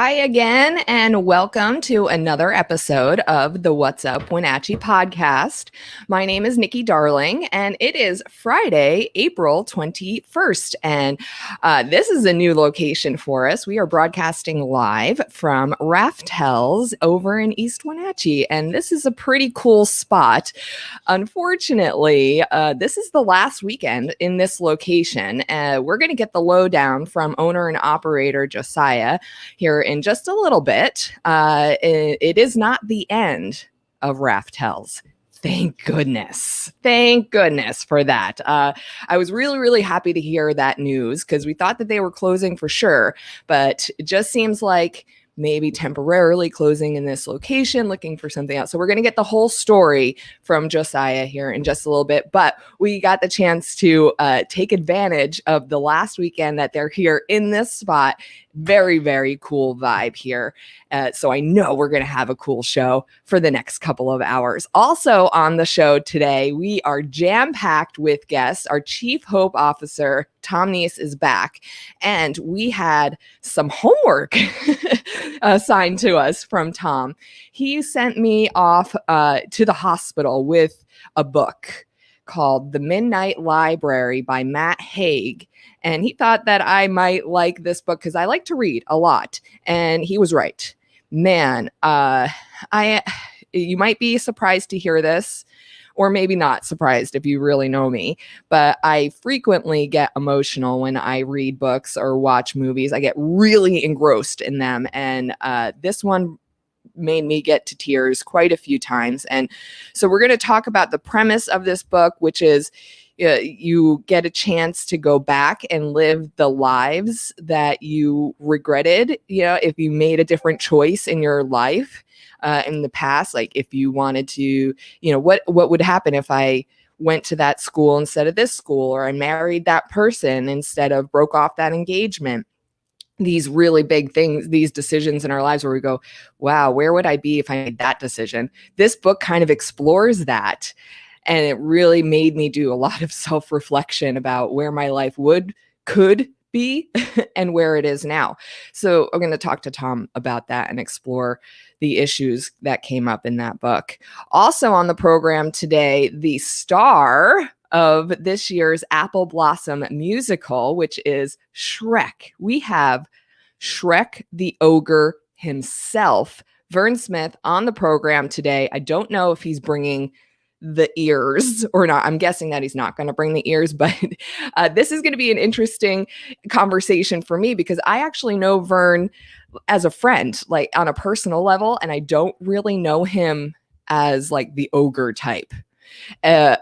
Hi again, and welcome to another episode of the What's Up Wenatchee podcast. My name is Nikki Darling, and it is Friday, April 21st. And this is a new location for us. We are broadcasting live from Raftels over in East Wenatchee, and this is a pretty cool spot. Unfortunately, this is the last weekend in this location. We're going to get the lowdown from owner and operator Josiah here in just a little bit. It is not the end of Raftels. Thank goodness. Thank goodness for that. I was really, really happy to hear that news because we thought that they were closing for sure, but it just seems like maybe temporarily closing in this location, looking for something else. So we're going to get the whole story from Josiah here in just a little bit, but we got the chance to take advantage of the last weekend that they're here in this spot. Very, very cool vibe here. So I know we're going to have a cool show for the next couple of hours. Also on the show today, we are jam-packed with guests. Our Chief Hope Officer, Thom Nees, is back. And we had some homework assigned to us from Thom. He sent me off to the hospital with a book called The Midnight Library by Matt Haig. And he thought that I might like this book because I like to read a lot. And he was right. Man, you might be surprised to hear this, or maybe not surprised if you really know me, but I frequently get emotional when I read books or watch movies. I get really engrossed in them. And this one made me get to tears quite a few times. And so we're going to talk about the premise of this book, which is you get a chance to go back and live the lives that you regretted, if you made a different choice in your life in the past. Like if you wanted to, what would happen if I went to that school instead of this school, or I married that person instead of broke off that engagement. These really big things, these decisions in our lives where we go, wow, where would I be if I made that decision? This book kind of explores that. And it really made me do a lot of self-reflection about where my life could be and where it is now. So I'm going to talk to Thom about that and explore the issues that came up in that book. Also on the program today, the star of this year's Apple Blossom musical, which is Shrek. We have Shrek the Ogre himself, Vern Smith, on the program today. I don't know if he's bringing the ears or not. I'm guessing that he's not going to bring the ears, but this is going to be an interesting conversation for me because I actually know Vern as a friend, like on a personal level, and I don't really know him as like the ogre type.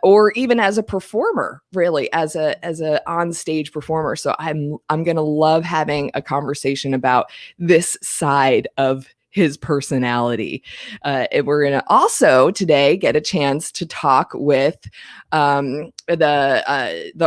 Or even as a performer, really, as a on-stage performer. So I'm gonna love having a conversation about this side of his personality. And we're gonna also today get a chance to talk with the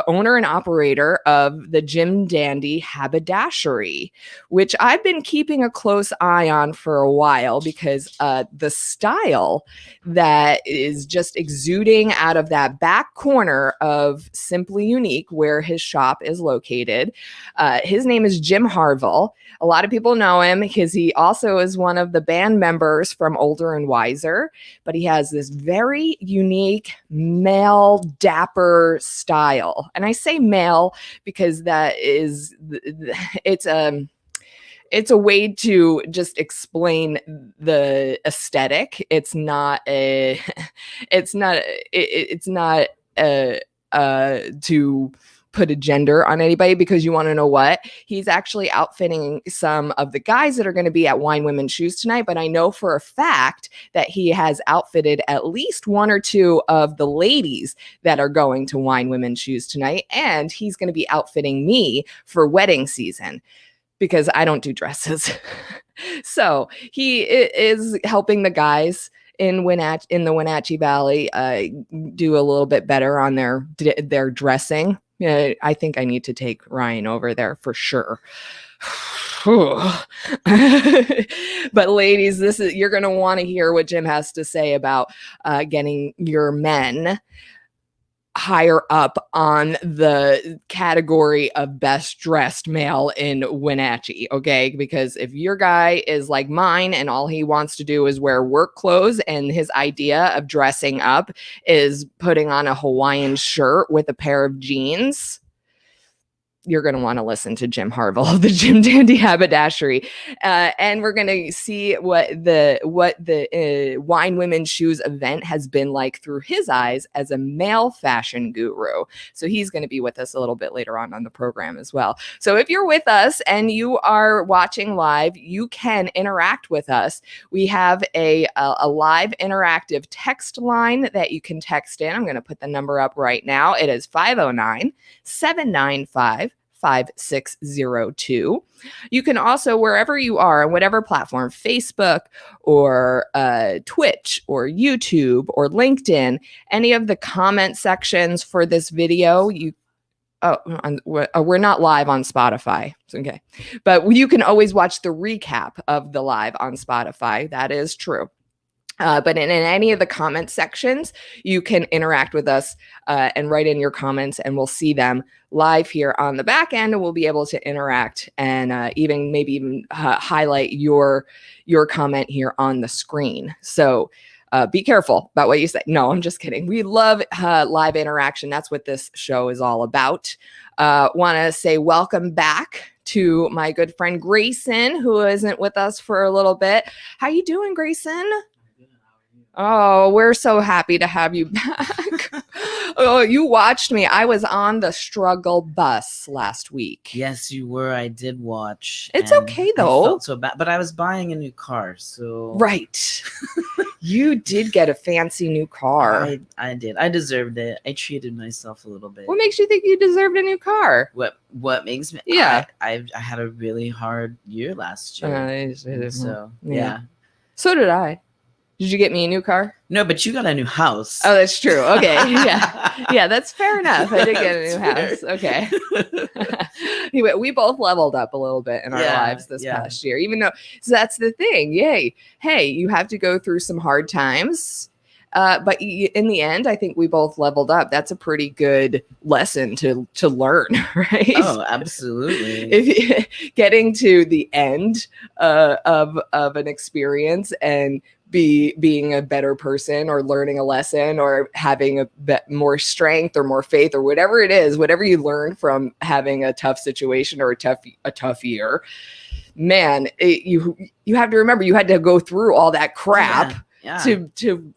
owner and operator of the Dandy Haberdashery, which I've been keeping a close eye on for a while because the style that is just exuding out of that back corner of Simply Unique, where his shop is located. His name is Jim Harvill. A lot of people know him because he also is one of the band members from Older and Wiser, but he has this very unique male dapper style. And I say male because it's a way to just explain the aesthetic. It's not to put a gender on anybody, because you want to know what? He's actually outfitting some of the guys that are going to be at Wine Women Shoes tonight, but I know for a fact that he has outfitted at least one or two of the ladies that are going to Wine Women Shoes tonight, and he's going to be outfitting me for wedding season because I don't do dresses. So he is helping the guys in the Wenatchee Valley do a little bit better on their dressing. Yeah, I think I need to take Ryan over there for sure. But ladies, you're going to want to hear what Jim has to say about getting your men higher up on the category of best dressed male in Wenatchee, okay? Because if your guy is like mine and all he wants to do is wear work clothes and his idea of dressing up is putting on a Hawaiian shirt with a pair of jeans, you're going to want to listen to Jim Harvill of the Jim Dandy Haberdashery. And we're going to see what the Wine Women's Shoes event has been like through his eyes as a male fashion guru. So he's going to be with us a little bit later on the program as well. So if you're with us and you are watching live, you can interact with us. We have a live interactive text line that you can text in. I'm going to put the number up right now. It is 509-795-5602. You can also, wherever you are, on whatever platform, Facebook or Twitch or YouTube or LinkedIn, any of the comment sections for this video, we're not live on Spotify. Okay. But you can always watch the recap of the live on Spotify. That is true. But in any of the comment sections, you can interact with us and write in your comments, and we'll see them live here on the back end, and we'll be able to interact and maybe highlight your comment here on the screen. So be careful about what you say. No, I'm just kidding. We love live interaction. That's what this show is all about. Want to say welcome back to my good friend Grayson, who isn't with us for a little bit. How you doing, Grayson? Oh, we're so happy to have you back. Oh, you watched me. I was on the struggle bus last week. Yes, you were. I did watch. It's okay, though. I felt so bad, but I was buying a new car, so... Right. You did get a fancy new car. I did. I deserved it. I treated myself a little bit. What makes you think you deserved a new car? What makes me... Yeah. I had a really hard year last year. So, yeah. So did I. Did you get me a new car? No, but you got a new house. Oh, that's true. Okay. Yeah, that's fair enough. I did get a new house. Okay. Anyway, we both leveled up a little bit in our lives this past year, even though that's the thing. Yay. Hey, you have to go through some hard times. But in the end, I think we both leveled up. That's a pretty good lesson to learn, right? Oh, absolutely. Getting to the end of an experience and being a better person or learning a lesson or having more strength or more faith or whatever it is, whatever you learn from having a tough situation or a tough year, man, you have to remember you had to go through all that crap to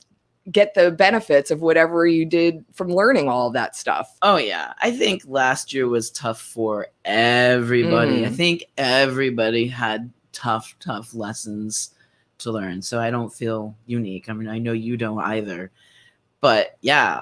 get the benefits of whatever you did from learning all of that stuff. Oh yeah. I think last year was tough for everybody. I think everybody had tough lessons to learn. So I don't feel unique. I mean, I know you don't either. But yeah,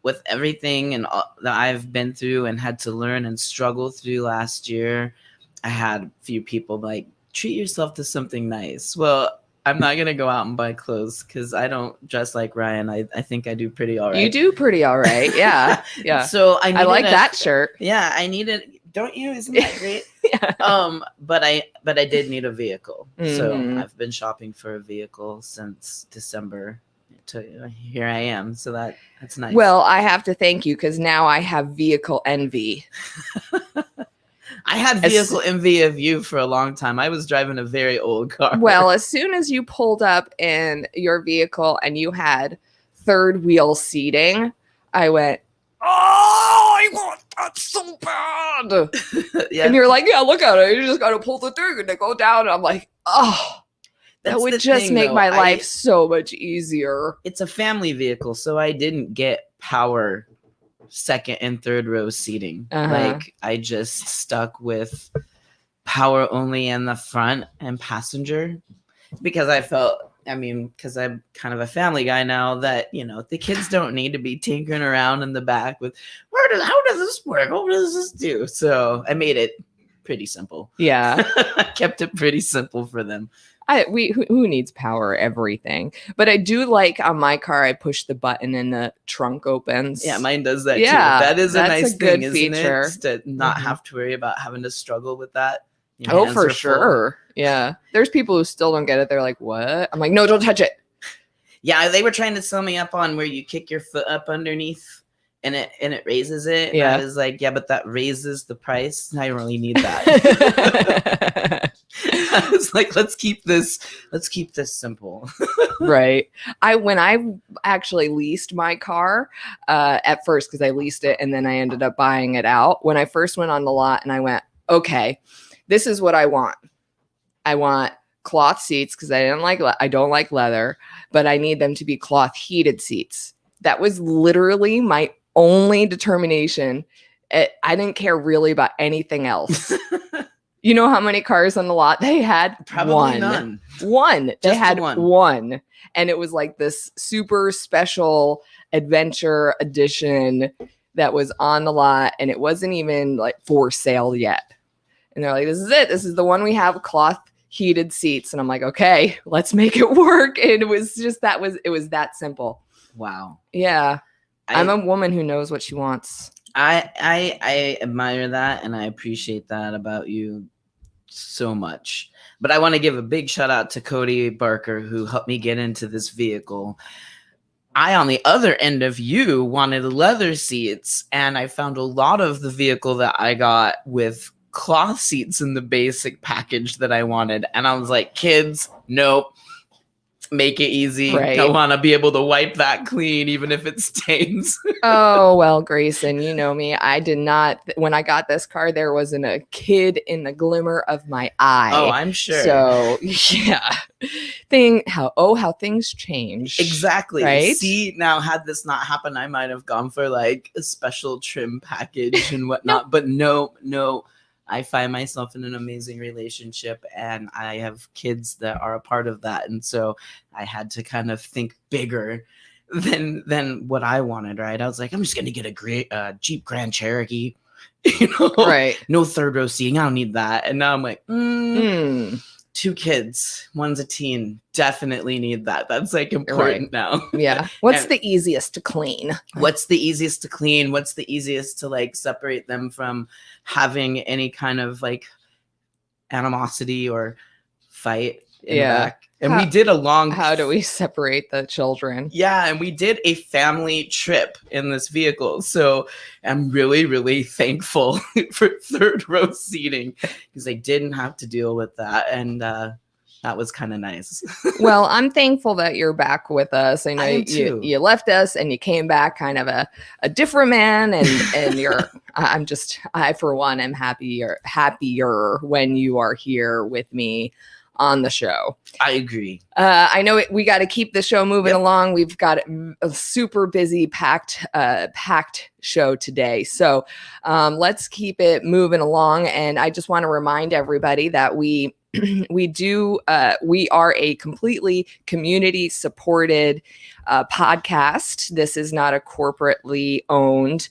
with everything and that I've been through and had to learn and struggle through last year, I had a few people like, treat yourself to something nice. Well, I'm not going to go out and buy clothes because I don't dress like Ryan. I think I do pretty all right. You do pretty all right. Yeah. Yeah. So I like that shirt. Yeah. I needed, don't you? Isn't that great? Yeah. But I did need a vehicle. So I've been shopping for a vehicle since December. Here I am. So that's nice. Well, I have to thank you because now I have vehicle envy. I had vehicle envy of you for a long time. I was driving a very old car. Well, as soon as you pulled up in your vehicle and you had third wheel seating, I went, oh, I want that so bad. And you're like, yeah, look at it. You just got to pull the thing and they go down. And I'm like, oh, that would just make my life so much easier. It's a family vehicle, so I didn't get power second and third row seating. Like I just stuck with power only in the front and passenger because I felt, because I'm kind of a family guy now that, the kids don't need to be tinkering around in the back with how does this work? What does this do? So I made it pretty simple. Yeah. I kept it pretty simple for them. Who needs power? Everything. But I do like on my car, I push the button and the trunk opens. Yeah, mine does that too. That is a nice thing, isn't feature. It? To not have to worry about having to struggle with that. Oh, for sure. Yeah. There's people who still don't get it. They're like, what? I'm like, no, don't touch it. Yeah, they were trying to sell me up on where you kick your foot up underneath and it raises it. Yeah. And I was like, yeah, but that raises the price. I don't really need that. I was like, let's keep this simple. Right. When I actually leased my car at first, because I leased it and then I ended up buying it out. When I first went on the lot and I went, okay, this is what I want. I want cloth seats because I don't like leather, but I need them to be cloth heated seats. That was literally my only determination. I didn't care really about anything else. You know how many cars on the lot they had? Probably none. One. They Just had one. one. And it was like this super special adventure edition that was on the lot. And it wasn't even like for sale yet. And they're like, this is it. This is the one we have, cloth heated seats. And I'm like, okay, let's make it work. And it was just, it was that simple. Wow. Yeah. I'm a woman who knows what she wants. I admire that, and I appreciate that about you so much. But I want to give a big shout out to Cody Barker, who helped me get into this vehicle. I, on the other end of you, wanted leather seats, and I found a lot of the vehicle that I got with cloth seats in the basic package that I wanted. And I was like, kids, nope. Make it easy. Right. I want to be able to wipe that clean, even if it stains. Oh, well, Grayson, you know me. I did not. When I got this car, there wasn't a kid in the glimmer of my eye. Oh, I'm sure. So, yeah. How things change. Exactly. Right? See, now, had this not happened, I might have gone for like a special trim package and whatnot. But no. I find myself in an amazing relationship, and I have kids that are a part of that. And so I had to kind of think bigger than what I wanted, right? I was like, I'm just going to get a great Jeep Grand Cherokee, Right. No third row seating. I don't need that. And now I'm like, 2 kids, one's a teen, definitely need that. That's like important now. Yeah. What's the easiest to clean? What's the easiest to clean? What's the easiest to like separate them from having any kind of like animosity or fight in the back? And we did a long... How do we separate the children? Yeah, and we did a family trip in this vehicle. So I'm really, really thankful for third row seating because I didn't have to deal with that. And that was kind of nice. Well, I'm thankful that you're back with us. I know you left us and you came back kind of a different man. And you're... I for one am happier when you are here with me on the show. I agree. I know we got to keep the show moving along. We've got a super busy, packed show today. So let's keep it moving along. And I just want to remind everybody that we are a completely community supported podcast. This is not a corporately owned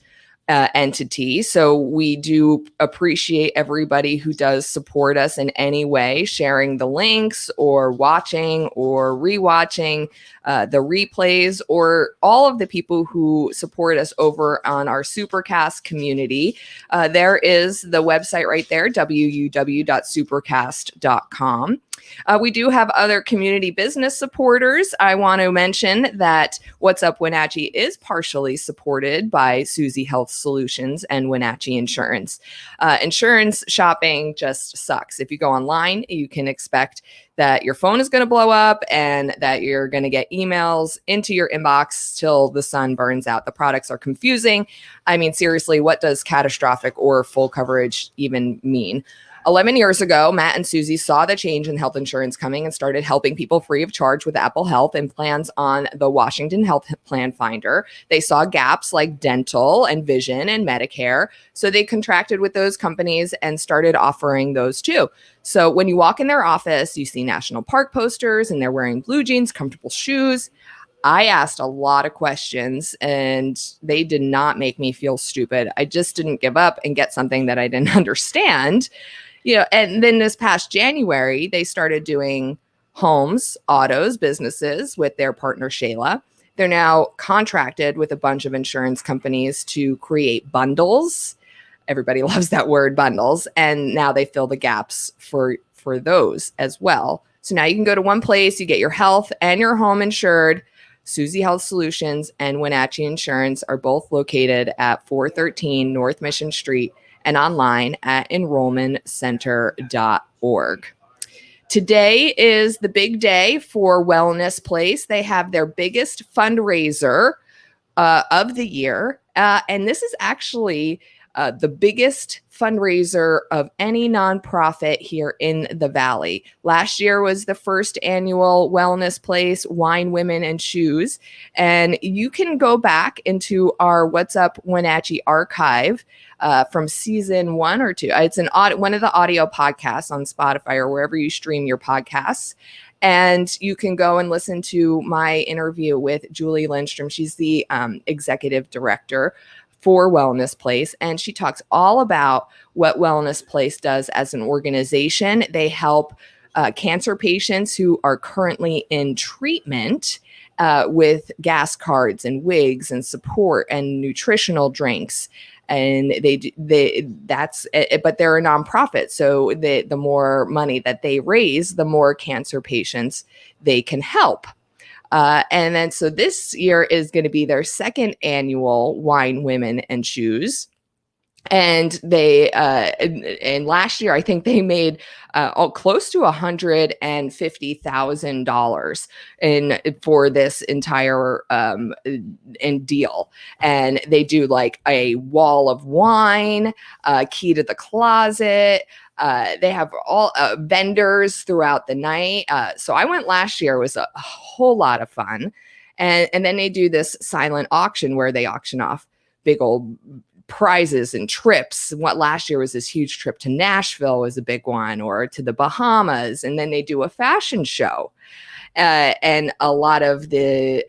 entity. So we do appreciate everybody who does support us in any way, sharing the links or watching or rewatching the replays, or all of the people who support us over on our Supercast community. There is the website right there, www.supercast.com. We do have other community business supporters. I want to mention that What's Up Wenatchee is partially supported by Susie Health Solutions and Wenatchee Insurance. Insurance shopping just sucks. If you go online, you can expect that your phone is going to blow up and that you're going to get emails into your inbox till the sun burns out. The products are confusing. I mean, seriously, what does catastrophic or full coverage even mean? 11 years ago, Matt and Susie saw the change in health insurance coming and started helping people free of charge with Apple Health and plans on the Washington Health Plan Finder. They saw gaps like dental and vision and Medicare, so they contracted with those companies and started offering those too. So when you walk in their office, you see National Park posters and they're wearing blue jeans, comfortable shoes. I asked a lot of questions and they did not make me feel stupid. I just didn't give up and get something that I didn't understand. And then this past January, they started doing homes, autos, businesses with their partner, Shayla. They're now contracted with a bunch of insurance companies to create bundles. Everybody loves that word, bundles. And now they fill the gaps for those as well. So now you can go to one place, you get your health and your home insured Susie Health Solutions, and Wenatchee Insurance are both located at 413 North Mission Street and online at enrollmentcenter.org. Today is the big day for Wellness Place. They have their biggest fundraiser of the year. And this is actually the biggest fundraiser of any nonprofit here in the Valley. Last year was the first annual Wellness Place Wine, Women, and Shoes. And you can go back into our What's Up Wenatchee archive from season 1 or 2. It's one of the audio podcasts on Spotify or wherever you stream your podcasts. And you can go and listen to my interview with Julie Lindstrom. She's the executive director for Wellness Place, and she talks all about what Wellness Place does as an organization. They help cancer patients who are currently in treatment with gas cards and wigs and support and nutritional drinks. And but they're a nonprofit. So the more money that they raise, the more cancer patients they can help. And then, so this year is going to be their second annual Wine, Women, and Shoes. And they, and last year, I think they made close to $150,000 for this entire deal. And they do like a wall of wine, key to the closet. They have all vendors throughout the night. So I went last year. It was a whole lot of fun. And then they do this silent auction where they auction off big old prizes and trips. What last year was this huge trip to Nashville was a big one, or to the Bahamas. And then they do a fashion show. And a lot of they're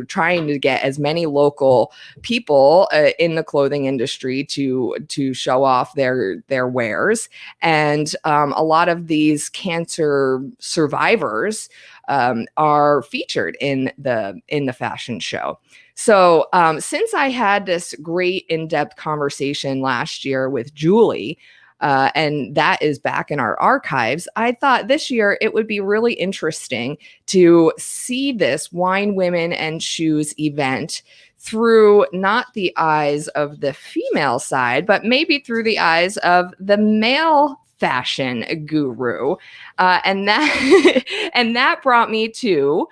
trying to get as many local people in the clothing industry to show off their wares. And a lot of these cancer survivors are featured in the fashion show. So since I had this great in-depth conversation last year with Julie, and that is back in our archives, I thought this year it would be really interesting to see this Wine, Women, and Shoes event through not the eyes of the female side, but maybe through the eyes of the male fashion guru. And that brought me to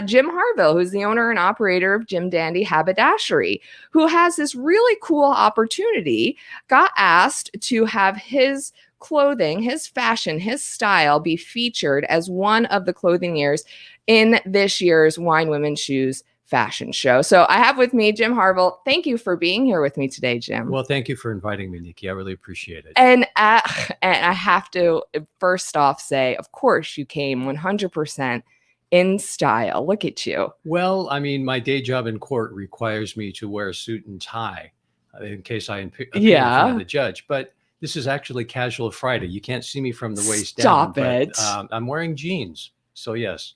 Jim Harvill, who's the owner and operator of Jim Dandy Haberdashery, who has this really cool opportunity, got asked to have his clothing, his fashion, his style be featured as one of the clothing ears in this year's Wine, Women, Shoes fashion show. So I have with me Jim Harvill. Thank you for being here with me today, Jim. Well, thank you for inviting me, Nikki. I really appreciate it. And I have to first off say, of course, you came 100% in style. Look at you. Well, I mean, my day job in court requires me to wear a suit and tie in case I appear in front of the judge. But this is actually casual Friday. You can't see me from the waist down. Stop it. But, I'm wearing jeans. So, yes.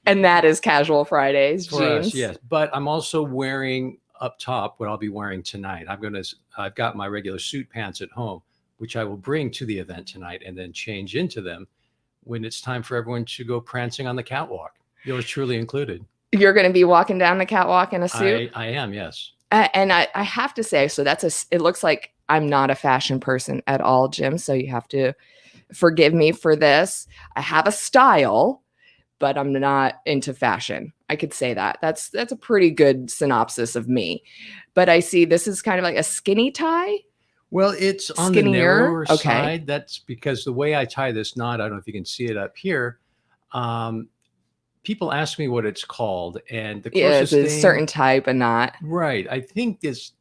And that is casual Fridays, for jeans. Us, yes. But I'm also wearing up top what I'll be wearing tonight. I've got my regular suit pants at home, which I will bring to the event tonight and then change into them when it's time for everyone to go prancing on the catwalk. Yours truly included. You're going to be walking down the catwalk in a suit? I am, yes. And I have to say, so it looks like I'm not a fashion person at all, Jim. So you have to forgive me for this. I have a style, but I'm not into fashion. I could say that. That's a pretty good synopsis of me. But I see this is kind of like a skinny tie. Well, it's on the narrower side. That's because the way I tie this knot, I don't know if you can see it up here. People ask me what it's called, and the closest it's a certain type of knot. Right. I think it's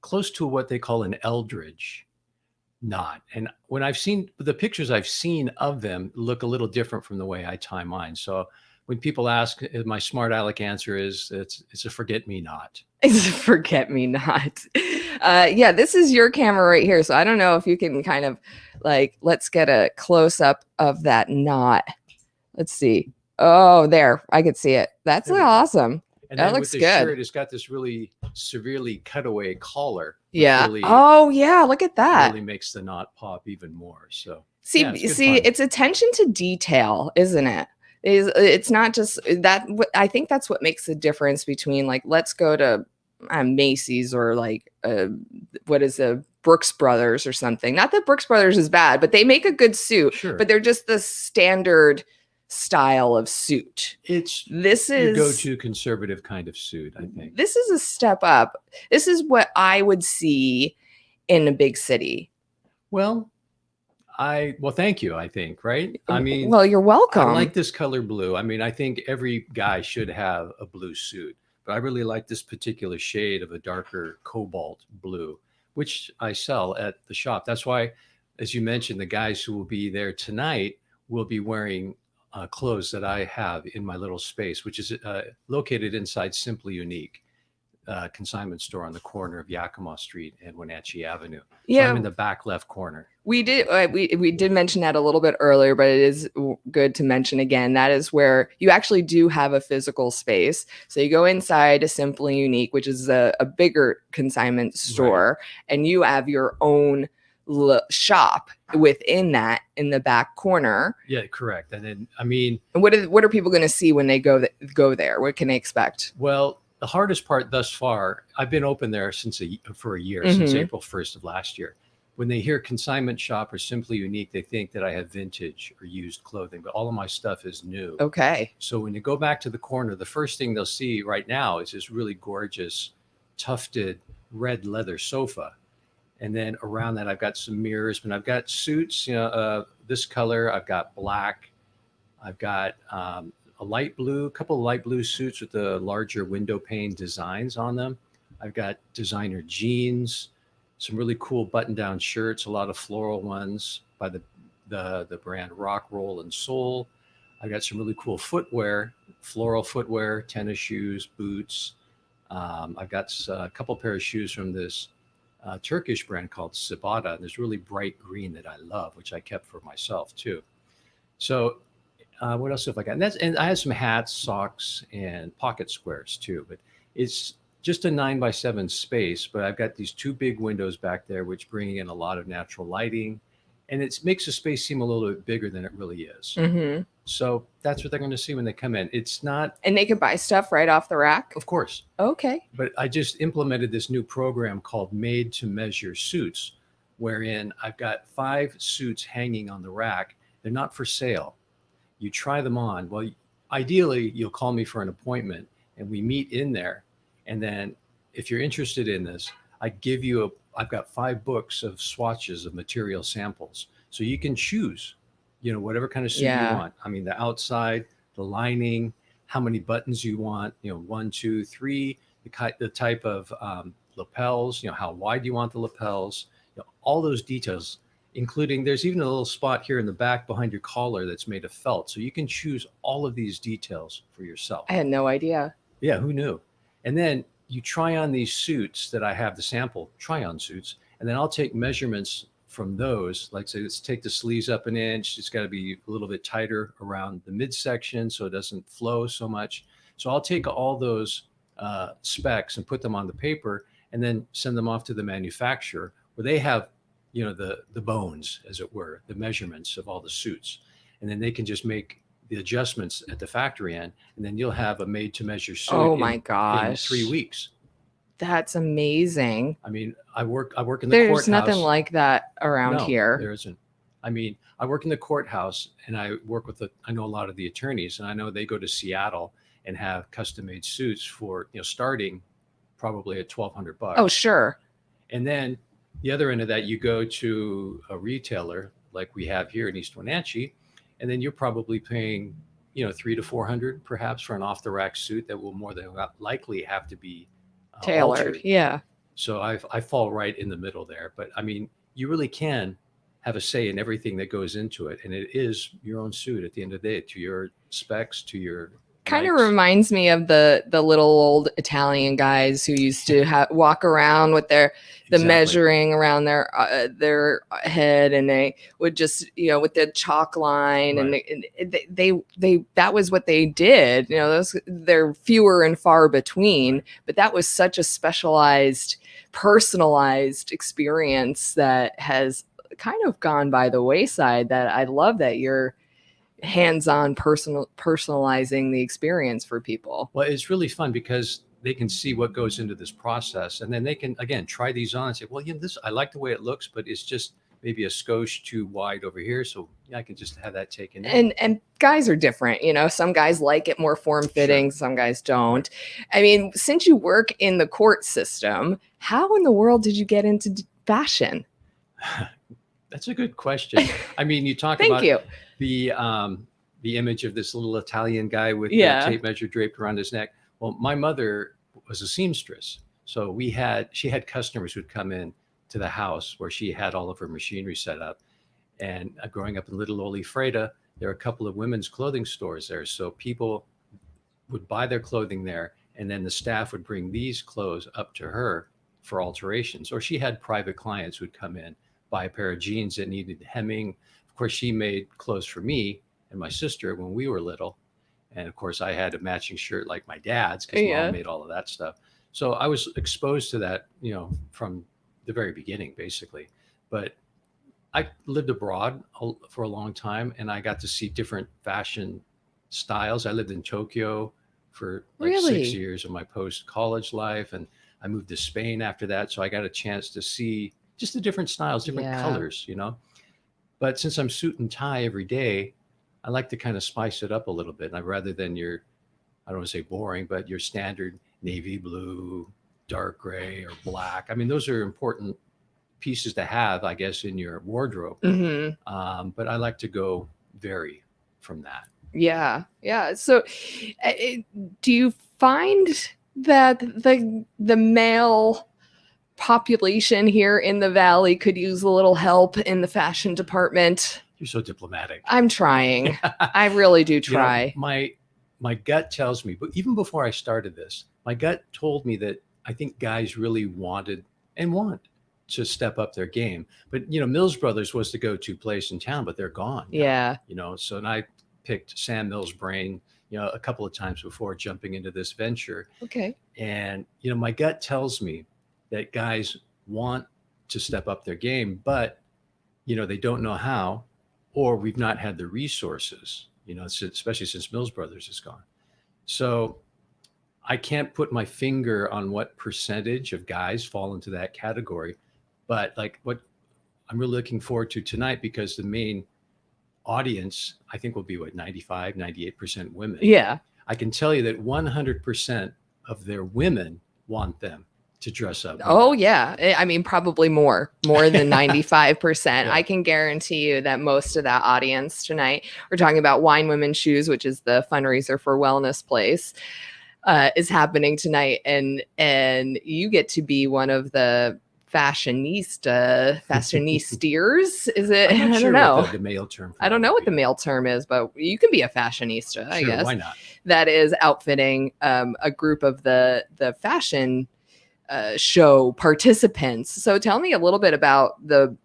close to what they call an Eldridge knot. And when I've seen the pictures I've seen of them look a little different from the way I tie mine. So when people ask, my smart aleck answer is it's a forget-me-not. It's a forget-me-not. Yeah, this is your camera right here. So I don't know if you can kind of let's get a close-up of that knot. Let's see. Oh, there. I could see it. That's awesome. And that looks good. Shirt, it's got this really severely cutaway collar. Yeah. Really, yeah. Look at that. Really makes the knot pop even more. So see, it's attention to detail, isn't it? It's not just that. I think that's what makes the difference between like, let's go to Macy's or like what is a Brooks Brothers or something. Not that Brooks Brothers is bad, but they make a good suit. Sure. But they're just the standard style of suit. This your is go-to conservative kind of suit, I think. This is a step up. This is what I would see in a big city. Well, thank you, I think, right? I mean, well, you're welcome. I like this color blue. I mean, I think every guy should have a blue suit, but I really like this particular shade of a darker cobalt blue, which I sell at the shop. That's why, as you mentioned, the guys who will be there tonight will be wearing clothes that I have in my little space, which is located inside Simply Unique consignment store on the corner of Yakima Street and Wenatchee Avenue. So I'm in the back left corner. We did we did mention that a little bit earlier, but it is good to mention again. That is where you actually do have a physical space. So you go inside a Simply Unique, which is a bigger consignment store, right, and you have your own shop within that in the back corner. Yeah, correct. And then, I mean, what are people going to see when they go there? What can they expect? Well, the hardest part thus far, I've been open there for a year, since April 1st of last year. When they hear consignment shop or Simply Unique, they think that I have vintage or used clothing, but all of my stuff is new. Okay. So when you go back to the corner, the first thing they'll see right now is this really gorgeous tufted red leather sofa. And then around that, I've got some mirrors, but I've got suits, this color. I've got black. I've got a couple of light blue suits with the larger window pane designs on them. I've got designer jeans, some really cool button-down shirts, a lot of floral ones by the brand Rock, Roll, and Soul. I've got some really cool footwear, floral footwear, tennis shoes, boots. I've got a couple pair of shoes from this Turkish brand called Sibata. There's really bright green that I love, which I kept for myself too. So what else have I got? And I have some hats, socks, and pocket squares too. But it's just a 9x7 space. But I've got these two big windows back there, which bring in a lot of natural lighting, and it makes the space seem a little bit bigger than it really is. Mm-hmm. So that's what they're going to see when they come in. It's not, and they can buy stuff right off the rack. Of course. Okay. But I just implemented this new program called Made to Measure Suits, wherein I've got 5 suits hanging on the rack. They're not for sale. You try them on. Well, ideally, you'll call me for an appointment and we meet in there. And then if you're interested in this, I've got 5 books of swatches of material samples. So you can choose, whatever kind of suit you want. I mean, the outside, the lining, how many buttons you want, 1, 2, 3, the type of lapels, how wide you want the lapels, all those details, including there's even a little spot here in the back behind your collar that's made of felt. So you can choose all of these details for yourself. I had no idea. Yeah, who knew? And then you try on these suits that I have, the sample try-on suits, and then I'll take measurements from those. Like, say, let's take the sleeves up an inch. It's got to be a little bit tighter around the midsection so it doesn't flow so much. So I'll take all those specs and put them on the paper and then send them off to the manufacturer where they have, the bones, as it were, the measurements of all the suits. And then they can just make the adjustments at the factory end, and then you'll have a made-to-measure suit. Oh my gosh! In 3 weeks. That's amazing. I mean, I work in the courthouse. There's nothing like that around here. There isn't. I mean, I work in the courthouse, and I work I know a lot of the attorneys, and I know they go to Seattle and have custom-made suits for, starting probably at $1,200. Oh, sure. And then the other end of that, you go to a retailer like we have here in East Wenatchee, and then you're probably paying, $300 to $400 perhaps for an off-the-rack suit that will more than likely have to be tailored. Altered. Yeah. So I fall right in the middle there. But I mean, you really can have a say in everything that goes into it, and it is your own suit at the end of the day, to your specs, to your kind of reminds me of the little old Italian guys who used to walk around with the measuring around their head, and they would just with the chalk line, right. And they that was what they did. They're fewer and far between, but that was such a specialized, personalized experience that has kind of gone by the wayside. That I love that you're hands-on personalizing the experience for people. Well, it's really fun because they can see what goes into this process, and then they can again try these on and say, well, this, I like the way it looks, but it's just maybe a skosh too wide over here, so I can just have that taken in. And guys are different, some guys like it more form-fitting, some guys don't. I mean, since you work in the court system, how in the world did you get into fashion? That's a good question. I mean, you talk about the image of this little Italian guy with the tape measure draped around his neck. Well, my mother was a seamstress, so she had customers who'd come in to the house where she had all of her machinery set up. And growing up in Little Olifreda, there are a couple of women's clothing stores there, so people would buy their clothing there, and then the staff would bring these clothes up to her for alterations. Or she had private clients who'd come in, buy a pair of jeans that needed hemming. Of course, she made clothes for me and my sister when we were little. And of course, I had a matching shirt like my dad's because mom made all of that stuff. So I was exposed to that, from the very beginning, basically. But I lived abroad for a long time, and I got to see different fashion styles. I lived in Tokyo for like 6 years of my post-college life, and I moved to Spain after that. So I got a chance to see just the different styles, different colors, But since I'm suit and tie every day, I like to kind of spice it up a little bit. And rather than your, I don't want to say boring, but your standard navy blue, dark gray, or black. I mean, those are important pieces to have, I guess, in your wardrobe. But I like to go vary from that. Yeah. So do you find that the male population here in the Valley could use a little help in the fashion department? You're so diplomatic. I'm trying. I really do try. My gut tells me, but even before I started this, my gut told me that I think guys really wanted and want to step up their game. But, Mills Brothers was the go-to place in town, but they're gone. Yeah. So and I picked Sam Mills' brain, a couple of times before jumping into this venture. Okay. And, my gut tells me that guys want to step up their game, but, they don't know how, or we've not had the resources, especially since Mills Brothers is gone. So I can't put my finger on what percentage of guys fall into that category, but like what I'm really looking forward to tonight, because the main audience, I think, will be 95, 98% women. Yeah. I can tell you that 100% of their women want them to dress up. Oh, yeah. I mean, probably more than 95%. I can guarantee you that most of that audience tonight, we're talking about Wine Women Shoes, which is the fundraiser for Wellness Place, is happening tonight. And you get to be one of the fashionistas. Is it? I'm not I sure don't know. what the male term. I don't know what the male term is, but you can be a fashionista, I guess. Why not? That is outfitting a group of the fashion show participants. So tell me a little bit about the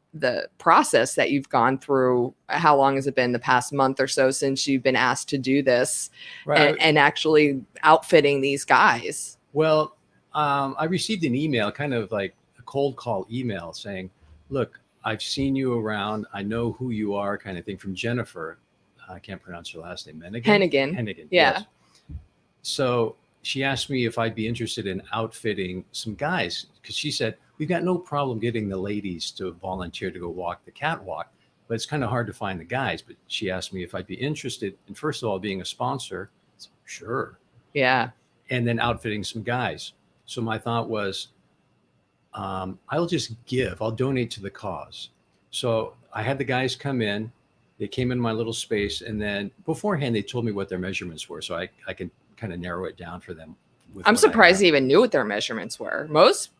process that you've gone through. How long has it been, the past month or so, since you've been asked to do this, and actually outfitting these guys? Well, I received an email, kind of like a cold call email, saying, look, I've seen you around, I know who you are, kind of thing, from Jennifer. I can't pronounce her last name. Hennigan. Yeah. Yes. So she asked me if I'd be interested in outfitting some guys, because she said, we've got no problem getting the ladies to volunteer to go walk the catwalk, but it's kind of hard to find the guys. But she asked me if I'd be interested in, first of all, being a sponsor. So, sure. Yeah. And then outfitting some guys. So my thought was, I'll donate to the cause. So I had the guys come in, they came in my little space, and then beforehand, they told me what their measurements were. So I can kind of narrow it down for them. I'm surprised they even knew what their measurements were. Most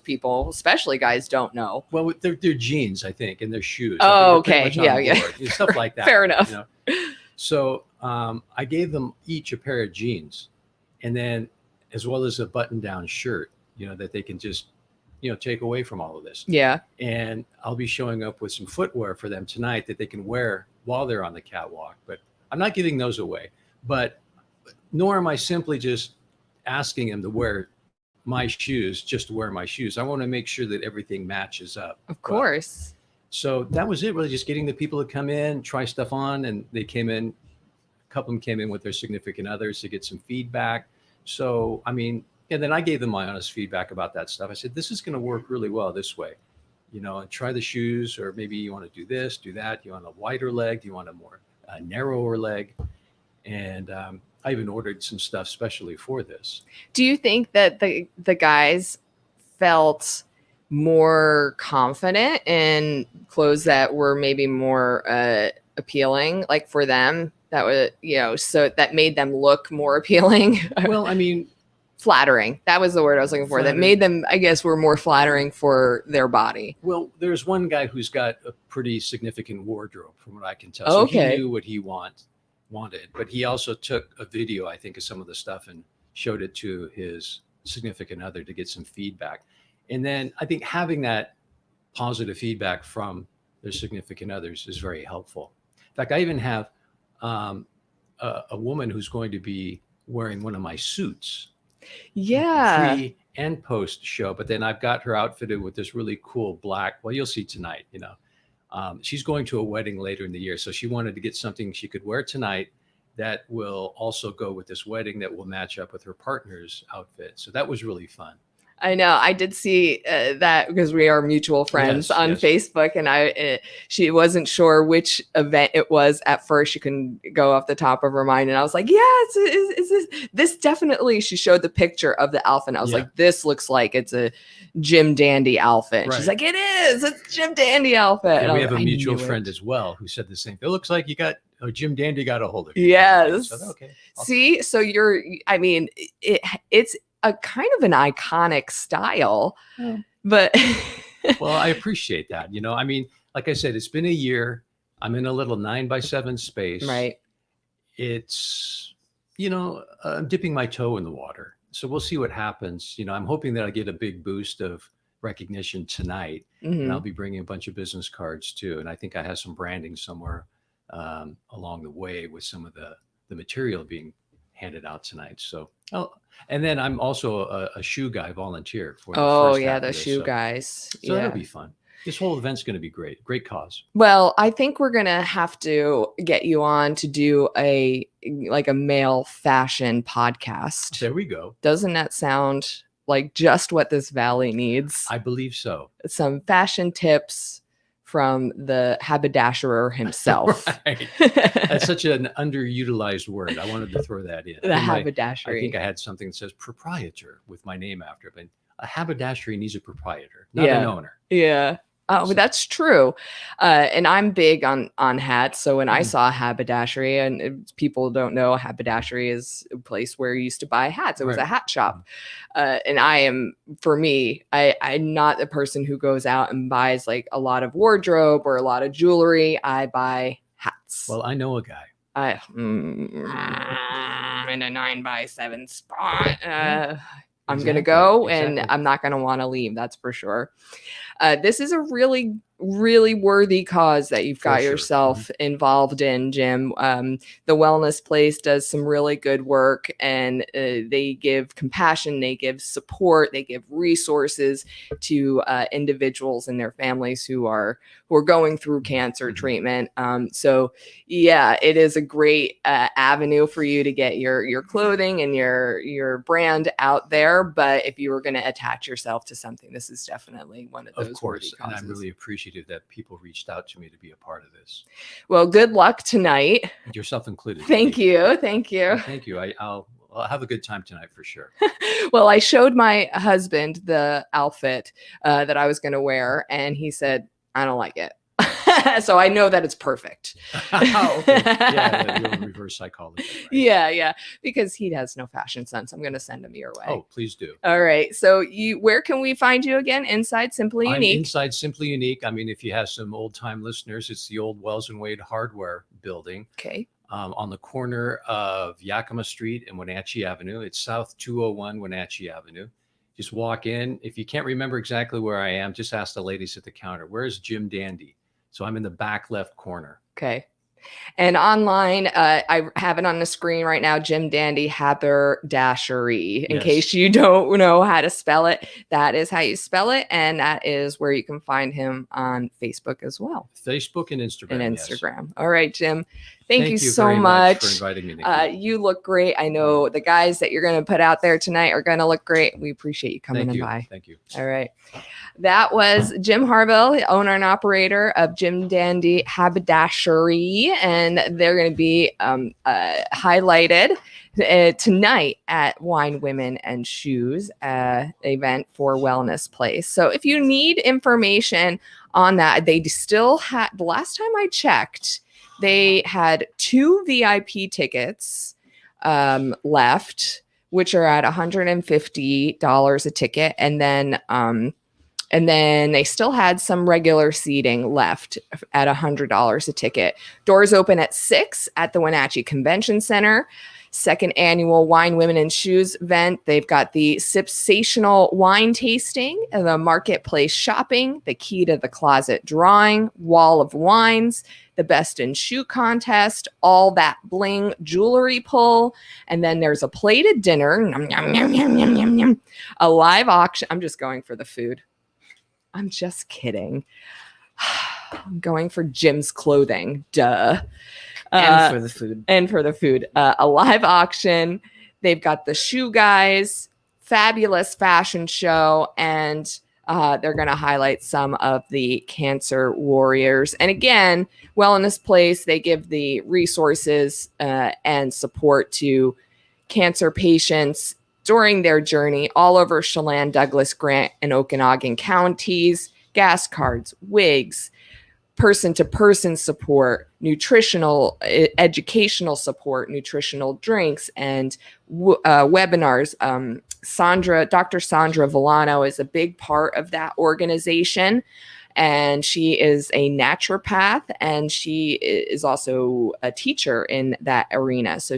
people, especially guys, don't know. Well, they're jeans, I think, and their shoes. Oh, okay. Yeah. Stuff like that. Fair enough. So I gave them each a pair of jeans, and then as well as a button-down shirt, that they can just, take away from all of this. Yeah. And I'll be showing up with some footwear for them tonight that they can wear while they're on the catwalk. But I'm not giving those away. But nor am I simply just asking them to wear my shoes just to wear my shoes. I want to make sure that everything matches up. Of course. So that was it, really, just getting the people to come in, try stuff on. And they came in, a couple of them came in with their significant others to get some feedback. So, I mean, and then I gave them my honest feedback about that stuff. I said, this is going to work really well this way, and try the shoes, or maybe you want to do this, do that. Do you want a wider leg? Do you want a more narrower leg? And I even ordered some stuff specially for this. Do you think that the guys felt more confident in clothes that were maybe more appealing, like for them, that would, so that made them look more appealing? Well, I mean, flattering. That was the word I was looking for. Flattering. That made them, I guess, were more flattering for their body. Well, there's one guy who's got a pretty significant wardrobe, from what I can tell. Okay. So he knew what he wanted, but he also took a video, I think, of some of the stuff and showed it to his significant other to get some feedback. And then I think having that positive feedback from their significant others is very helpful. In fact, I even have a woman who's going to be wearing one of my suits. Yeah. Pre and post show, but then I've got her outfitted with this really cool black. Well, you'll see tonight. She's going to a wedding later in the year, so she wanted to get something she could wear tonight that will also go with this wedding, that will match up with her partner's outfit. So that was really fun. I know. I did see that because we are mutual friends on Facebook, and she wasn't sure which event it was at first. She couldn't go off the top of her mind, and I was like, "Yeah, this definitely." She showed the picture of the outfit, and I was like, "This looks like it's a Jim Dandy outfit." And she's like, "It is. It's Jim Dandy outfit." And we have a mutual friend as well who said the same thing. It looks like Jim Dandy got a hold of you. Yes. So, okay. See, so it's a kind of an iconic style, but well, I appreciate that. I mean, like I said, it's been a year. I'm in a little 9x7 space. Right. It's, I'm dipping my toe in the water. So we'll see what happens. I'm hoping that I get a big boost of recognition tonight, and I'll be bringing a bunch of business cards too. And I think I have some branding somewhere along the way with some of the material being handed out tonight. So, and then I'm also a shoe guy, volunteer for the shoe guys. So that'll be fun. This whole event's going to be great. Great cause. Well, I think we're going to have to get you on to do a male fashion podcast. There we go. Doesn't that sound like just what this valley needs? I believe so. Some fashion tips from the haberdasherer himself. Right. That's such an underutilized word. I wanted to throw that in. The haberdashery. I think I had something that says proprietor with my name after it, but a haberdashery needs a proprietor, not an owner. Yeah. Oh, so. That's true. And I'm big on hats. So when I saw a haberdashery, and people don't know, a haberdashery is a place where you used to buy hats. It was a hat shop. And I'm not the person who goes out and buys like a lot of wardrobe or a lot of jewelry. I buy hats. Well, I know a guy. In a 9x7 spot. I'm going to go and I'm not going to want to leave. That's for sure. This is a really, really worthy cause that you've got yourself involved in, Jim. The Wellness Place does some really good work, and they give compassion, they give support, they give resources to individuals and their families who are going through cancer treatment. So yeah, it is a great avenue for you to get your clothing and your brand out there. But if you were going to attach yourself to something, this is definitely one of those. Of course, and I'm really appreciative that people reached out to me to be a part of this. Well, good luck tonight. Yourself included. Thank you. Well, thank you. I'll have a good time tonight for sure. Well, I showed my husband the outfit that I was going to wear, and he said, "I don't like it." So I know that it's perfect. Oh, okay. Yeah, you're in reverse psychology. Right? Yeah, because he has no fashion sense. I'm going to send him your way. Oh, please do. All right. So where can we find you again? Inside Simply Unique. Inside Simply Unique. I mean, if you have some old time listeners, it's the old Wells and Wade Hardware building. Okay. On the corner of Yakima Street and Wenatchee Avenue. It's South 201 Wenatchee Avenue. Just walk in. If you can't remember exactly where I am, just ask the ladies at the counter. Where's Jim Dandy? So I'm in the back left corner. Okay. And online, I have it on the screen right now, Jim Dandy Haberdashery. In case you don't know how to spell it, that is how you spell it. And that is where you can find him on Facebook as well. Facebook and Instagram. Yes. All right, Jim. Thank you so very much for inviting me, Nikki. You look great. I know the guys that you're going to put out there tonight are going to look great. We appreciate you coming by. Thank you. All right. That was Jim Harvill, owner and operator of Jim Dandy Haberdashery, and they're going to be highlighted tonight at Wine, Women, and Shoes event for Wellness Place. So if you need information on that, they still had, the last time I checked, they had 2 VIP tickets left, which are at $150 a ticket, and then they still had some regular seating left at $100 a ticket. Doors open at 6 at the Wenatchee Convention Center. Second annual Wine, Women, and Shoes event. They've got the Sipsational wine tasting, the marketplace shopping, the key to the closet drawing, wall of wines, the best in shoe contest, all that bling jewelry pull, and then there's a plated dinner, a live auction. I'm just going for the food. I'm just kidding. I'm going for Jim's clothing. Duh. And for the food. A live auction. They've got the shoe guys, fabulous fashion show, and they're going to highlight some of the cancer warriors. And again, Wellness Place, they give the resources and support to cancer patients during their journey all over Chelan, Douglas, Grant, and Okanagan counties. Gas cards, wigs, person-to-person support, nutritional, educational support, nutritional drinks, and webinars. Dr. Sandra Villano is a big part of that organization, and she is a naturopath, and she is also a teacher in that arena. So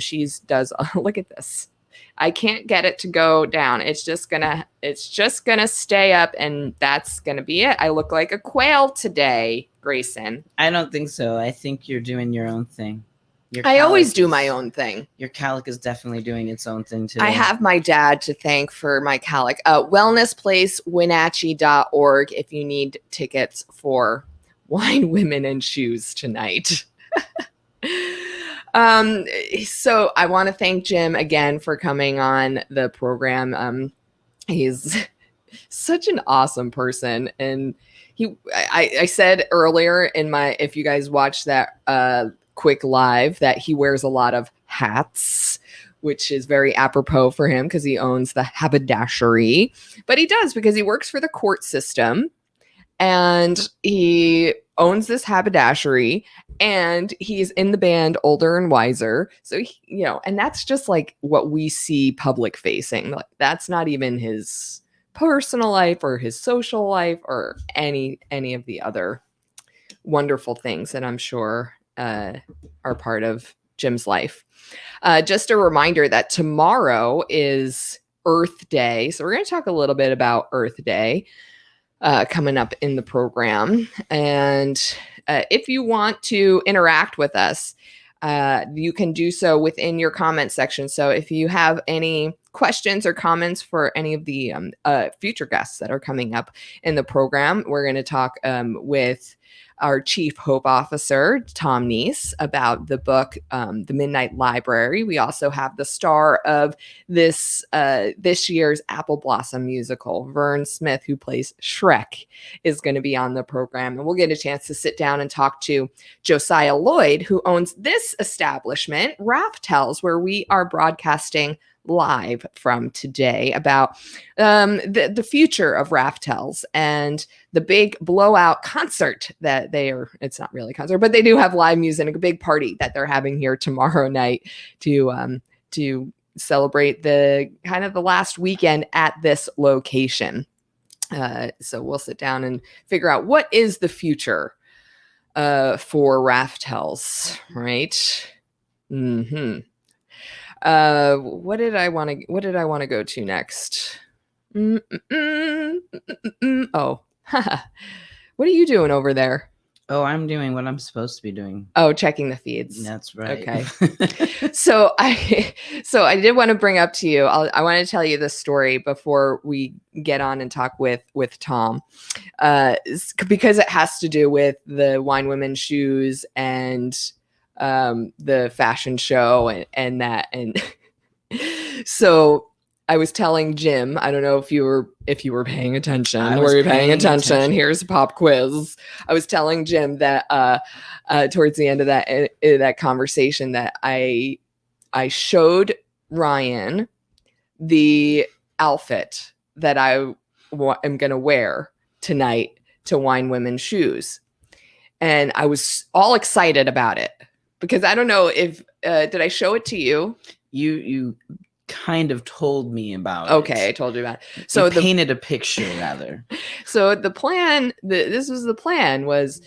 look at this. I can't get it to go down. It's just gonna stay up, and that's gonna be it. I look like a quail today, Grayson. I don't think so. I think you're doing your own thing. I always do my own thing. Your calic is definitely doing its own thing too. I have my dad to thank for my calic. Wellness Place, Wenatchee.org if you need tickets for Wine, Women, and Shoes tonight. So I want to thank Jim again for coming on the program. He's such an awesome person. And I said earlier if you guys watched that quick live, that he wears a lot of hats, which is very apropos for him because he owns the haberdashery. But he does because he works for the court system, and he owns this haberdashery, and he's in the band Older and Wiser. So, and that's just like what we see public facing. Like, that's not even his personal life or his social life or any of the other wonderful things that I'm sure are part of Jim's life. Just a reminder that tomorrow is Earth Day. So we're going to talk a little bit about Earth Day coming up in the program. And if you want to interact with us, you can do so within your comment section. So if you have any questions or comments for any of the future guests that are coming up in the program, we're going to talk with our Chief Hope Officer, Thom Nees, about the book, The Midnight Library. We also have the star of this year's Apple Blossom musical, Vern Smith, who plays Shrek, is going to be on the program. And we'll get a chance to sit down and talk to Josiah Lloyd, who owns this establishment, Raftels, where we are broadcasting live from today, about the future of Raftels and the big blowout concert that it's not really a concert, but they do have live music, a big party that they're having here tomorrow night to celebrate the kind of the last weekend at this location. So we'll sit down and figure out what is the future for Raftels, right? Mm-hmm. What did I want to go to next? Oh, what are you doing over there? Oh, I'm doing what I'm supposed to be doing. Oh, checking the feeds. That's right. Okay. So I did want to bring up to you. I want to tell you this story before we get on and talk with Thom, because it has to do with the Wine Women shoes and the fashion show and that. And so I was telling Jim, I don't know if you were paying attention. Were you paying attention? Here's a pop quiz. I was telling Jim that towards the end of that conversation that I showed Ryan the outfit that I am going to wear tonight to Wine Women shoes. And I was all excited about it because I don't know if did I show it to you? You kind of told me about it. Okay, I told you about it. So you painted a picture rather. So the plan, this was the plan, was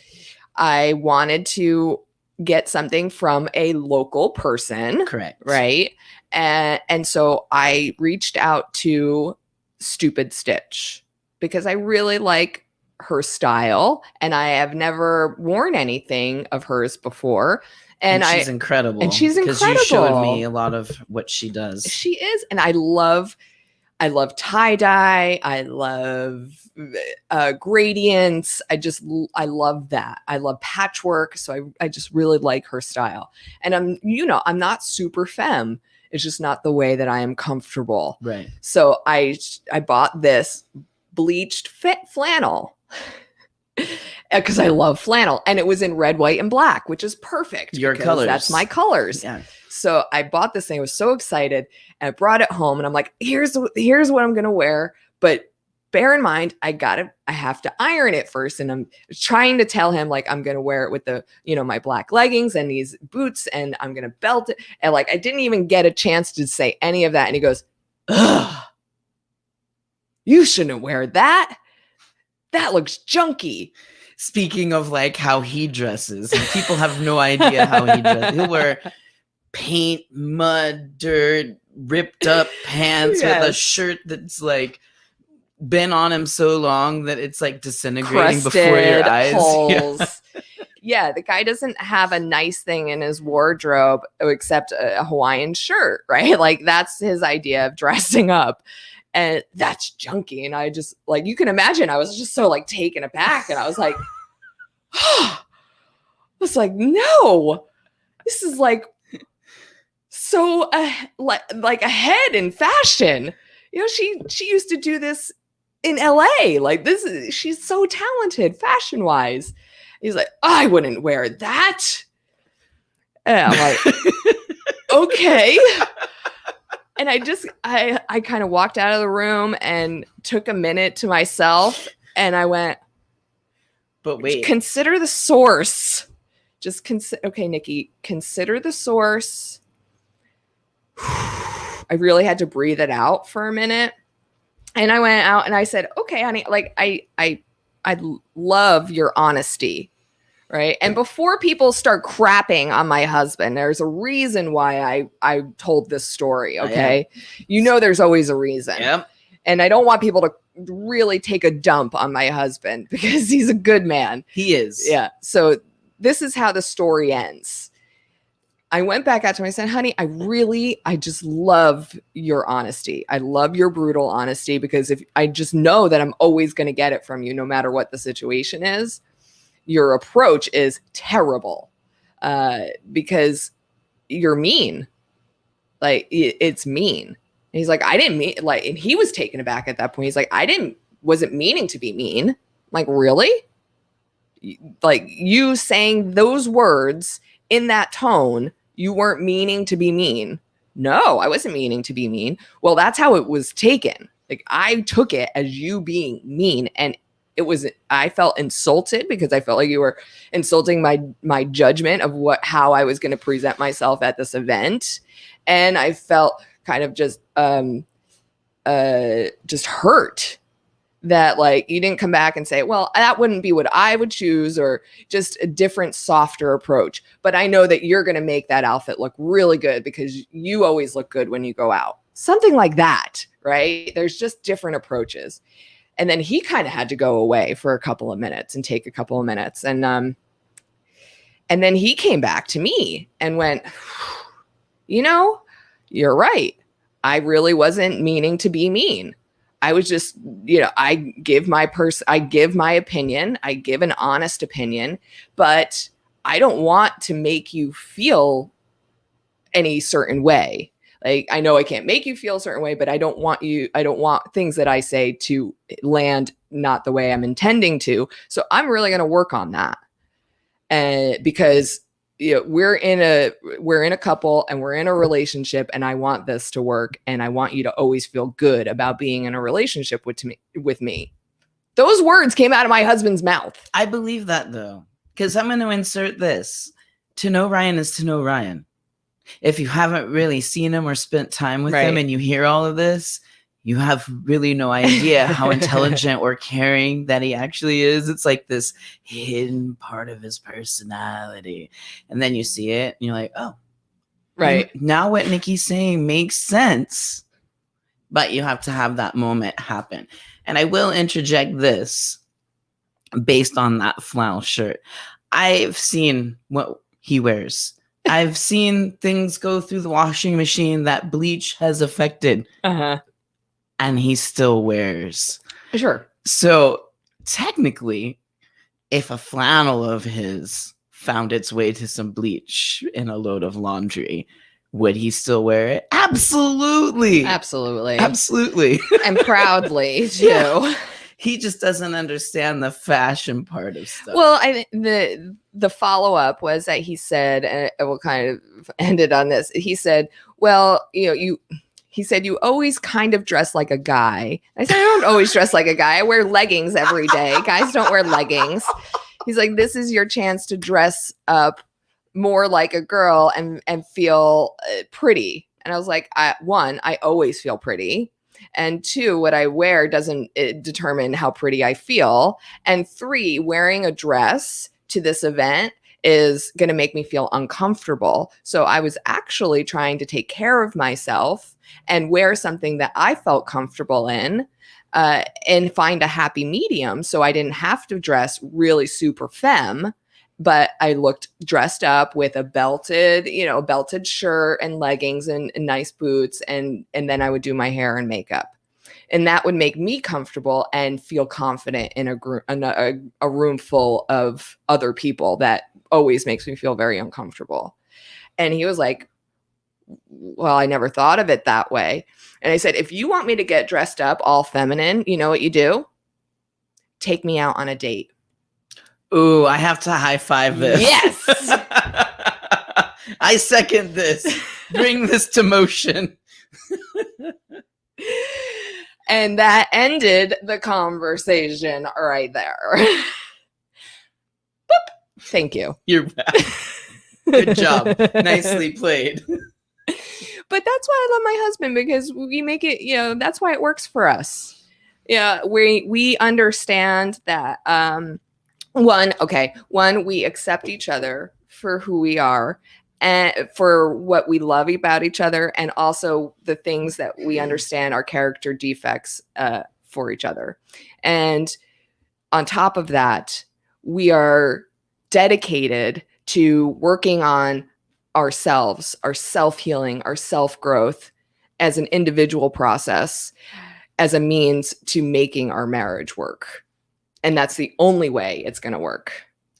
I wanted to get something from a local person. Correct. Right. And so I reached out to Stupid Stitch because I really like her style and I have never worn anything of hers before. And she's incredible. And she's incredible. Because you showed me a lot of what she does. She is. And I love tie-dye. I love gradients. I love that. I love patchwork. So I just really like her style. And I'm not super femme. It's just not the way that I am comfortable. Right. So I bought this bleached fit flannel because I love flannel, and it was in red, white, and black, which is perfect. Your colors. That's my colors. Yeah. So I bought this thing. I was so excited, and I brought it home, and I'm like, here's what I'm gonna wear. But bear in mind, I have to iron it first, and I'm trying to tell him like I'm gonna wear it with the my black leggings and these boots, and I'm gonna belt it, and like I didn't even get a chance to say any of that, and he goes, "Ugh, you shouldn't wear that. That looks junky." Speaking of like how he dresses, and people have no idea how he dresses. He'll wear paint, mud, dirt, ripped up pants with a shirt that's like been on him so long that it's like disintegrating before your eyes. Holes. Yeah, the guy doesn't have a nice thing in his wardrobe except a Hawaiian shirt, right? Like that's his idea of dressing up. And that's junky. And I just like, you can imagine, I was just so like taken aback. And I was like, I was like, no, this is like so like ahead in fashion. She used to do this in LA. Like she's so talented fashion wise. He's like, I wouldn't wear that. And I'm like, okay. And I kind of walked out of the room and took a minute to myself and I went, but wait, consider the source. Just okay, Nikki, consider the source. I really had to breathe it out for a minute. And I went out and I said, okay, honey, like I love your honesty. Right. And before people start crapping on my husband, there's a reason why I told this story. Okay. There's always a reason. Yep. And I don't want people to really take a dump on my husband because he's a good man. He is. Yeah. So this is how the story ends. I went back out to him. I said, honey, I just love your honesty. I love your brutal honesty because if I just know that I'm always going to get it from you, no matter what the situation is. Your approach is terrible because you're mean. Like it's mean. And he's like, I didn't mean like, and he was taken aback at that point. He's like, wasn't meaning to be mean. I'm like, really? Like you saying those words in that tone, you weren't meaning to be mean. No, I wasn't meaning to be mean. Well, that's how it was taken. Like I took it as you being mean, and I felt insulted because I felt like you were insulting my judgment of how I was going to present myself at this event. And I felt kind of just hurt that like you didn't come back and say, well, that wouldn't be what I would choose, or just a different, softer approach. But I know that you're going to make that outfit look really good because you always look good when you go out. Something like that, right? There's just different approaches. And then he kind of had to go away for a couple of minutes and take a couple of minutes. And And then he came back to me and went, you know, you're right. I really wasn't meaning to be mean. I was just, you know, I give my opinion. I give an honest opinion, but I don't want to make you feel any certain way. Like, I know I can't make you feel a certain way, but I don't want things that I say to land not the way I'm intending to. So I'm really going to work on that. And because, you know, we're in a couple and we're in a relationship, and I want this to work, and I want you to always feel good about being in a relationship with me. Those words came out of my husband's mouth. I believe that, though, because I'm going to insert this. To know Ryan is to know Ryan. If you haven't really seen him or spent time with him and you hear all of this, you have really no idea how intelligent or caring that he actually is. It's like this hidden part of his personality. And then you see it and you're like, oh, right. Now what Nikki's saying makes sense. But you have to have that moment happen. And I will interject this based on that flannel shirt. I've seen what he wears. I've seen things go through the washing machine that bleach has affected. Uh-huh. And he still wears. Sure. So technically, if a flannel of his found its way to some bleach in a load of laundry, would he still wear it? Absolutely. Absolutely. Absolutely. And proudly, too. Yeah. He just doesn't understand the fashion part of stuff. Well, the follow-up was that he said, and it will kind of ended on this. He said, well, he said, you always kind of dress like a guy. I said, I don't always dress like a guy. I wear leggings every day. Guys don't wear leggings. He's like, this is your chance to dress up more like a girl and feel pretty. And I was like, one, I always feel pretty. And two, what I wear doesn't determine how pretty I feel. And three, wearing a dress to this event is going to make me feel uncomfortable. So I was actually trying to take care of myself and wear something that I felt comfortable in and find a happy medium. So I didn't have to dress really super femme, but I looked dressed up with a belted shirt and leggings and nice boots. And then I would do my hair and makeup. And that would make me comfortable and feel confident in a room full of other people that always makes me feel very uncomfortable. And he was like, well, I never thought of it that way. And I said, if you want me to get dressed up all feminine, you know what you do? Take me out on a date. Ooh, I have to high five this. Yes. I second this. Bring this to motion. And that ended the conversation right there. Boop. Thank you. You're back. Good job. Nicely played. But that's why I love my husband, because we make it, that's why it works for us. Yeah, we understand that one, we accept each other for who we are and for what we love about each other, and also the things that we understand are character defects for each other. And on top of that, we are dedicated to working on ourselves, our self-healing, our self-growth as an individual process, as a means to making our marriage work. And that's the only way it's going to work.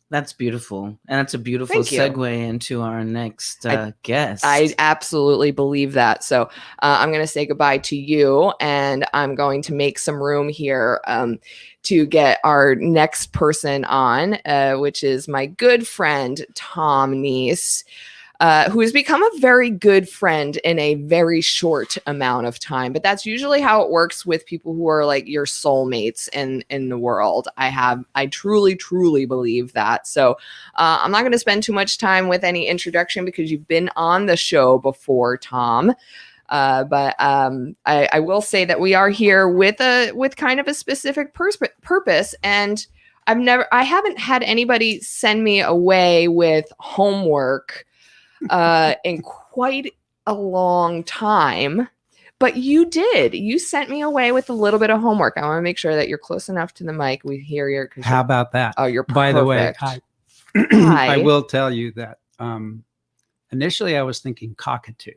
That's beautiful. And that's a beautiful segue into our next guest. I absolutely believe that. So I'm going to say goodbye to you, and I'm going to make some room here to get our next person on, which is my good friend, Thom Nees. Who has become a very good friend in a very short amount of time. But that's usually how it works with people who are like your soulmates in the world. I truly, truly believe that. So I'm not going to spend too much time with any introduction because you've been on the show before, Thom. But I will say that we are here with kind of a specific purpose. And I haven't had anybody send me away with homework in quite a long time, but you did. You sent me away with a little bit of homework. I want to make sure that you're close enough to the mic. We hear your. How about that? Oh, you're perfect. By the way, Why? I will tell you that initially I was thinking cockatoo.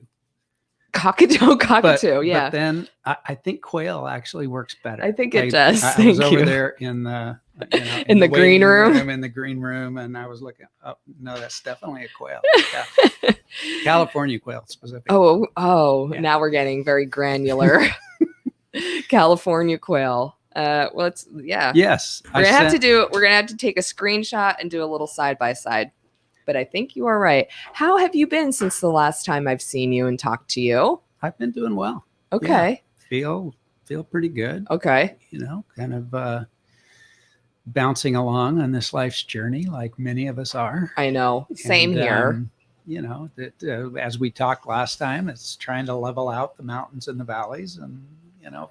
Cockatoo, But yeah. then I think quail actually works better. I think it does. I Thank was over you. there in the In the green waiting room? in the green room, and I was looking. Oh no, that's definitely a quail. Yeah. California quail specifically. Yeah. Now we're getting very granular. California quail. Well, it's Yes, we're gonna have to take a screenshot and do a little side by side. But I think you are right. How have you been since the last time I've seen you and talked to you? I've been doing well. Okay. Yeah, feel pretty good. Okay. Kind of bouncing along on this life's journey, like many of us are. I know. Same here. That as we talked last time, it's trying to level out the mountains and the valleys, and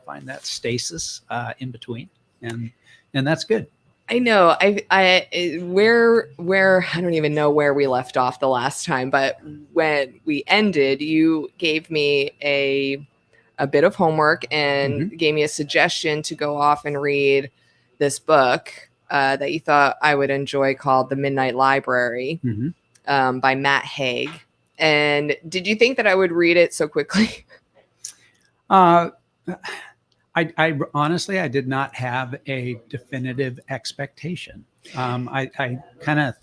find that stasis in between, and that's good. I know. Where I don't even know where we left off the last time, but when we ended, you gave me a bit of homework and gave me a suggestion to go off and read this book that you thought I would enjoy called The Midnight Library by Matt Haig. And did you think that I would read it so quickly? I honestly, I did not have a definitive expectation. I kind of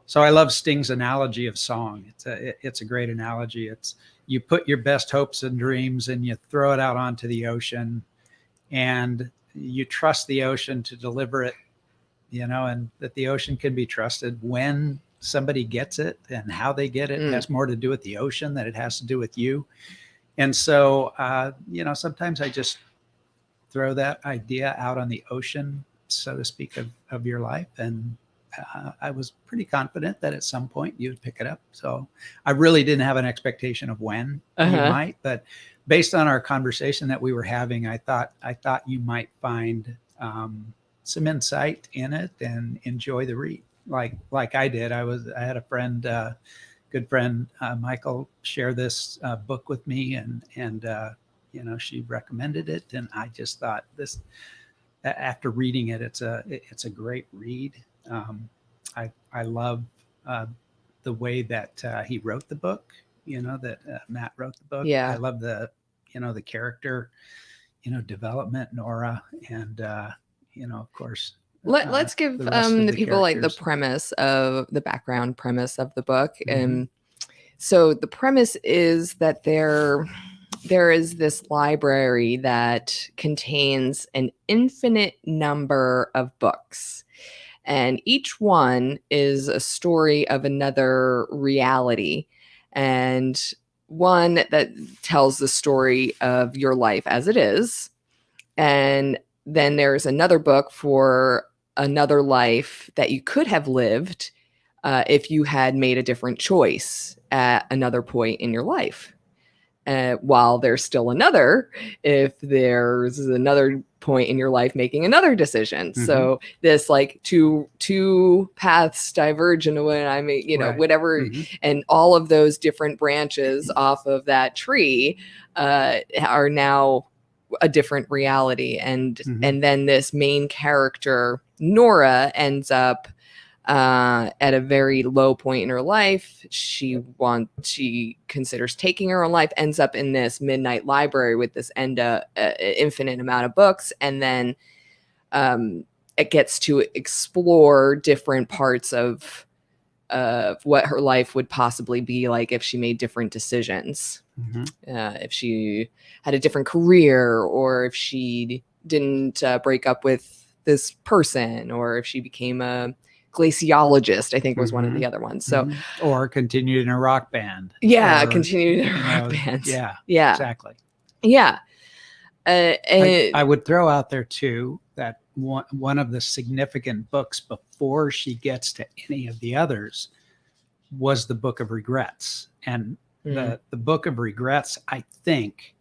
so I love Sting's analogy of song. It's a great analogy. It's you put your best hopes and dreams and you throw it out onto the ocean, and you trust the ocean to deliver it, and that the ocean can be trusted. When somebody gets it and how they get it has more to do with the ocean than it has to do with you. And so, sometimes I just throw that idea out on the ocean, so to speak, of your life. And I was pretty confident that at some point you would pick it up. So I really didn't have an expectation of when you might, but based on our conversation that we were having, I thought you might find some insight in it and enjoy the read like I did. I had a friend, good friend, Michael, share this book with me, and she recommended it, and I just thought after reading it, it's a great read. I love the way that he wrote the book, that Matt wrote the book. Yeah. I love the character, development, Nora, and of course. Let's give the people like the premise of the background premise of the book. So the premise is that there is this library that contains an infinite number of books, and each one is a story of another reality, and one that tells the story of your life as it is, and then there's another book for another life that you could have lived if you had made a different choice at another point in your life. While there's still another, if there's another point in your life making another decision. So this like two paths diverge in a way, whatever. And all of those different branches off of that tree are now a different reality. And then this main character, Nora, ends up at a very low point in her life. She considers taking her own life, ends up in this midnight library with this infinite amount of books, and then it gets to explore different parts of what her life would possibly be like if she made different decisions. If she had a different career, or if she didn't break up with this person, or if she became a glaciologist, I think was one of the other ones. So, or continued in a rock band. Continued in a rock band. Yeah, exactly. Yeah. I would throw out there too that one of the significant books before she gets to any of the others was the Book of Regrets. And the Book of Regrets, I think,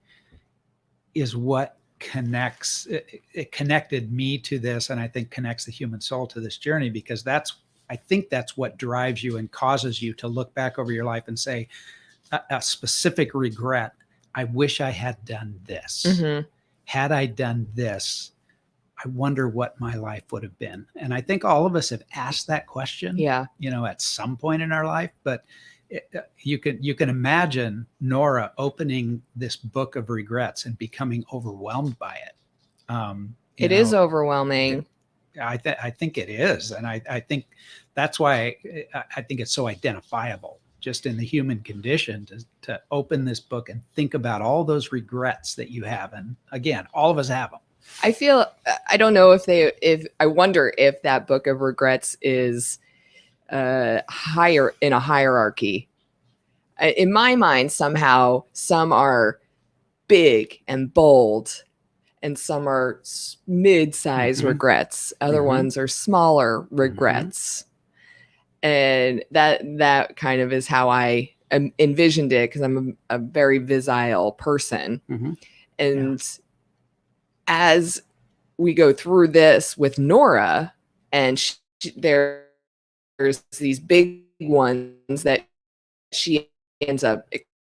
is what connects it connected me to this, and I think connects the human soul to this journey, because I think that's what drives you and causes you to look back over your life and say a specific regret. I wish I had done this. Had I done this, I wonder what my life would have been. And I think all of us have asked that question, Yeah. at some point in our life. But you can imagine Nora opening this book of regrets and becoming overwhelmed by it. It is overwhelming. I think it is. And I think that's why I think it's so identifiable just in the human condition to open this book and think about all those regrets that you have. And again, all of us have them. I don't know I wonder if that book of regrets is higher in a hierarchy. In my mind, somehow some are big and bold and some are mid-size regrets. Other ones are smaller regrets. And that kind of is how I envisioned it, because I'm a very visceral person. And as we go through this with Nora, and there's these big ones that she ends up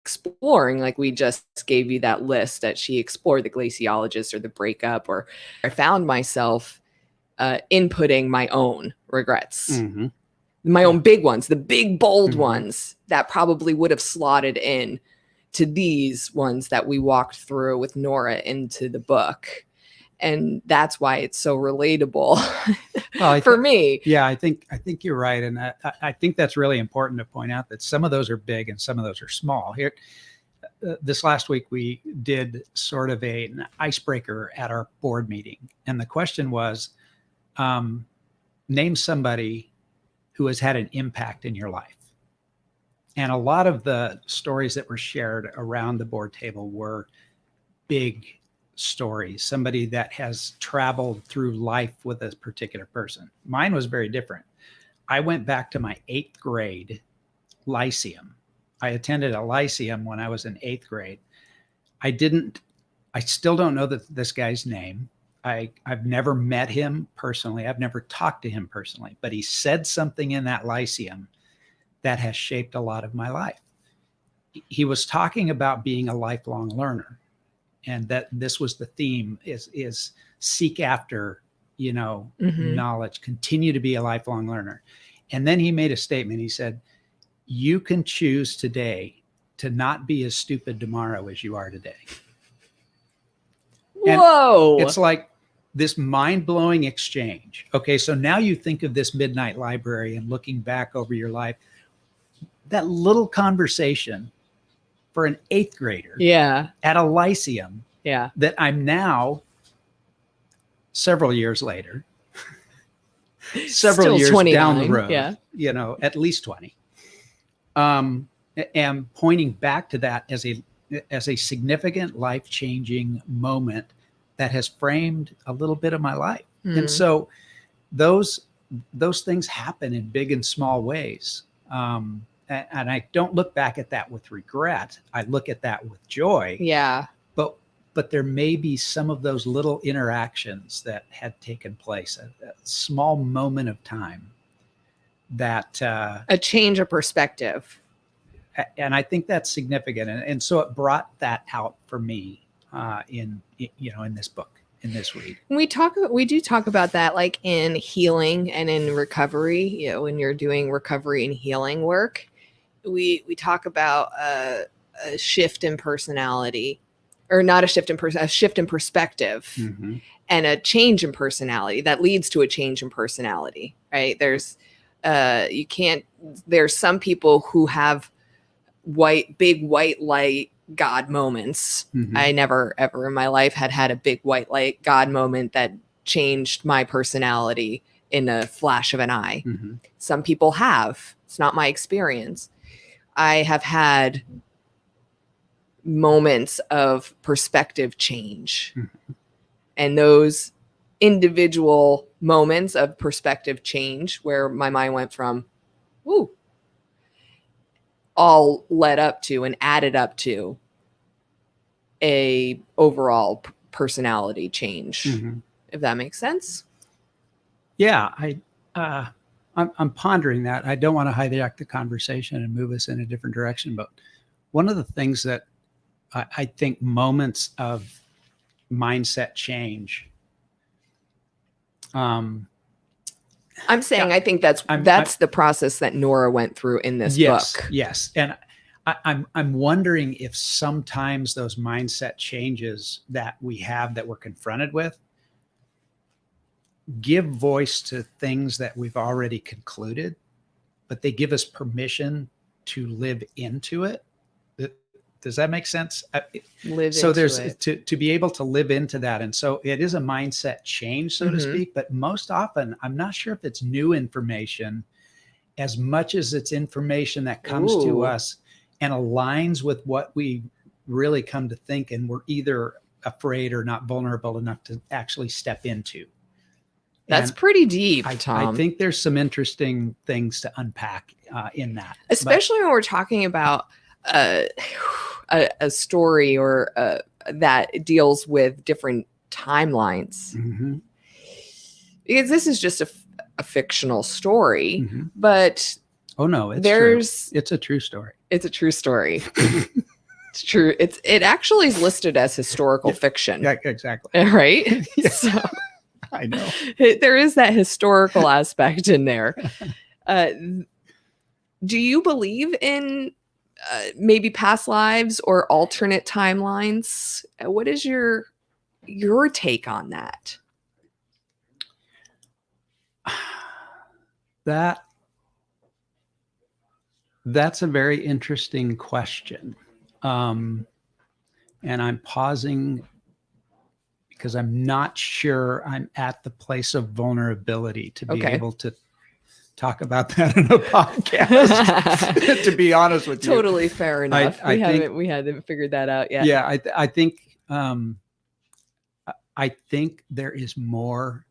exploring, like we just gave you that list that she explored, the glaciologist or the breakup, or I found myself inputting my own regrets. My own big ones, the big, bold ones that probably would have slotted in to these ones that we walked through with Nora into the book. And that's why it's so relatable for me. Yeah, I think you're right. And I think that's really important to point out, that some of those are big and some of those are small. Here, this last week, we did sort of an icebreaker at our board meeting. And the question was, name somebody who has had an impact in your life. And a lot of the stories that were shared around the board table were big stories, somebody that has traveled through life with a particular person. Mine was very different. I went back to my 8th grade lyceum. I attended a lyceum when I was in 8th grade. I still don't know this guy's name. I've never met him personally. I've never talked to him personally, but he said something in that lyceum that has shaped a lot of my life. He was talking about being a lifelong learner, and that this was the theme is seek after, knowledge, continue to be a lifelong learner. And then he made a statement. He said, you can choose today to not be as stupid tomorrow as you are today. Whoa. And it's like this mind-blowing exchange. Okay, so now you think of this midnight library and looking back over your life, that little conversation for an 8th grader at a lyceum that I'm now, several years later, several Still years down the road, at least 20, am pointing back to that as a significant life-changing moment that has framed a little bit of my life. And so those things happen in big and small ways. And I don't look back at that with regret. I look at that with joy. Yeah. But there may be some of those little interactions that had taken place, a small moment of time that a change of perspective. And I think that's significant. And so it brought that out for me in this book, in this read. We do talk about that, like in healing and in recovery. When you're doing recovery and healing work, we talk about a shift in personality, or not a shift in a shift in perspective, and a change in personality that leads to a change in personality. Right? There's some people who have big white light God moments. I never ever in my life had a big white light God moment that changed my personality in a flash of an eye. Some people have. It's not my experience. I have had moments of perspective change. And those individual moments of perspective change where my mind went from, ooh, all led up to and added up to a overall personality change, if that makes sense. Yeah, I'm pondering that. I don't want to hijack the conversation and move us in a different direction, but one of the things that I think moments of mindset change I'm saying I think that's the process that Nora went through in this book. Yes. And I'm wondering if sometimes those mindset changes that we have, that we're confronted with, give voice to things that we've already concluded, but they give us permission to live into it. Does that make sense? To be able to live into that. And so it is a mindset change, so to speak, but most often I'm not sure if it's new information as much as it's information that comes to us and aligns with what we really come to think, and we're either afraid or not vulnerable enough to actually step into. That's pretty deep, Thom. I think there's some interesting things to unpack in that. Especially when we're talking about a story or that deals with different timelines. Because this is just a fictional story, but oh no, it's a true story. It's a true story. It's true. It actually is listed as historical fiction. Yeah, exactly. Right? Yeah. So I know. There is that historical aspect in there. Do you believe in maybe past lives or alternate timelines? What is your take on that? That's a very interesting question. And I'm pausing because I'm not sure I'm at the place of vulnerability to be able to talk about that in a podcast, to be honest with you. Totally fair enough. We haven't figured that out yet. Yeah, I think there is more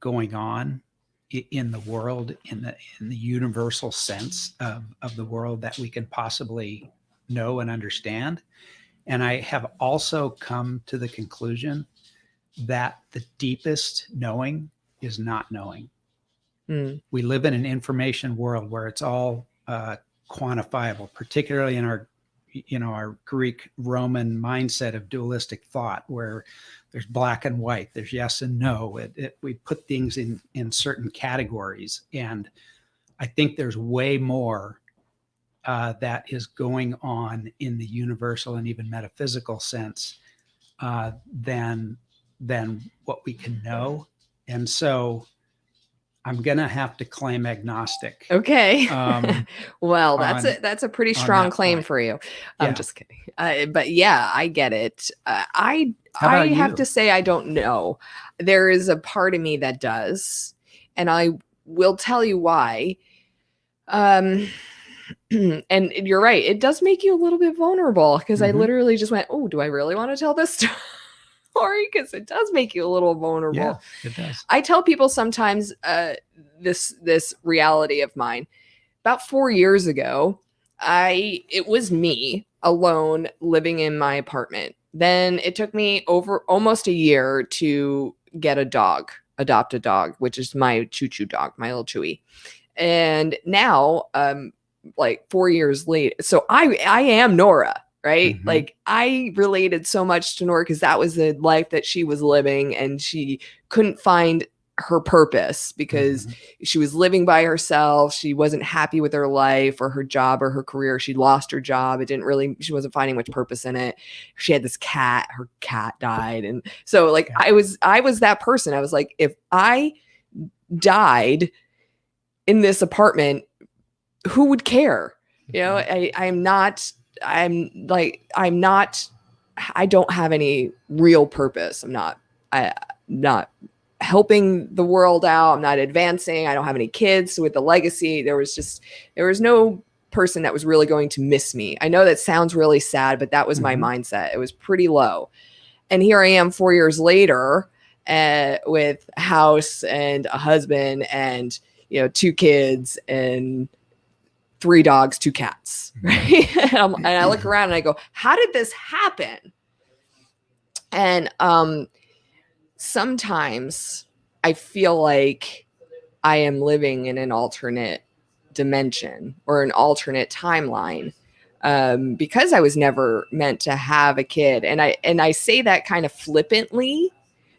going on in the world, in the universal sense of the world that we can possibly know and understand. And I have also come to the conclusion that the deepest knowing is not knowing. We live in an information world where it's all quantifiable, particularly in our Greek Roman mindset of dualistic thought, where there's black and white, there's yes and no. We put things in certain categories, and I think there's way more that is going on in the universal and even metaphysical sense than what we can know. And so I'm going to have to claim agnostic. Okay. Well, that's a pretty strong claim for you. I'm just kidding. But yeah, I get it. I have to say, I don't know. There is a part of me that does, and I will tell you why. And you're right. It does make you a little bit vulnerable, because I literally just went, oh, do I really want to tell this story? Because it does make you a little vulnerable. Yeah, it does. I tell people sometimes this reality of mine. About 4 years ago, it was me alone living in my apartment. Then it took me over almost a year to get adopt a dog, which is my choo-choo dog, my little Chewy. And now, like 4 years later, so I am Nora. Right? Like, I related so much to Nora because that was the life that she was living, and she couldn't find her purpose because she was living by herself. She wasn't happy with her life or her job or her career. She lost her job. She wasn't finding much purpose in it. She had this cat, her cat died. And so like, I was that person. I was like, if I died in this apartment, who would care? You know, I don't have any real purpose. I'm not helping the world out. I'm not advancing. I don't have any kids with the legacy. There was no person that was really going to miss me. I know that sounds really sad, but that was my mindset. It was pretty low. And here I am 4 years later, with a house and a husband and, 2 kids and 3 dogs, 2 cats, right? And I look around and I go, how did this happen? And sometimes I feel like I am living in an alternate dimension or an alternate timeline, because I was never meant to have a kid. And I say that kind of flippantly.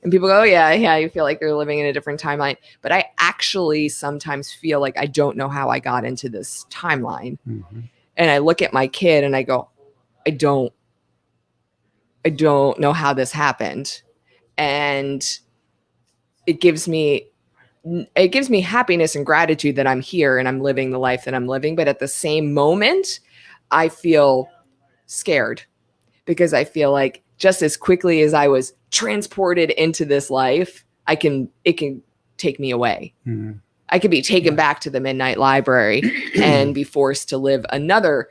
And people go, oh, yeah, you feel like they're living in a different timeline. But I actually sometimes feel like I don't know how I got into this timeline. Mm-hmm. And I look at my kid and I go, I don't know how this happened. And it gives me happiness and gratitude that I'm here and I'm living the life that I'm living. But at the same moment, I feel scared because I feel like just as quickly as I was transported into this life, it can take me away. Mm-hmm. I could be taken back to the Midnight Library and be forced to live another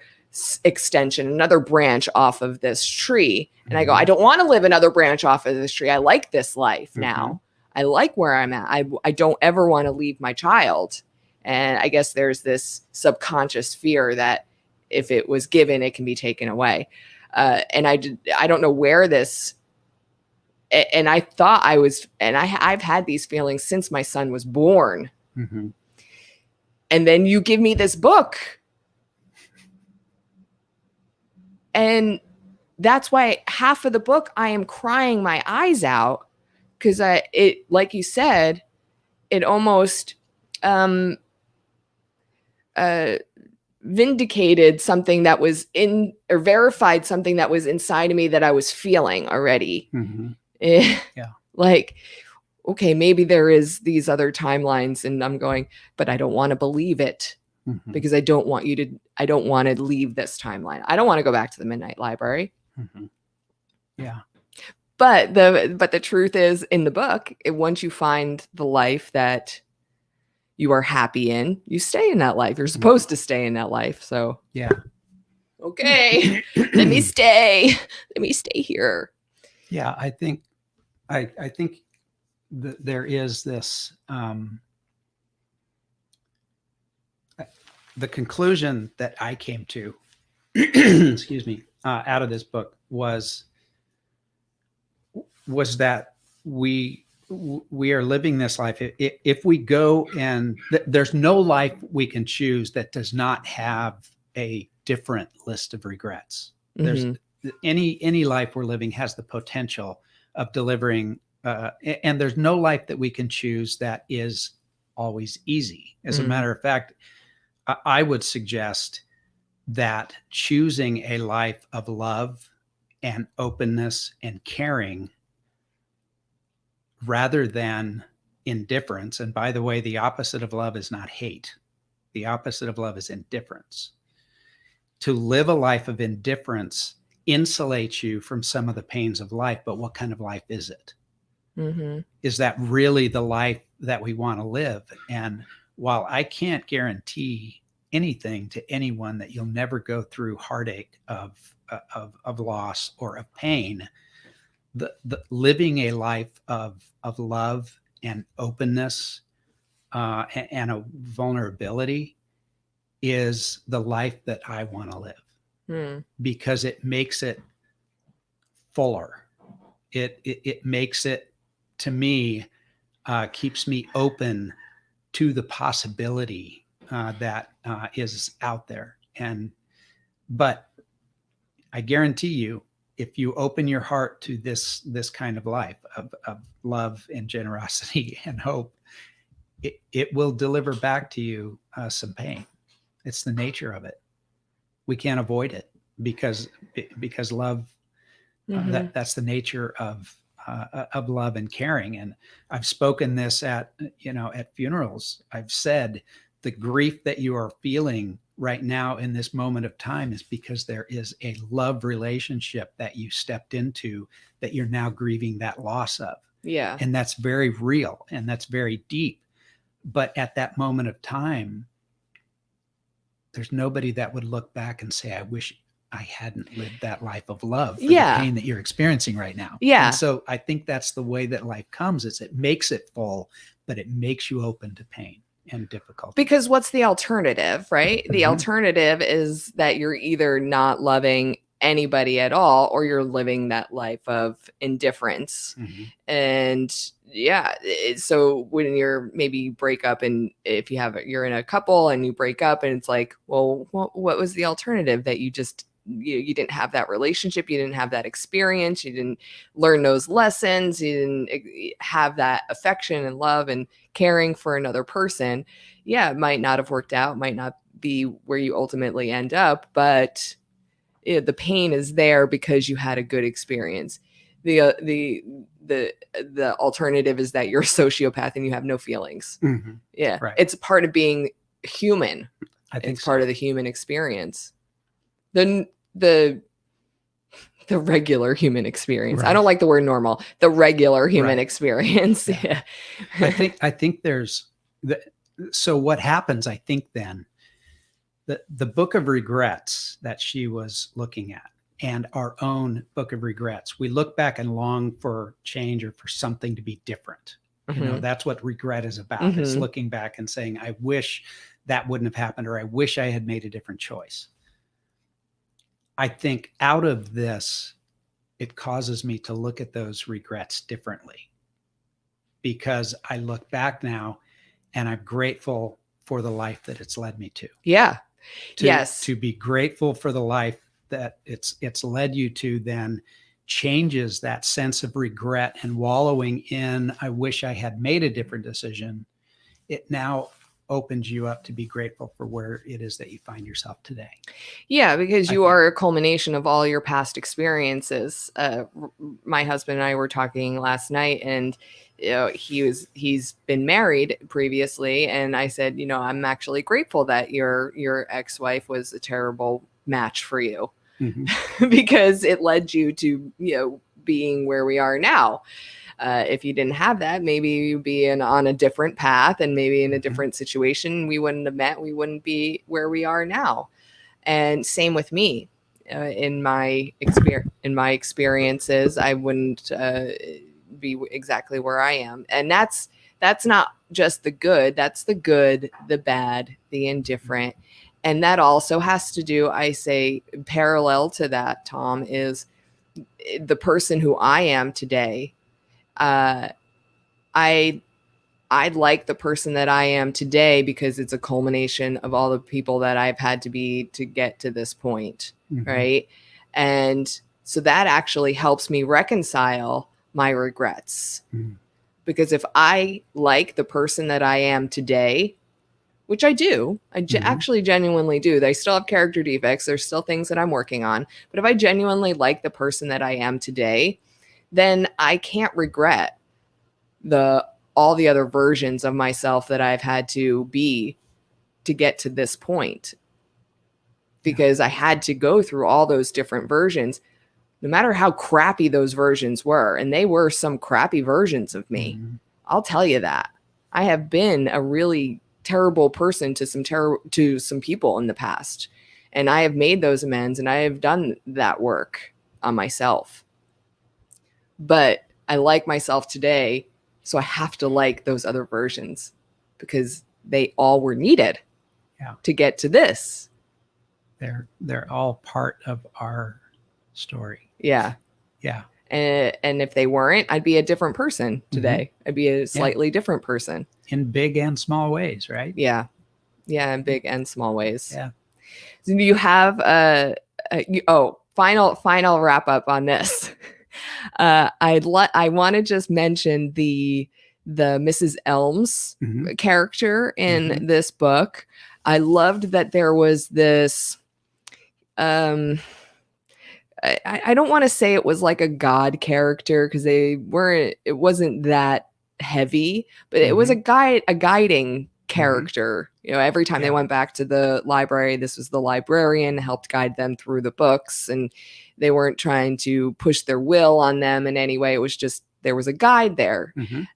extension, another branch off of this tree. And I go, I don't want to live another branch off of this tree. I like this life now. I like where I'm at. I don't ever want to leave my child. And I guess there's this subconscious fear that if it was given, it can be taken away. And I don't know where this, and I thought I was, and I've had these feelings since my son was born. Mm-hmm. And then you give me this book. And that's why half of the book, I am crying my eyes out because it, like you said, it almost vindicated something that was or verified something that was inside of me that I was feeling already. Mm-hmm. Yeah. Like, okay, maybe there is these other timelines, and I'm going, but I don't want to believe it because I don't want to leave this timeline. I don't want to go back to the Midnight Library. Mm-hmm. Yeah. But the truth is, in the book, once you find the life that you are happy in, you stay in that life. You're supposed to stay in that life. So yeah. Okay, let me stay. Let me stay here. Yeah, I think there is this. The conclusion that I came to, excuse me, out of this book was that we are living this life. If we go and there's no life we can choose that does not have a different list of regrets. There's any life we're living has the potential of delivering, and there's no life that we can choose that is always easy. As a matter of fact, I would suggest that choosing a life of love and openness and caring rather than indifference. And by the way, the opposite of love is not hate. The opposite of love is indifference. To live a life of indifference insulates you from some of the pains of life, but what kind of life is it? Is that really the life that we want to live? And while I can't guarantee anything to anyone that you'll never go through heartache of loss or of pain, the living a life of love and openness and a vulnerability is the life that I want to live, because it makes it fuller. It makes it, to me, keeps me open to the possibility that is out there. But I guarantee you, if you open your heart to this kind of life of love and generosity and hope, it will deliver back to you some pain. It's the nature of it. We can't avoid it because love. That's the nature of love and caring. And I've spoken this at funerals. I've said the grief that you are feeling right now in this moment of time is because there is a love relationship that you stepped into that you're now grieving that loss of. Yeah. And that's very real and that's very deep. But at that moment of time, there's nobody that would look back and say, I wish I hadn't lived that life of love for the pain that you're experiencing right now. Yeah. And so I think that's the way that life comes, is it makes it full, but it makes you open to pain and difficulty. Because what's the alternative, right? The alternative is that you're either not loving anybody at all, or you're living that life of indifference. And so when you're maybe break up, and if you're in a couple and you break up and it's like, well, what was the alternative? That you just you didn't have that relationship, you didn't have that experience, you didn't learn those lessons, you didn't have that affection and love and caring for another person, yeah, it might not have worked out, might not be where you ultimately end up, but the pain is there because you had a good experience. The alternative is that you're a sociopath and you have no feelings. Mm-hmm. Yeah, Right. it's part of being human. I think It's part of the human experience. The regular human experience. I Right. don't like the word normal. The regular human Right. experience. Yeah. Yeah. I think there's so what happens, I think then the book of regrets that she was looking at and our own book of regrets, we look back and long for change or for something to be different. You know, that's what regret is about. It's looking back and saying, I wish that wouldn't have happened, or I wish I had made a different choice. I think out of this, it causes me to look at those regrets differently, because I look back now and I'm grateful for the life that it's led me to. Yeah. Yes. To be grateful for the life that it's led you to then changes that sense of regret and wallowing in, I wish I had made a different decision. It now opens you up to be grateful for where it is that you find yourself today. Yeah, because you are a culmination of all your past experiences. My husband and I were talking last night, and he's been married previously, and I said, I'm actually grateful that your ex-wife was a terrible match for you, because it led you to being where we are now. If you didn't have that, maybe you'd be on a different path, and maybe in a different situation. We wouldn't have met. We wouldn't be where we are now. And same with me. In my experiences, I wouldn't be exactly where I am. And that's not just the good. That's the good, the bad, the indifferent. And that also has to do, I say, parallel to that, Thom, is the person who I am today. I like the person that I am today because it's a culmination of all the people that I've had to be to get to this point, right? And so that actually helps me reconcile my regrets. Because if I like the person that I am today, which I do, actually genuinely do. They still have character defects. There's still things that I'm working on. But if I genuinely like the person that I am today, then I can't regret all the other versions of myself that I've had to be to get to this point, because I had to go through all those different versions, no matter how crappy those versions were. And they were some crappy versions of me. I'll tell you that. I have been a really terrible person to some people in the past, and I have made those amends, and I have done that work on myself. But I like myself today, so I have to like those other versions, because they all were needed to get to this. They're all part of our story. Yeah. And if they weren't, I'd be a different person today. I'd be a slightly different person. In big and small ways, right? Yeah, in big and small ways. Yeah. So do you have final wrap up on this? I want to just mention the Mrs. Elms character in this book. I loved that there was this. I don't want to say it was like a god character, because it wasn't that heavy, but it was a guiding character. Every time they went back to the library, this was the librarian, helped guide them through the books, and they weren't trying to push their will on them in any way. It was just, there was a guide there.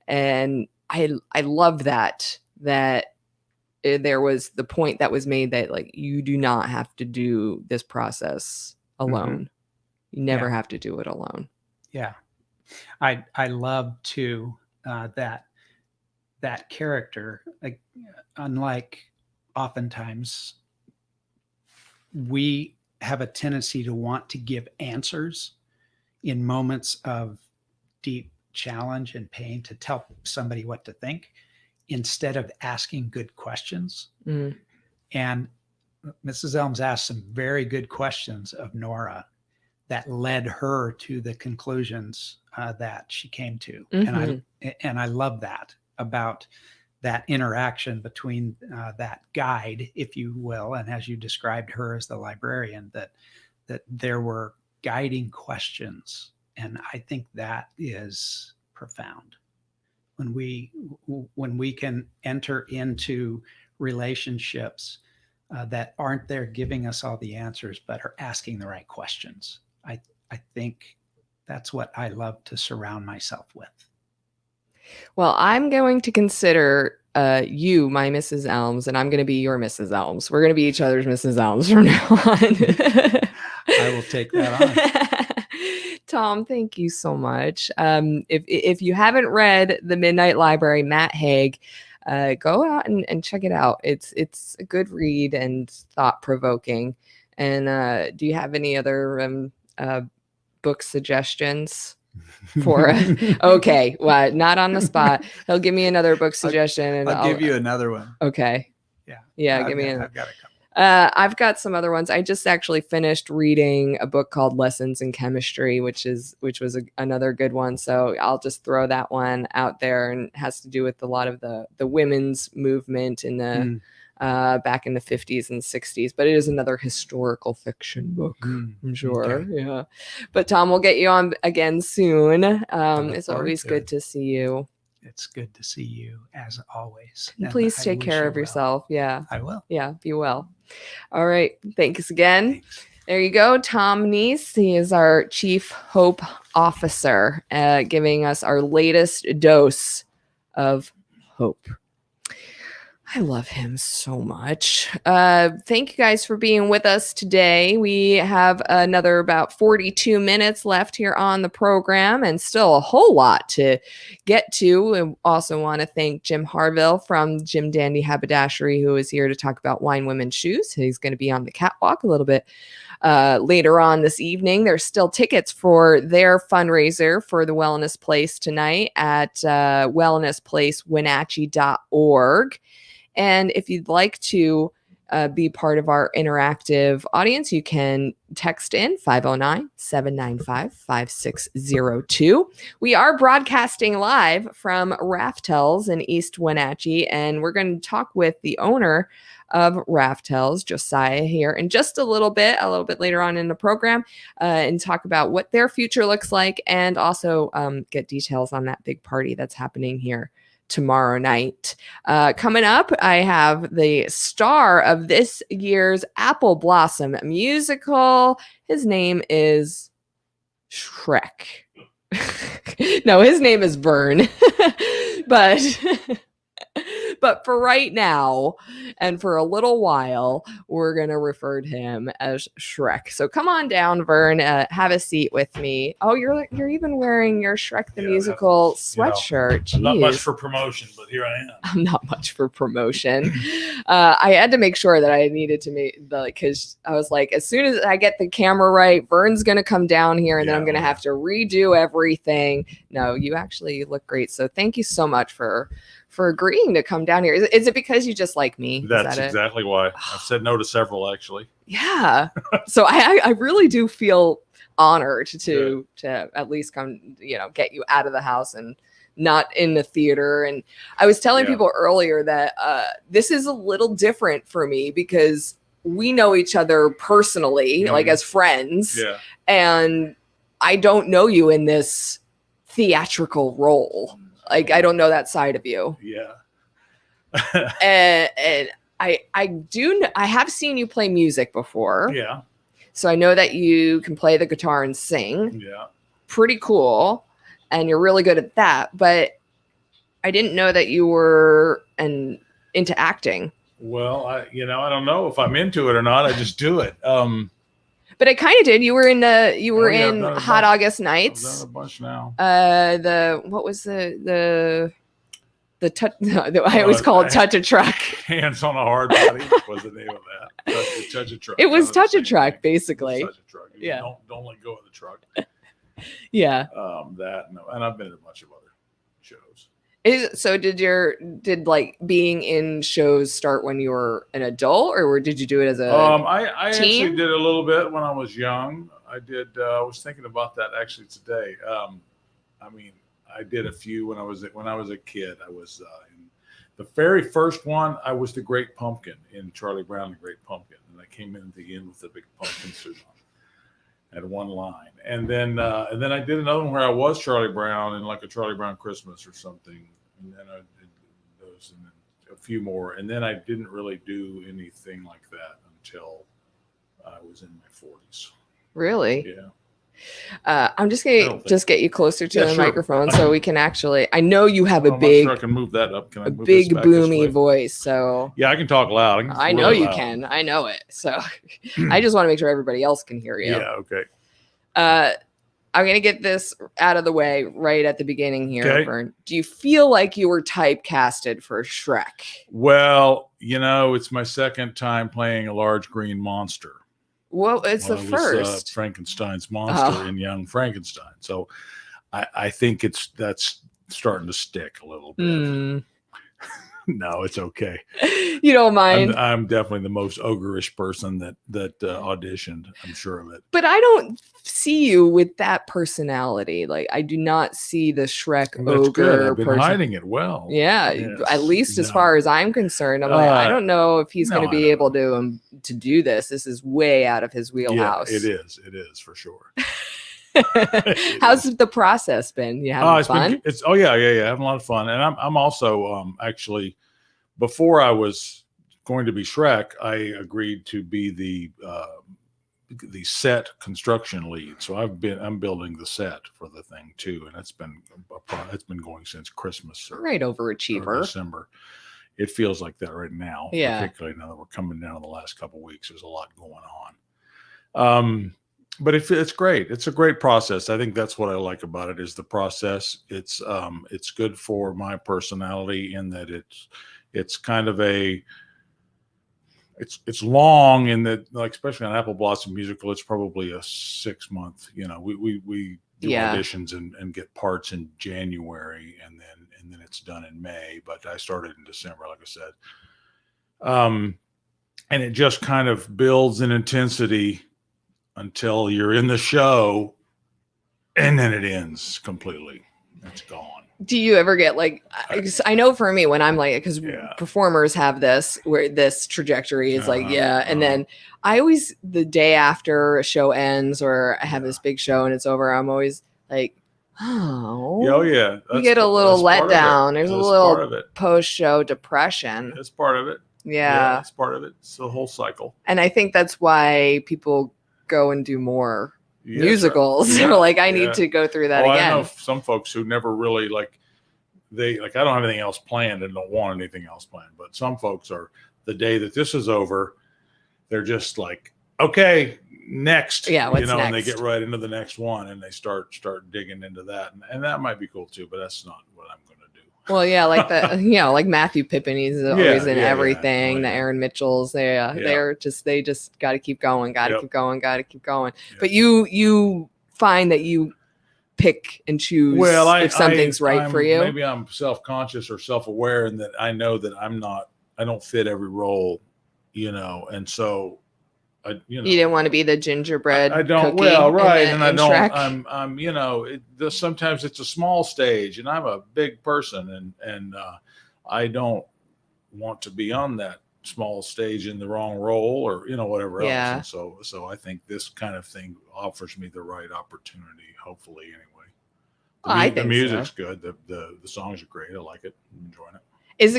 And I love that there was the point that was made that, like, you do not have to do this process alone. You never have to do it alone. Yeah. I love too that character, like, unlike oftentimes we have a tendency to want to give answers in moments of deep challenge and pain, to tell somebody what to think instead of asking good questions. And Mrs. Elms asked some very good questions of Nora that led her to the conclusions that she came to. And I love that about that interaction between that guide, if you will, and as you described her as the librarian, that there were guiding questions. And I think that is profound. When we can enter into relationships that aren't there giving us all the answers, but are asking the right questions. I think that's what I love to surround myself with. Well, I'm going to consider you my Mrs. Elms, and I'm going to be your Mrs. Elms. We're going to be each other's Mrs. Elms from now on. I will take that on. Thom, thank you so much. If you haven't read The Midnight Library, Matt Haig, go out and check it out. It's a good read and thought-provoking. And do you have any other book suggestions for okay, well, not on the spot. He'll give me another book suggestion and I'll give you another one. Okay. Yeah, Give me I've got a couple. I've got some other ones. I just actually finished reading a book called Lessons in Chemistry, which was another good one. So I'll just throw that one out there, and it has to do with a lot of the women's movement in the back in the 50s and 60s. But it is another historical fiction book, I'm sure. Okay. Yeah. But Thom, we'll get you on again soon. It's always good to see you. It's good to see you as always. Please take care of yourself. Yeah. I will. Yeah, be well. All right. Thanks again. Thanks. There you go. Thom Nees. He is our Chief Hope Officer, giving us our latest dose of hope. I love him so much. Thank you guys for being with us today. We have another about 42 minutes left here on the program, and still a whole lot to get to. I also want to thank Jim Harvill from Jim Dandy Haberdashery, who is here to talk about wine, women's shoes. He's going to be on the catwalk a little bit later on this evening. There's still tickets for their fundraiser for the Wellness Place tonight at wellnessplacewenatchee.org. And if you'd like to be part of our interactive audience, you can text in 509-795-5602. We are broadcasting live from Raftels in East Wenatchee, and we're going to talk with the owner of Raftels, Josiah, here in just a little bit later on in the program, and talk about what their future looks like, and also get details on that big party that's happening here tomorrow night. Coming up, I have the star of this year's Apple Blossom musical. His name is Shrek. No, his name is Vern. But for right now, and for a little while, we're going to refer to him as Shrek. So come on down, Vern. Have a seat with me. Oh, you're even wearing your Shrek the Musical sweatshirt. I'm not much for promotion, but here I am. I'm not much for promotion. I had to make sure that I needed to make because I was like, as soon as I get the camera right, Vern's going to come down here, and then I'm going to have to redo everything. No, you look great. So thank you so much for agreeing to come down here. Is it because you just like me? That's exactly why. I've said no to several, actually. Yeah. So I really do feel honored to at least come, get you out of the house and not in the theater. And I was telling people earlier that this is a little different for me because we know each other personally, like as friends. Yeah. And I don't know you in this theatrical role. Like, I don't know that side of you. Yeah. and I have seen you play music before. Yeah. So I know that you can play the guitar and sing. Yeah. Pretty cool. And you're really good at that. But I didn't know that you were into acting. Well, I don't know if I'm into it or not. I just do it. But I kind of did. You were in Hot August Nights. I've done a bunch now. What was the touch? No, I always call it Touch a Truck. Hands on a Hard Body was the name of that. Touch a Truck. It was Touch a Truck, basically. Touch a Truck. Yeah. Don't let go of the truck. Yeah. And I've been in a bunch of other shows. Did like being in shows start when you were an adult, or did you do it as a I teen? actually did a little bit when I was young. I did. I was thinking about that actually today. I mean, I did a few when I was a kid. I was in the very first one. I was the Great Pumpkin in Charlie Brown, the Great Pumpkin, and I came in at the end with the big pumpkin suit on. Had one line, and then I did another one where I was Charlie Brown in like a Charlie Brown Christmas or something, and then I did those, and then a few more, and then I didn't really do anything like that until I was in my 40s. Really? Yeah. I'm just gonna get you closer to the sure. microphone so we can actually. I know you have a I'm big, not sure I can move that up. Can I a move big this back this boomy way? voice. So Yeah, I can talk loud. I know you can. I know it. So I just want to make sure everybody else can hear you. Yeah. Okay. I'm gonna get this out of the way right at the beginning here, Okay. Vern. Do you feel like you were typecasted for Shrek? Well, it's my second time playing a large green monster. Well, it's the first. Frankenstein's monster in Young Frankenstein. So I think that's starting to stick a little bit. No, it's okay. You don't mind. I'm definitely the most ogreish person that auditioned. I'm sure of it. But I don't see you with that personality. Like I do not see the Shrek That's ogre good. I've been person. hiding it well. Yeah, Yes. at least as No. far as I'm concerned, I'm like, I don't know if he's going to I be don't able to do this. This is way out of his wheelhouse. Yeah, it is. It is for sure. How's the process been? You having fun? Yeah, having a lot of fun. And I'm also actually, before I was going to be Shrek, I agreed to be the set construction lead. So I'm building the set for the thing too, and it's been going since Christmas or overachiever. December. It feels like that right now, particularly now that we're coming down the last couple of weeks. There's a lot going on. But it's great. It's a great process. I think that's what I like about it is the process. It's good for my personality in that it's kind of it's long in that, like, especially on Apple Blossom Musical, it's probably a 6 month, we do auditions and get parts in January and then it's done in May, but I started in December, like I said. And it just kind of builds in intensity until you're in the show, and then it ends completely. It's gone. Do you ever get like, I know for me when I'm like, because performers have this where this trajectory is and then I always, the day after a show ends or I have this big show and it's over, I'm always like, you get a little letdown. There's a little post-show depression. That's part of it. Yeah, that's part of it. It's the whole cycle. And I think that's why people go and do more musicals. They're like, I need to go through that again. I know some folks who never really I don't have anything else planned and don't want anything else planned. But some folks are, the day that this is over, they're just like, okay, next. Yeah, what's next? And they get right into the next one and they start digging into that. And that might be cool too, but that's not what I'm going to do. Well, yeah, like like Matthew Pippin, he's always in everything. Yeah. The Aaron Mitchells, they just got to keep going, got to keep going. Yeah. But you find that you pick and choose if something's right for you. Maybe I'm self-conscious or self-aware, and that I know that I don't fit every role, and so. You didn't want to be the gingerbread. I don't. Well, right, and I don't. Shrek. I'm. Sometimes it's a small stage, and I'm a big person, and I don't want to be on that small stage in the wrong role or whatever else. And so I think this kind of thing offers me the right opportunity. Hopefully, anyway. I think the music's good. The songs are great. I like it. I'm enjoying it. Is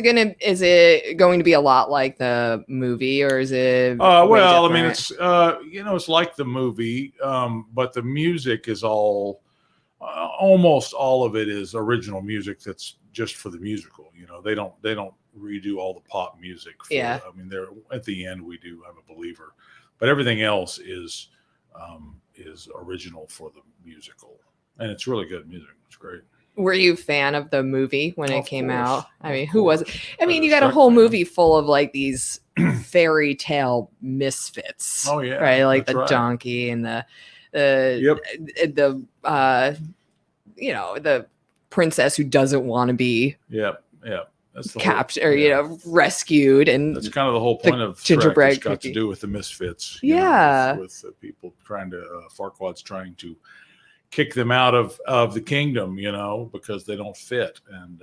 it going to be a lot like the movie, or is it? Well, I mean, it's it's like the movie, but the music is all, almost all of it is original music that's just for the musical. They don't redo all the pop music. I mean, they're at the end we do I'm a Believer, but everything else is original for the musical, and it's really good music. It's great. Were you a fan of the movie when it came out? I mean, who was it? I mean, you got a whole movie full of like these fairy tale misfits. Oh yeah. Right. Like the donkey and the princess who doesn't want to be Yep. That's the captured or whole, you yeah. know captured, That's the captured or whole, you know rescued, and That's kind of the whole point of Shrek. gingerbread It's got cookie. to do with the misfits. Yeah. With people trying to Farquaad's trying to kick them out of the kingdom, because they don't fit. And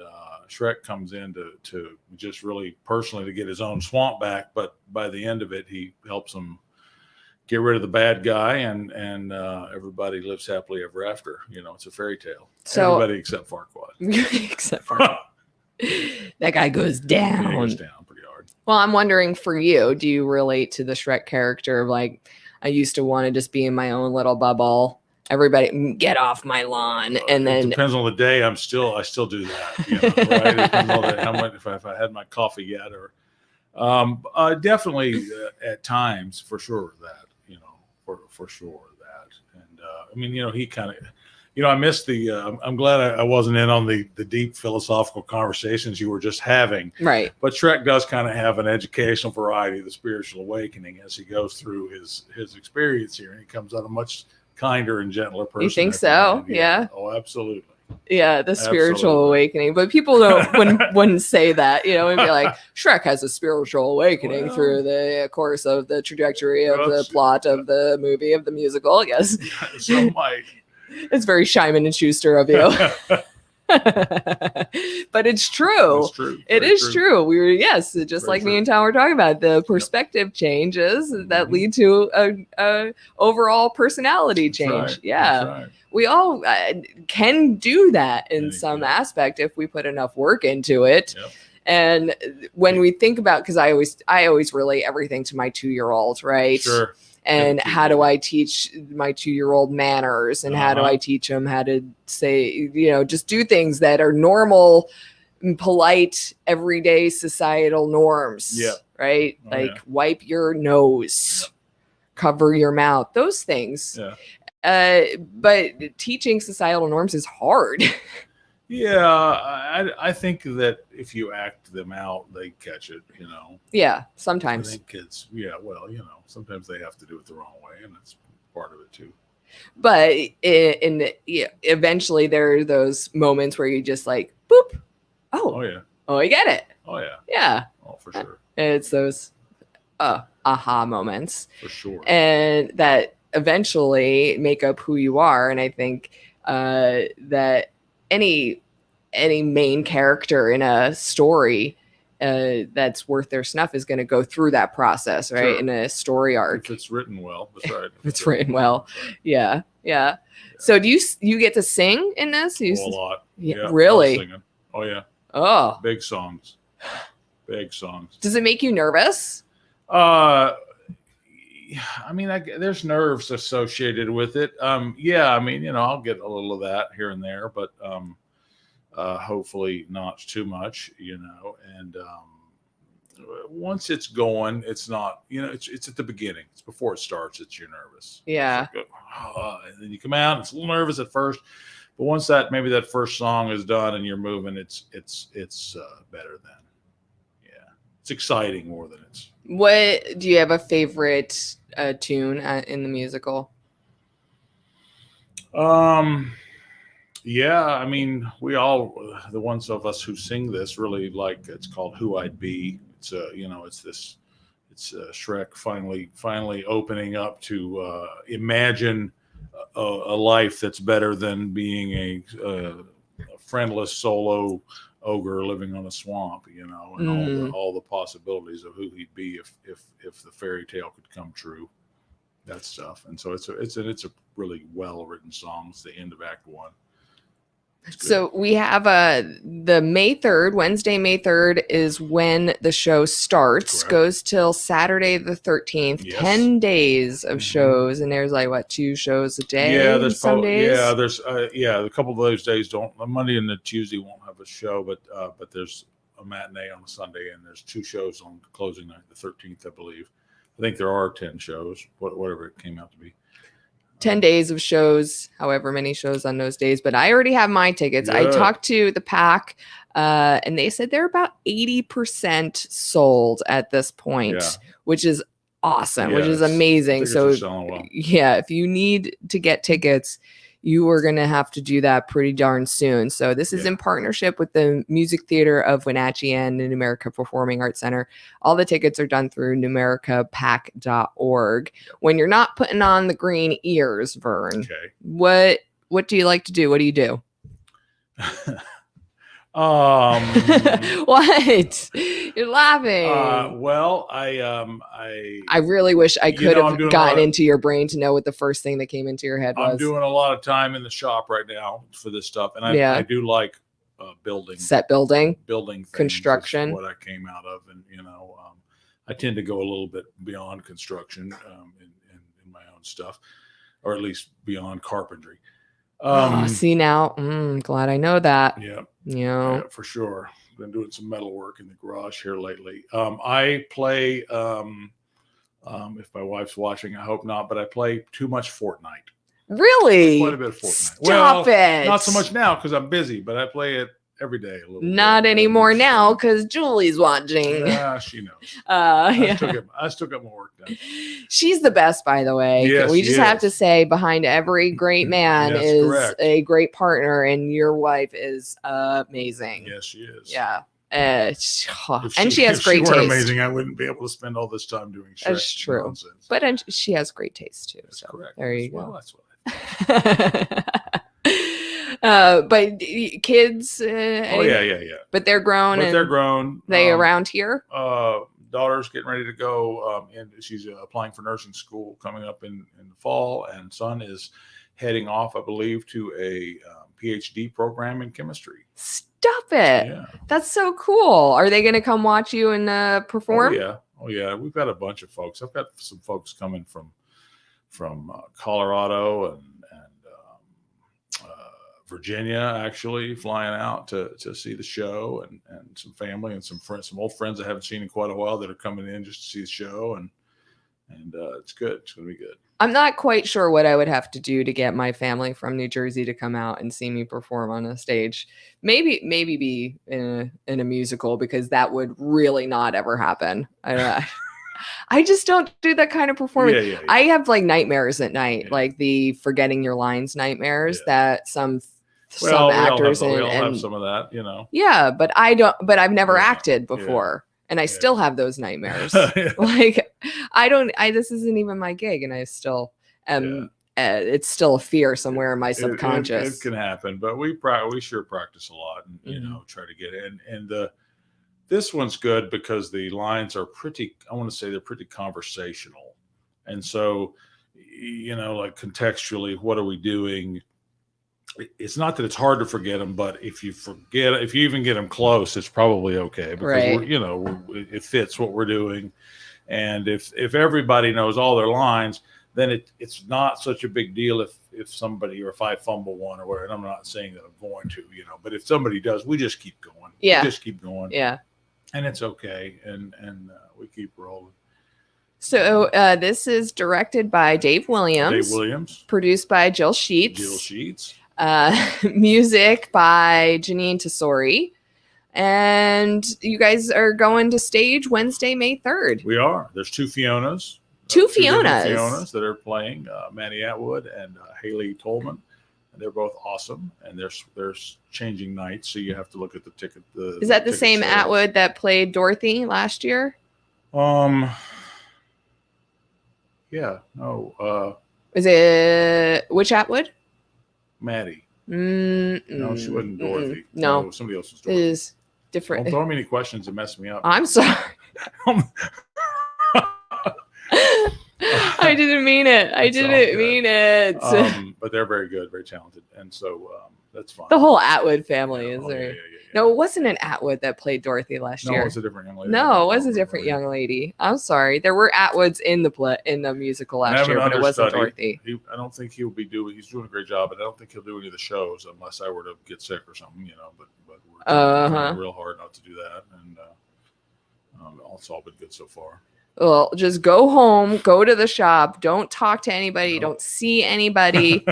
Shrek comes in to just really personally to get his own swamp back. But by the end of it, he helps them get rid of the bad guy, and everybody lives happily ever after. It's a fairy tale. So Everybody except Farquaad. except for that guy goes down. He goes down pretty hard. Well, I'm wondering for you, do you relate to the Shrek character of like, I used to want to just be in my own little bubble. Everybody get off my lawn. And then it depends on the day. I still do that. Right? It depends on how much, if I had my coffee yet, or definitely at times for sure that, for sure that. And I mean, he kind of, I missed the, I'm glad I wasn't in on the deep philosophical conversations you were just having. right. But Shrek does kind of have an educational variety of the spiritual awakening as he goes through his experience here. And he comes out a much kinder and gentler person. You think so? Yeah. Oh, absolutely. Yeah, the spiritual Absolutely. awakening. But people wouldn't say that, and be like, Shrek has a spiritual awakening Well, through the course of the trajectory of well, the plot of the movie, of the musical, I guess. Some might. It's very Simon and Schuster of you. But it's true. It's true. It Very is true. We were, yes, just Very like me true. and Tom were talking about, the perspective changes that Mhm. lead to a overall personality change. That's right. Yeah. That's right. We all can do that in Yeah, some yeah. aspect if we put enough work into it. Yep. And when we think about, because I always relate everything to my 2-year-old, right? Sure. And Everything. how do I teach my 2-year-old manners, and how do Uh-huh. I teach him how to say, just do things that are normal, polite, everyday societal norms. Yep. Right? Oh, like yeah. wipe your nose, cover your mouth, those things. Yeah. But teaching societal norms is hard. Yeah, I think that if you act them out, they catch it. Yeah, I sometimes. think kids. Yeah, well, sometimes they have to do it the wrong way, and that's part of it too. But eventually there are those moments where you just like, boop. Oh yeah. Oh, I get it. Oh yeah. Yeah. Oh, for sure. It's those aha moments. For sure. And that eventually make up who you are. And I think that any main character in a story that's worth their snuff is going to go through that process, right? Sure. In a story arc. If it's written well, that's right. If it's written well. Yeah. So do you get to sing in this? Oh, a lot. Yeah, Yeah, really? I was singing. Oh yeah, Oh, big songs. Big songs. does it make you nervous? I mean, there's nerves associated with it. Yeah, I mean, I'll get a little of that here and there, but hopefully not too much, and once it's going, it's not, it's at the beginning. It's before it starts. You're nervous. Yeah. It's like, and then you come out, it's a little nervous at first, but once maybe that first song is done and you're moving, it's better then. Yeah. It's exciting more than it's. What do you have a favorite tune in the musical? Yeah, I mean, we all, the ones of us who sing this really like, it's called Who I'd Be. It's it's Shrek finally opening up to imagine a life that's better than being a friendless solo ogre living on a swamp, and all the possibilities of who he'd be if the fairy tale could come true, that stuff. And so it's a really well written song. It's the end of Act 1. So we have the May 3rd, Wednesday, May 3rd is when the show starts, Correct. goes till Saturday the 13th, Yes. 10 days of Mhm. shows. And there's like, what, 2 shows a day? Yeah, there's some probably days? there's a couple of those days don't. The Monday and the Tuesday won't have a show, but there's a matinee on a Sunday, and there's 2 shows on closing night, the 13th, I believe. I think there are 10 shows, whatever it came out to be. 10 days of shows, however many shows on those days. But I already have my tickets. I Good. talked to the pack, and they said they're about 80% sold at this point, Yeah. which is awesome, which is Yes. amazing. Tickets So are selling well. yeah, if you need to get tickets, you are going to have to do that pretty darn soon. So this is in partnership with the Music Theater of Wenatchee and the Numerica Performing Arts Center. All the tickets are done through numericapac.org. When you're not putting on the green ears, Vern, what do you like to do? What do you do? What? You're laughing. Well, I really wish I could have gotten into your brain to know what the first thing that came into your head was. I'm doing a lot of time in the shop right now for this stuff, and I do like building, set building things, construction. What I came out of, and I tend to go a little bit beyond construction in my own stuff, or at least beyond carpentry. See now, glad I know that. Yeah, for sure. Been doing some metal work in the garage here lately. I play, if my wife's watching, I hope not, but I play too much Fortnite. Really? Quite a bit of Fortnite. Stop it. Not so much now because I'm busy, but I play it every day. A little not bit. Anymore now because Julie's watching. She knows. I still got my work done. She's the best, by the way. Yes, we just have to say, behind every great man is a great partner, and your wife is amazing. Yes, she is. Yeah. And she has great taste. Amazing, I wouldn't be able to spend all this time doing Shrek. That's true. Nonsense. But she has great taste too. That's so correct. There you go. That's what I but kids. Yeah. But they're grown. They're grown. They around here. Daughter's getting ready to go, and she's applying for nursing school coming up in the fall, and son is heading off, I believe, to a PhD program in chemistry. Stop it! Yeah. That's so cool. Are they going to come watch you and perform? Oh yeah. We've got a bunch of folks. I've got some folks coming from Colorado and Virginia, actually flying out to see the show, and some family and some friends, some old friends I haven't seen in quite a while that are coming in just to see the show, and it's good. It's going to be good. I'm not quite sure what I would have to do to get my family from New Jersey to come out and see me perform on a stage. Maybe be in a musical, because that would really not ever happen. I just don't do that kind of performance. Yeah. I have like nightmares at night, like the forgetting your lines nightmares that some actors we all have some of that, Yeah, but I don't. But I've never acted before, and I still have those nightmares. Like this isn't even my gig, and I still am. It's still a fear somewhere in my subconscious. It can happen, but we sure practice a lot, and try to get in. And this one's good because the lines are pretty. I want to say they're pretty conversational, and so like contextually, what are we doing? It's not that it's hard to forget them, but if you even get them close, it's probably okay, because it fits what we're doing. And if everybody knows all their lines, then it's not such a big deal if somebody, or if I fumble one or whatever. And I'm not saying that I'm going to, but if somebody does, we just keep going. Yeah. We just keep going. Yeah. And it's okay. And we keep rolling. So this is directed by Dave Williams. Produced by Jill Sheets. Music by Janine Tesori. And you guys are going to stage Wednesday, May 3rd. We are. There's two Fionas. Two Fionas that are playing, Maddie Atwood and Haley Tolman. And they're both awesome. And there's changing nights, so you have to look at the ticket. Is that the same sales. Atwood that played Dorothy last year? Yeah. No. Is it which Atwood? Maddie. No, she wasn't Dorothy. No, somebody else was Dorothy. It is different. Don't throw me any questions and mess me up. I'm sorry. I didn't mean it. I didn't mean it. But they're very good, very talented, and so that's fine. The whole Atwood family is there. Yeah. No, it wasn't an Atwood that played Dorothy last year. No, it was a different young lady. No, it was a different young lady. I'm sorry. There were Atwoods in the musical last year, but it wasn't Dorothy. I don't think he'll be doing. He's doing a great job, but I don't think he'll do any of the shows unless I were to get sick or something, But we're trying real hard not to do that, and it's all been good so far. Well, just go home, go to the shop. Don't talk to anybody. Don't see anybody.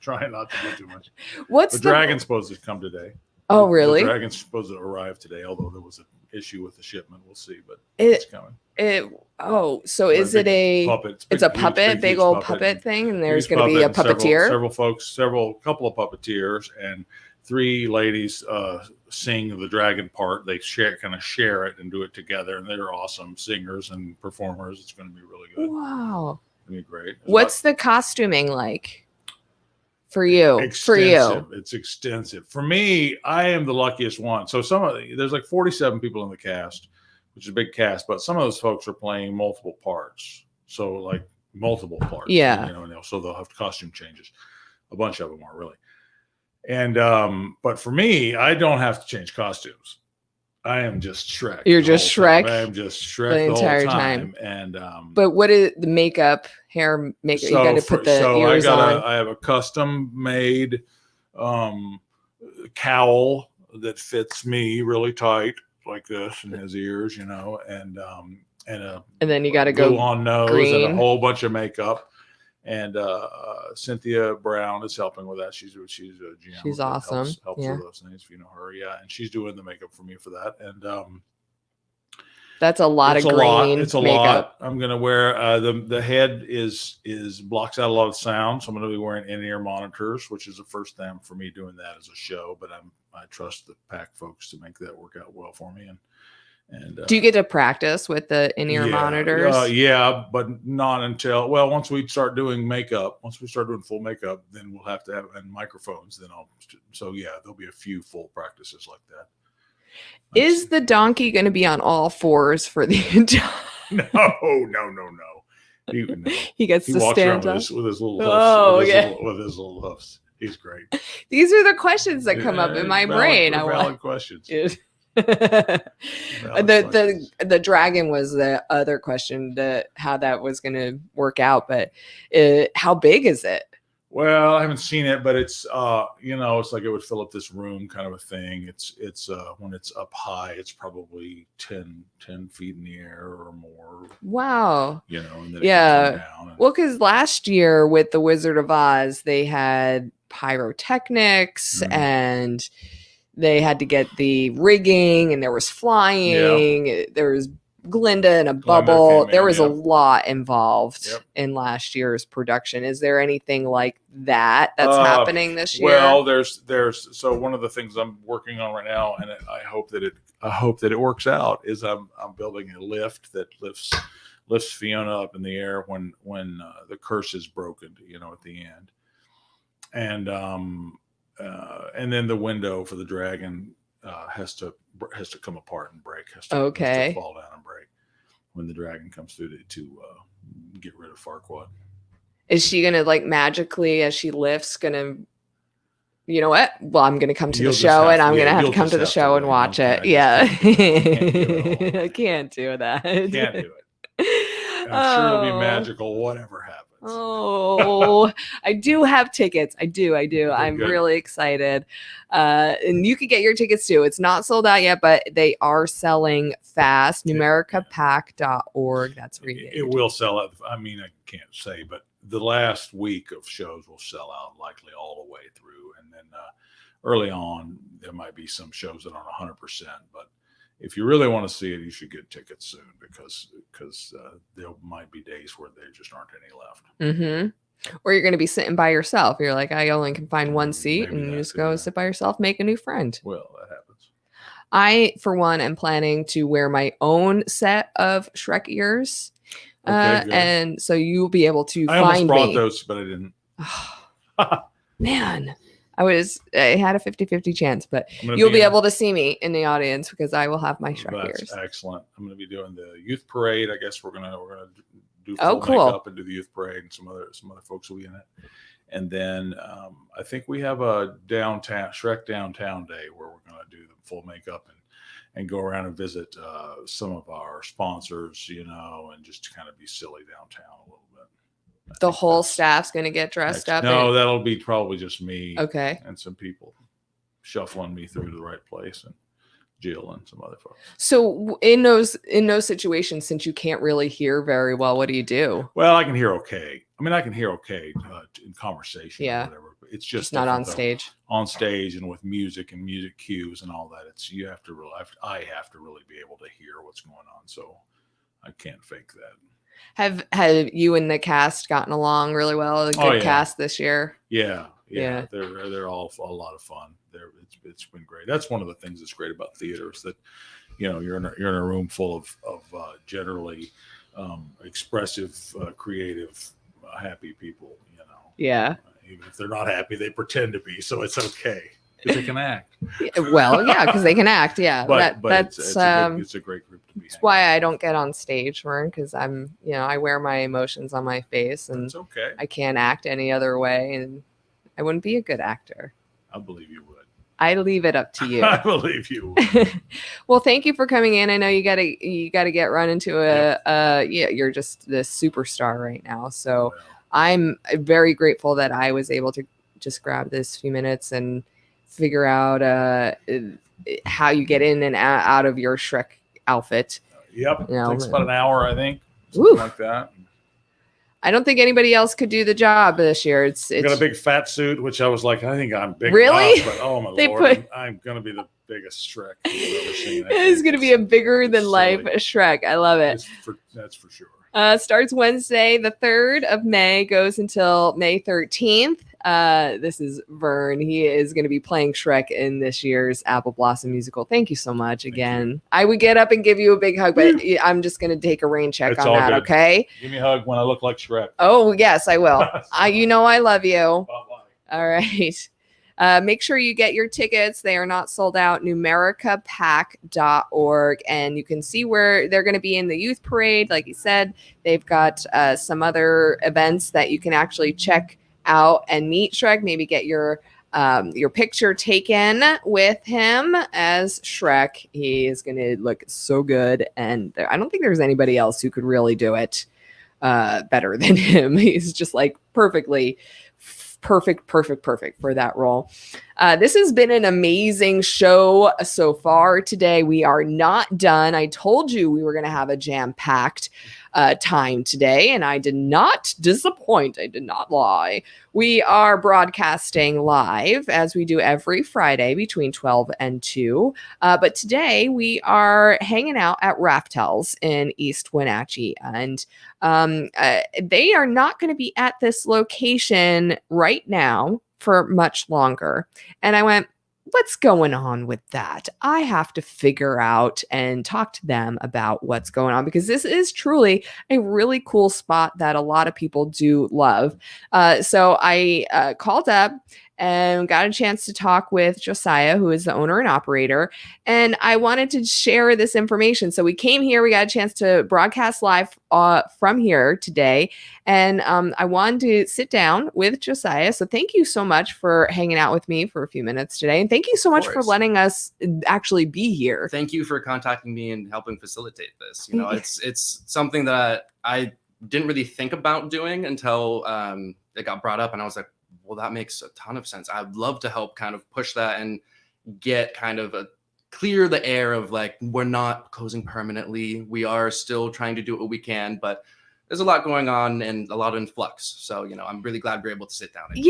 Try not to do too much. What's the dragon's supposed to come today? Oh, really? The dragon's supposed to arrive today, although there was an issue with the shipment. We'll see, but it's coming. So is it a puppet? it's a puppet, big huge old puppet thing, and there's going to be a and puppeteer? couple of puppeteers, and 3 ladies sing the dragon part. They kind of share it and do it together, and they're awesome singers and performers. It's going to be really good. Wow. It's going to be great. What's the costuming like for you? Extensive. It's extensive. For me, I am the luckiest one. So there's like 47 people in the cast, which is a big cast, but some of those folks are playing multiple parts. So like multiple parts. Yeah. So they'll have costume changes. A bunch of them are really. And but for me, I don't have to change costumes. I am just Shrek. You're just Shrek. I am just Shrek the entire time. And but what is the makeup, hair makeup? So you got to put the ears on. I have a custom made cowl that fits me really tight, like this, and his ears, and then you got to go on nose green. and a whole bunch of makeup. And Cynthia Brown is helping with that. She's a GM. She's awesome. Helps with those things if you know her. Yeah, and she's doing the makeup for me for that. And that's a lot of green. It's a lot. I'm gonna wear the head is blocks out a lot of sound, so I'm gonna be wearing in-ear monitors, which is the first time for me doing that as a show. But I trust the PAC folks to make that work out well for me. And do you get to practice with the in-ear monitors? Yeah, but not until once we start doing makeup, once we start doing full makeup, then we'll have to have and microphones. Then there'll be a few full practices like that. Is the donkey going to be on all fours for the entire? No. He gets to stand up with his little hoofs. Oh, With his little hoofs. He's great. These are the questions that come up in my brain. Valid questions. The dragon was the other question, how that was going to work out, but how big is it? Well, I haven't seen it, but it's it's like it would fill up this room kind of a thing. It's when it's up high, it's probably 10 feet in the air or more. Wow. And then down. Well, because last year with the Wizard of Oz, they had pyrotechnics and they had to get the rigging, and there was flying. Yeah. There was Glinda in a bubble. There was a lot involved in last year's production. Is there anything like that's happening this year? Well, there's so one of the things I'm working on right now, and I hope that it works out, is I'm building a lift that lifts Fiona up in the air when the curse is broken, at the end, and then the window for the dragon has to come apart and break. Has to fall down and break when the dragon comes through to get rid of Farquaad. Is she gonna magically, as she lifts, gonna? You know what? Well, I'm gonna come to the show, and I'm gonna have to come to the show and watch it. Yeah, I can't do that. Can't do it. I'm sure it'll be magical, whatever happens. Oh, I do have tickets. I do. I'm really excited. And you can get your tickets too. It's not sold out yet, but they are selling fast. NumericaPack.org. That's where you it will sell out. I mean, I can't say, but the last week of shows will sell out likely all the way through. And then early on, there might be some shows that aren't 100%, but if you really want to see it, you should get tickets soon because there might be days where there just aren't any left. Mm-hmm. Or you're going to be sitting by yourself. You're like, I only can find one seat, and you just go sit by yourself, make a new friend. Well, that happens. I, for one, am planning to wear my own set of Shrek ears. And so you'll be able to find me. I almost brought those, but I didn't. Man. I had a 50-50 chance, but you'll be able to see me in the audience because I will have my Shrek ears. That's excellent. I'm going to be doing the youth parade. I guess we're going to do full makeup and do the youth parade, and some other folks will be in it. And then I think we have a Shrek downtown day where we're going to do the full makeup and go around and visit some of our sponsors, and just kind of be silly downtown a little bit. The whole staff's going to get dressed up? No, that'll be probably just me. Okay. And some people shuffling me through to the right place, and Jill and some other folks. So in those situations, since you can't really hear very well, what do you do? Well, I can hear okay. I mean, I can hear okay in conversation or whatever. But it's just not on stage. On stage and with music and music cues and all that. I have to really be able to hear what's going on. So I can't fake that. Have you and the cast gotten along really well? A good cast this year? Yeah. They're all a lot of fun. It's been great. That's one of the things that's great about theater is that, you're in a room full of generally expressive, creative, happy people. Yeah. Even if they're not happy, they pretend to be, so it's okay because they can act. Well, yeah, because they can act. Yeah, but that's it's a great group to be. That's why I don't get on stage, Vern, because I'm, I wear my emotions on my face, and that's okay. I can't act any other way, and I wouldn't be a good actor. I believe you would. I leave it up to you. I believe you would. Well, thank you for coming in. I know you gotta get run into you're just this superstar right now. So I'm very grateful that I was able to just grab this few minutes and figure out how you get in and out of your Shrek outfit. Yep. It takes about an hour, I think. Something like that. I don't think anybody else could do the job this year. It's got a big fat suit, which I was like, I think I'm big. Really? Enough, but oh my Lord, I'm going to be the biggest Shrek you've ever seen. It's going to be a bigger than life Shrek. I love it. That's for sure. Starts Wednesday, the 3rd of May, goes until May 13th. This is Vern. He is going to be playing Shrek in this year's Apple Blossom musical. Thank you so much again. I would get up and give you a big hug, but I'm just going to take a rain check on that. Good. Okay. Give me a hug when I look like Shrek. Oh yes, I will. I love you. Bye-bye. All right. Make sure you get your tickets. They are not sold out. numericapack.org. And you can see where they're going to be in the youth parade. Like you said, they've got some other events that you can actually check out and meet Shrek. Maybe get your picture taken with him as Shrek. He is going to look so good. And I don't think there's anybody else who could really do it better than him. He's just like perfect for that role. This has been an amazing show so far today. We are not done. I told you we were going to have a jam-packed time today, and I did not disappoint. I did not lie. We are broadcasting live as we do every Friday between 12 and 2. But today we are hanging out at Raftels in East Wenatchee, and they are not going to be at this location right now for much longer. And I went, what's going on with that? I have to figure out and talk to them about what's going on, because this is truly a really cool spot that a lot of people do love. So I called up and got a chance to talk with Josiah, who is the owner and operator. And I wanted to share this information. So we came here, we got a chance to broadcast live from here today. And I wanted to sit down with Josiah. So thank you so much for hanging out with me for a few minutes today. And thank you so much for letting us actually be here. Thank you for contacting me and helping facilitate this. It's something that I didn't really think about doing until it got brought up. And I was like, well, that makes a ton of sense. I'd love to help kind of push that and get kind of clear the air of like, we're not closing permanently. We are still trying to do what we can, but there's a lot going on and a lot of influx. So, I'm really glad we're able to sit down. And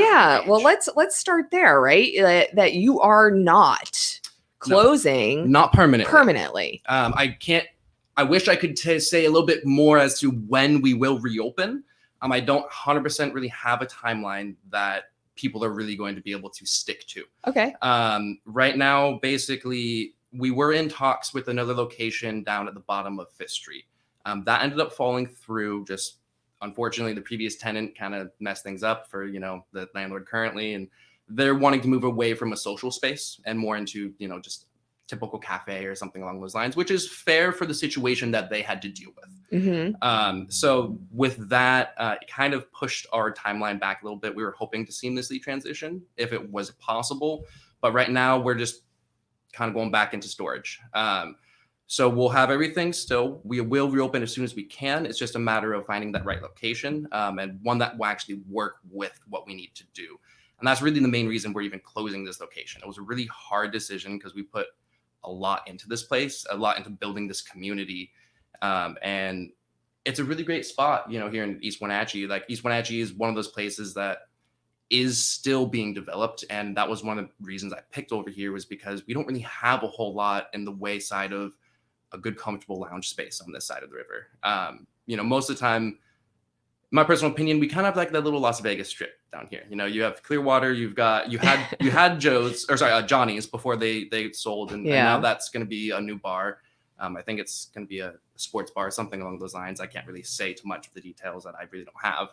well, let's start there, right? That you are not closing. Not permanently. I wish I could say a little bit more as to when we will reopen. I don't 100% really have a timeline that people are really going to be able to stick to. Okay. Right now, basically, we were in talks with another location down at the bottom of 5th Street. That ended up falling through. Just unfortunately, the previous tenant kind of messed things up for, the landlord currently. And they're wanting to move away from a social space and more into, just typical cafe or something along those lines, which is fair for the situation that they had to deal with. Mm-hmm. So with that, it kind of pushed our timeline back a little bit. We were hoping to seamlessly transition if it was possible, but right now we're just kind of going back into storage. So we'll have everything still. We will reopen as soon as we can. It's just a matter of finding that right location and one that will actually work with what we need to do. And that's really the main reason we're even closing this location. It was a really hard decision because we put a lot into this place, a lot into building this community. And it's a really great spot, here in East Wenatchee. Like East Wenatchee is one of those places that is still being developed. And that was one of the reasons I picked over here, was because we don't really have a whole lot in the way side of a good, comfortable lounge space on this side of the river. Most of the time, my personal opinion, we kind of have like that little Las Vegas strip down here. You have Clearwater, you had Johnny's before they sold, and now that's going to be a new bar. I think it's going to be a sports bar, something along those lines. I can't really say too much of the details that I really don't have.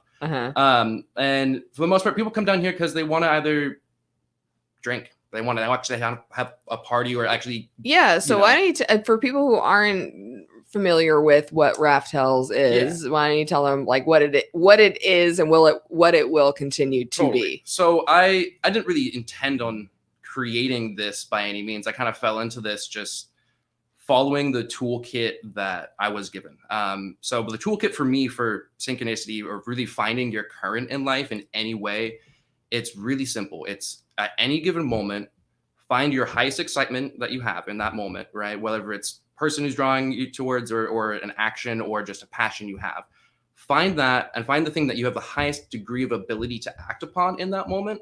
And for the most part, people come down here because they want to either drink, they want to actually have a party, or actually. Yeah. So why don't you, for people who aren't familiar with what Raftels is, why don't you tell them like what it is and what it will continue to be? So I didn't really intend on creating this by any means. I kind of fell into this just following the toolkit that I was given. So the toolkit for me for synchronicity, or really finding your current in life in any way, it's really simple. It's at any given moment, find your highest excitement that you have in that moment, right? Whether it's person who's drawing you towards, or an action, or just a passion you have. Find that, and find the thing that you have the highest degree of ability to act upon in that moment,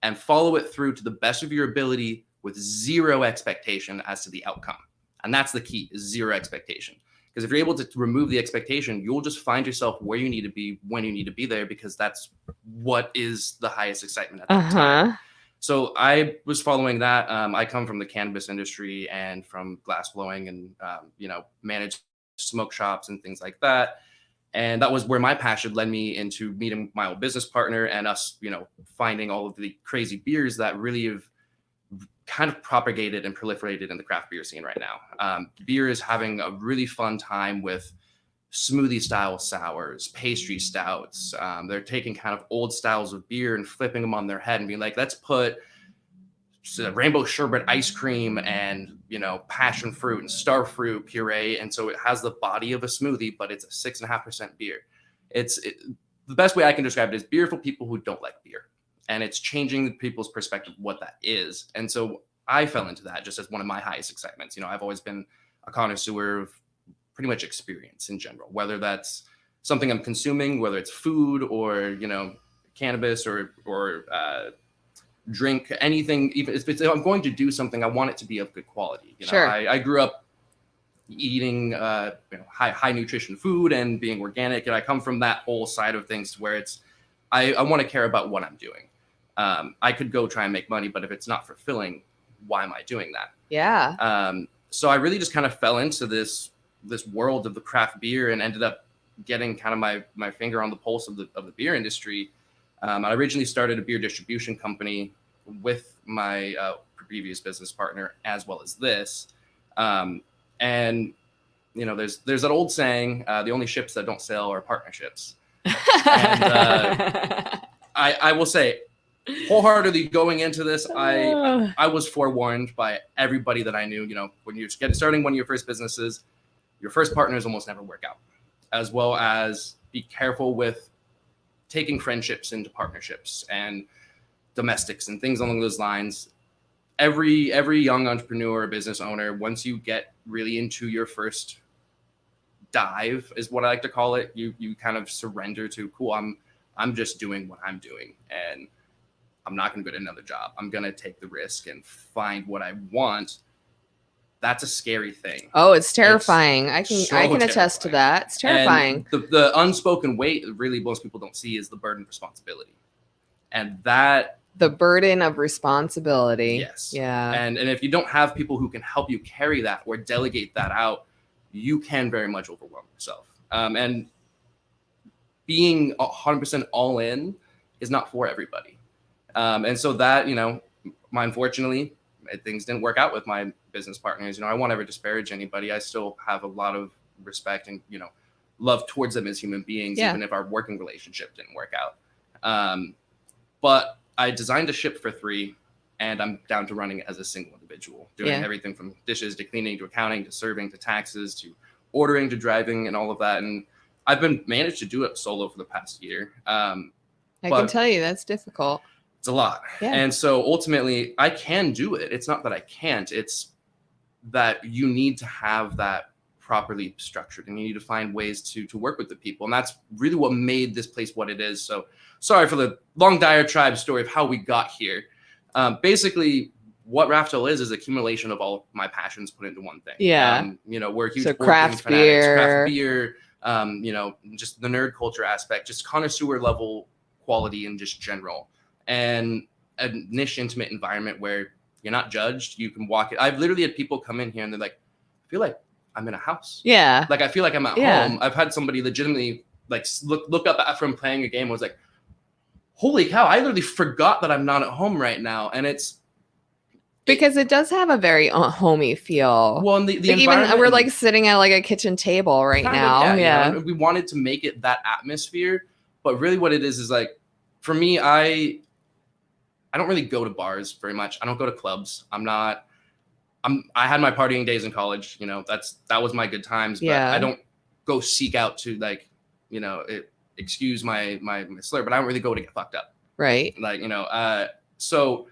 and follow it through to the best of your ability with zero expectation as to the outcome. And that's the key, is zero expectation. Because if you're able to remove the expectation, you'll just find yourself where you need to be when you need to be there, because that's what is the highest excitement at that time. So I was following that. I come from the cannabis industry and from glass blowing, and managed smoke shops and things like that. And that was where my passion led me into meeting my old business partner, and us, finding all of the crazy beers that really have kind of propagated and proliferated in the craft beer scene right now. Beer is having a really fun time with smoothie style sours, pastry stouts. They're taking kind of old styles of beer and flipping them on their head and being like, let's put rainbow sherbet ice cream and passion fruit and star fruit puree, and so it has the body of a smoothie, but it's a 6.5% beer. The best way I can describe it is beer for people who don't like beer, and it's changing people's perspective of what that is. And so I fell into that just as one of my highest excitements. I've always been a connoisseur of pretty much experience in general, whether that's something I'm consuming, whether it's food or, cannabis or drink, anything. Even if I'm going to do something, I want it to be of good quality. Sure. I grew up eating high nutrition food and being organic, and I come from that whole side of things where it's I want to care about what I'm doing. I could go try and make money, but if it's not fulfilling, why am I doing that? Yeah. So I really just kind of fell into this world of the craft beer, and ended up getting kind of my finger on the pulse of the beer industry. I originally started a beer distribution company with my previous business partner, as well as this. And there's that old saying, the only ships that don't sail are partnerships. And I will say, wholeheartedly going into this, I was forewarned by everybody that I knew. When you're starting one of your first businesses, your first partners almost never work out, as well as be careful with taking friendships into partnerships and domestics and things along those lines. Every young entrepreneur or business owner, once you get really into your first dive, is what I like to call it, you kind of surrender to, cool, I'm just doing what I'm doing, and I'm not going to go to another job. I'm going to take the risk and find what I want. That's a scary thing. Oh, it's terrifying. I can attest to that. It's terrifying. And the unspoken weight really most people don't see is the burden of responsibility. And that... The burden of responsibility. Yes. Yeah. And if you don't have people who can help you carry that or delegate that out, you can very much overwhelm yourself. And being 100% all in is not for everybody. And so that, unfortunately, things didn't work out with my business partners. I won't ever disparage anybody. I still have a lot of respect and, love towards them as human beings, even if our working relationship didn't work out. But I designed a ship for 3, and I'm down to running it as a single individual, doing everything from dishes to cleaning to accounting to serving to taxes to ordering to driving and all of that. And I've managed to do it solo for the past year. I can tell you that's difficult. It's a lot. Yeah. And so ultimately I can do it. It's not that I can't, it's that you need to have that properly structured, and you need to find ways to work with the people. And that's really what made this place what it is. So sorry for the long diatribe story of how we got here. Basically, what Raftel is accumulation of all of my passions put into one thing. Yeah. You know, we're huge So board craft games fanatics, craft beer. beer, you know, just the nerd culture aspect, just connoisseur level quality in just general, and a niche intimate environment where you're not judged. You can walk it. I've literally had people come in here and they're like, I feel like I'm in a house. Yeah. Like I feel like I'm at Yeah. home. I've had somebody legitimately like look up from playing a game and was like, holy cow, I literally forgot that I'm not at home right now. And it's Because it does have a very homey feel. well, and the like even environment we're and- like sitting at like a kitchen table right Kind of, now. yeah. You know, we wanted to make it that atmosphere, but really what it is like, for me, I don't really go to bars very much. I don't go to clubs. I had my partying days in college, you know, that was my good times, but Yeah. I don't go seek out to like, you know, excuse my slur, but I don't really go to get fucked up. Right. Like, you know, so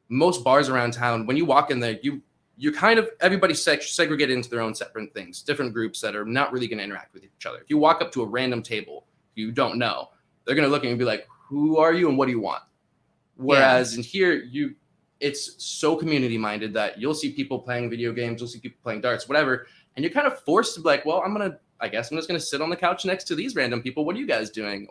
most bars around town, when you walk in there, you kind of, everybody's segregated into their own separate things, different groups that are not really going to interact with each other. If you walk up to a random table you don't know, they're going to look at you and be like, who are you and what do you want? Whereas in here, it's so community minded that you'll see people playing video games, you'll see people playing darts, whatever, and you're kind of forced to be like, well, I guess I'm just gonna sit on the couch next to these random people. What are you guys doing?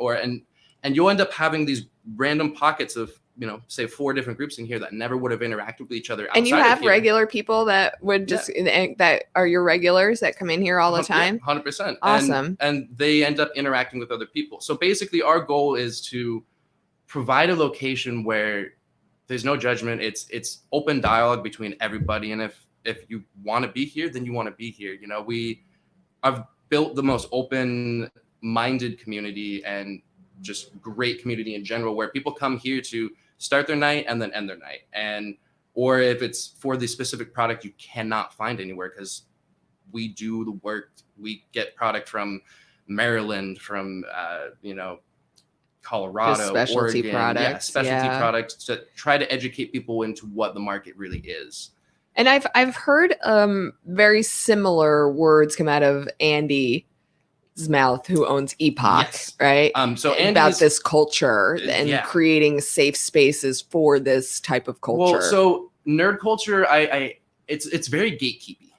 And you'll end up having these random pockets of, you know, say 4 different groups in here that never would have interacted with each other. And you outside of have here. regular people that would just that are your regulars that come in here all the time. 100%. Awesome. And they end up interacting with other people. So basically our goal is to provide a location where there's no judgment. It's open dialogue between everybody. And if you want to be here, then you want to be here. You know, I've built the most open-minded community and just great community in general, where people come here to start their night and then end their night. Or if it's for the specific product you cannot find anywhere, because we do the work. We get product from Maryland, from you know, Colorado, Just specialty Oregon, products, specialty yeah. products to try to educate people into what the market really is. And I've heard very similar words come out of Andy's mouth, who owns Epoch, Yes. right? So about Andy's, this culture and yeah. creating safe spaces for this type of culture. Well, so nerd culture, it's very gatekeepy.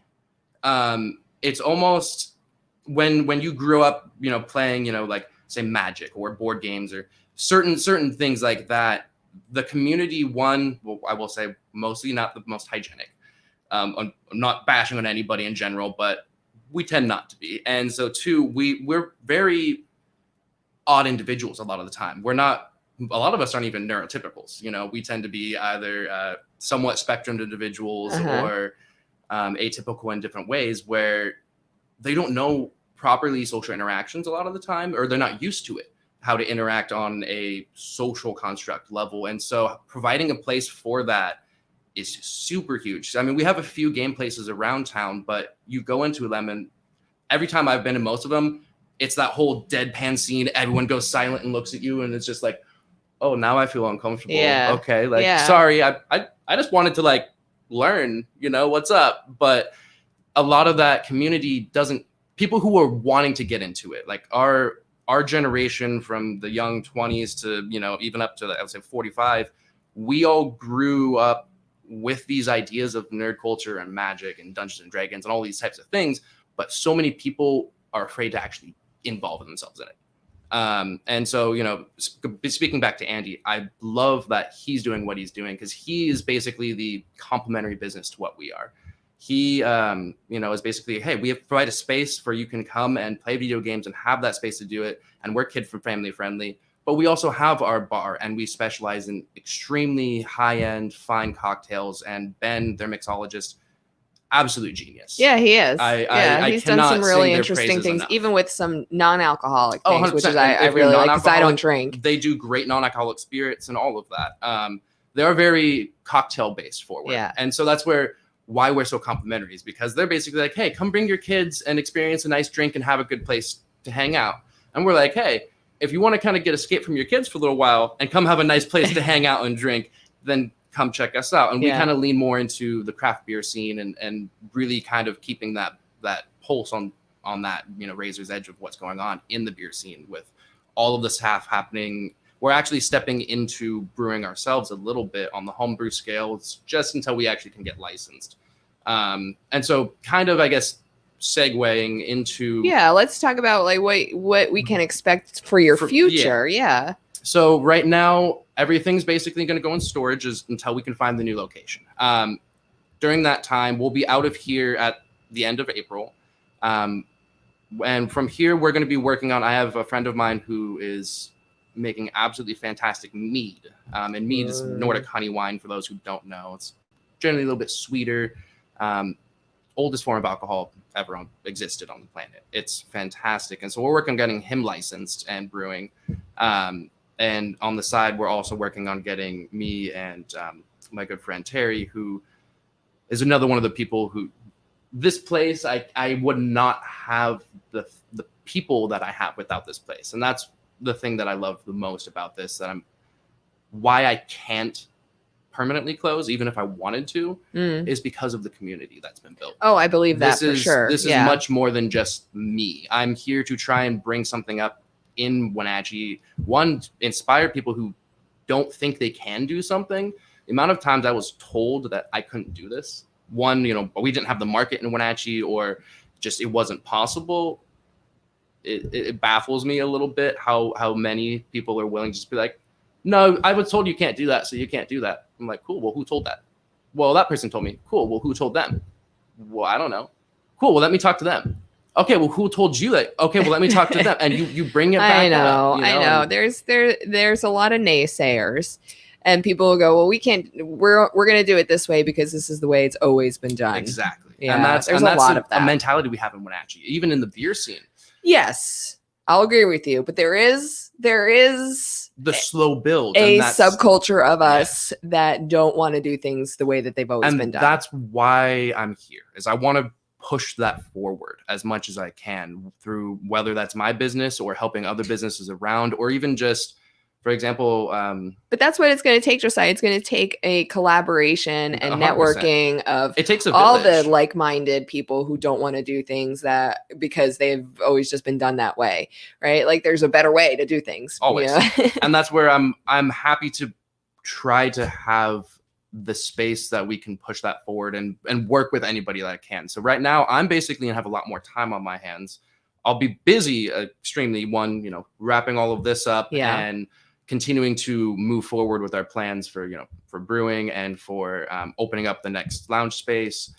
It's almost when you grew up, you know, playing, you know, like say Magic or board games or certain things like that. The community, I will say mostly not the most hygienic. I'm not bashing on anybody in general, but we tend not to be. And so 2, we're very odd individuals a lot of the time. A lot of us aren't even neurotypicals. You know, we tend to be either somewhat spectrum individuals or atypical in different ways, where they don't know properly social interactions a lot of the time, or they're not used to it, how to interact on a social construct level. And so providing a place for that is super huge. I mean, we have a few game places around town, but you go into them and every time I've been in most of them, it's that whole deadpan scene. Everyone goes silent and looks at you, and it's just like, oh, now I feel uncomfortable. Yeah. Okay. Like, Yeah. sorry. I just wanted to like learn, you know, what's up. But a lot of that community people who are wanting to get into it, like our generation from the young 20s to, you know, even up to, I would say 45, we all grew up with these ideas of nerd culture and Magic and Dungeons and Dragons and all these types of things. But so many people are afraid to actually involve themselves in it. And so, you know, speaking back to Andy, I love that he's doing what he's doing, because he is basically the complementary business to what we are. He, you know, is basically, hey, we provide a space where you can come and play video games and have that space to do it. And we're kid family friendly, but we also have our bar, and we specialize in extremely high-end fine cocktails. And Ben, their mixologist, absolute genius. Yeah, he is. I he's done some cannot really sing their interesting praises things, enough. even with some non-alcoholic Oh, things, which 100%. is I If you're really like, because I don't non-alcoholic, drink. They do great non-alcoholic spirits and all of that. They're very cocktail based forward. Yeah. And so that's why we're so complimentary, is because they're basically like, hey, come bring your kids and experience a nice drink and have a good place to hang out. And we're like, hey, if you want to kind of get escape from your kids for a little while and come have a nice place to hang out and drink, then come check us out. And we kind of lean more into the craft beer scene and really kind of keeping that pulse on that, you know, razor's edge of what's going on in the beer scene, with all of the stuff happening we're actually stepping into brewing ourselves a little bit on the homebrew scale. It's just until we actually can get licensed. And so kind of, I guess, segueing into let's talk about like what we can expect for your future. So right now everything's basically going to go in storage until we can find the new location. During that time we'll be out of here at the end of April, and from here we're going to be working on, I have a friend of mine who is making absolutely fantastic mead, and mead is Nordic honey wine. For those who don't know, it's generally a little bit sweeter. Oldest form of alcohol ever existed on the planet. It's fantastic. And so we're working on getting him licensed and brewing. And on the side, we're also working on getting me and my good friend Terry, who is another one of the people who, this place, I would not have the people that I have without this place. And that's the thing that I love the most about this, why I can't permanently close, even if I wanted to, is because of the community that's been built. Oh, I believe that for sure. This is much more than just me. I'm here to try and bring something up in Wenatchee. One, inspire people who don't think they can do something. The amount of times I was told that I couldn't do this. One, we didn't have the market in Wenatchee, or just it wasn't possible. It baffles me a little bit how many people are willing to just be like, no, I was told you can't do that, so you can't do that. I'm like, cool, well, who told that? Well, that person told me. Cool, well, who told them? Well, I don't know. Cool, well, let me talk to them. Okay, well, who told you that? Okay, well, let me talk to them. And you bring it back I know. up. There's a lot of naysayers, and people will go, well, we can't, we're going to do it this way because this is the way it's always been done. Exactly. Yeah, and that's a lot of that. A mentality we have in Wenatchee, even in the beer scene. Yes, I'll agree with you, but there is the slow build, a subculture of us that don't want to do things the way that they've always been done. That's why I'm here, is I want to push that forward as much as I can through whether that's my business or helping other businesses around, or even just, for example, but that's what it's going to take, Josiah. It's going to take a collaboration and 100%. Networking of it takes all the like-minded people who don't want to do things that because they've always just been done that way, right? Like there's a better way to do things. Always. And that's where I'm happy to try to have the space that we can push that forward and work with anybody that I can. So right now I'm basically going to have a lot more time on my hands. I'll be busy extremely, wrapping all of this up and continuing to move forward with our plans for brewing and for opening up the next lounge space,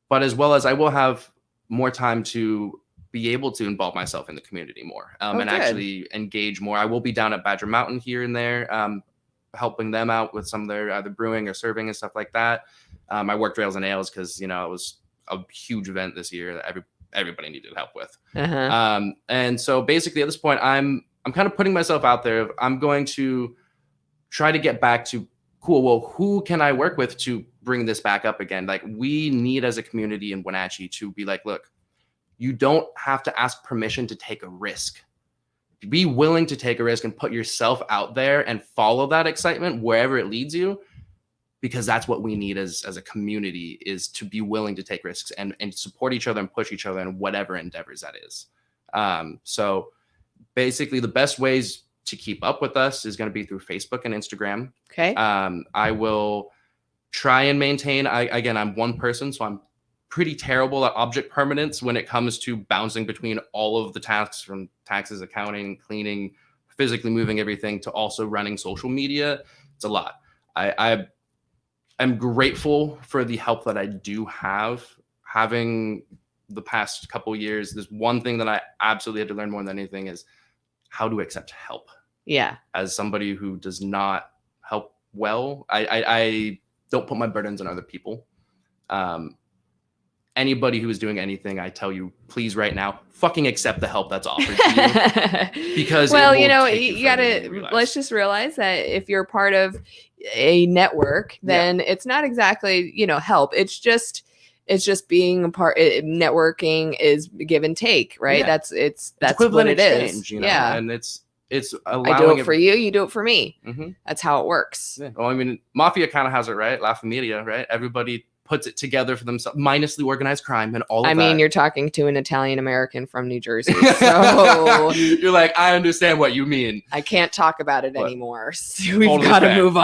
but as well as I will have more time to be able to involve myself in the community more and actually engage more. I will be down at Badger Mountain here and there, helping them out with some of their either brewing or serving and stuff like that. I worked Rails and Ales because it was a huge event this year that everybody needed help with. And so basically at this point, I'm kind of putting myself out there. I'm going to try to get back to, cool, well, who can I work with to bring this back up again? Like we need as a community in Wenatchee to be like, look, you don't have to ask permission to take a risk. Be willing to take a risk and put yourself out there and follow that excitement wherever it leads you, because that's what we need as a community, is to be willing to take risks and support each other and push each other in whatever endeavors that is. So basically the best ways to keep up with us is going to be through Facebook and Instagram. Okay. I will try and maintain, I'm one person, so I'm pretty terrible at object permanence when it comes to bouncing between all of the tasks, from taxes, accounting, cleaning, physically moving everything, to also running social media. It's a lot. I'm grateful for the help that I do have. Having the past couple years, there's one thing that I absolutely had to learn more than anything is how to accept help. Yeah. As somebody who does not help well, I don't put my burdens on other people. Anybody who is doing anything, I tell you, please right now, fucking accept the help that's offered to you. Because you gotta, let's just realize that if you're part of a network, then it's not exactly, help. It's just being a part. Networking is give and take, right? Yeah. That's what it is. Yeah. And it's allowing, I do it for you, you do it for me. Mm-hmm. That's how it works. Yeah. Well, I mean, Mafia kind of has it right. La Familia, right? Everybody puts it together for themselves, minus the organized crime and all of I that. mean, you're talking to an Italian American from New Jersey, so You're like, I understand what you mean. I can't talk about it But anymore. So we've totally got to fair. move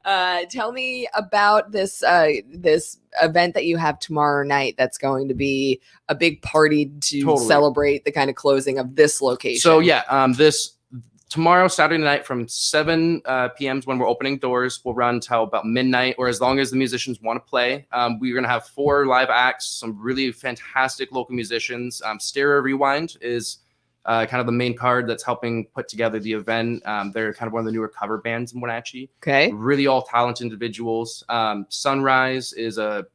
on. Tell me about this this event that you have tomorrow night. That's going to be a big party to Totally. celebrate the kind of closing of this location. So yeah, this tomorrow, Saturday night from 7 p.m. is when we're opening doors. We'll run till about midnight, or as long as the musicians want to play. We're going to have 4 live acts, some really fantastic local musicians. Stereo Rewind is kind of the main card that's helping put together the event. They're kind of one of the newer cover bands in Wenatchee. Okay. Really all talented individuals. Sunrise is a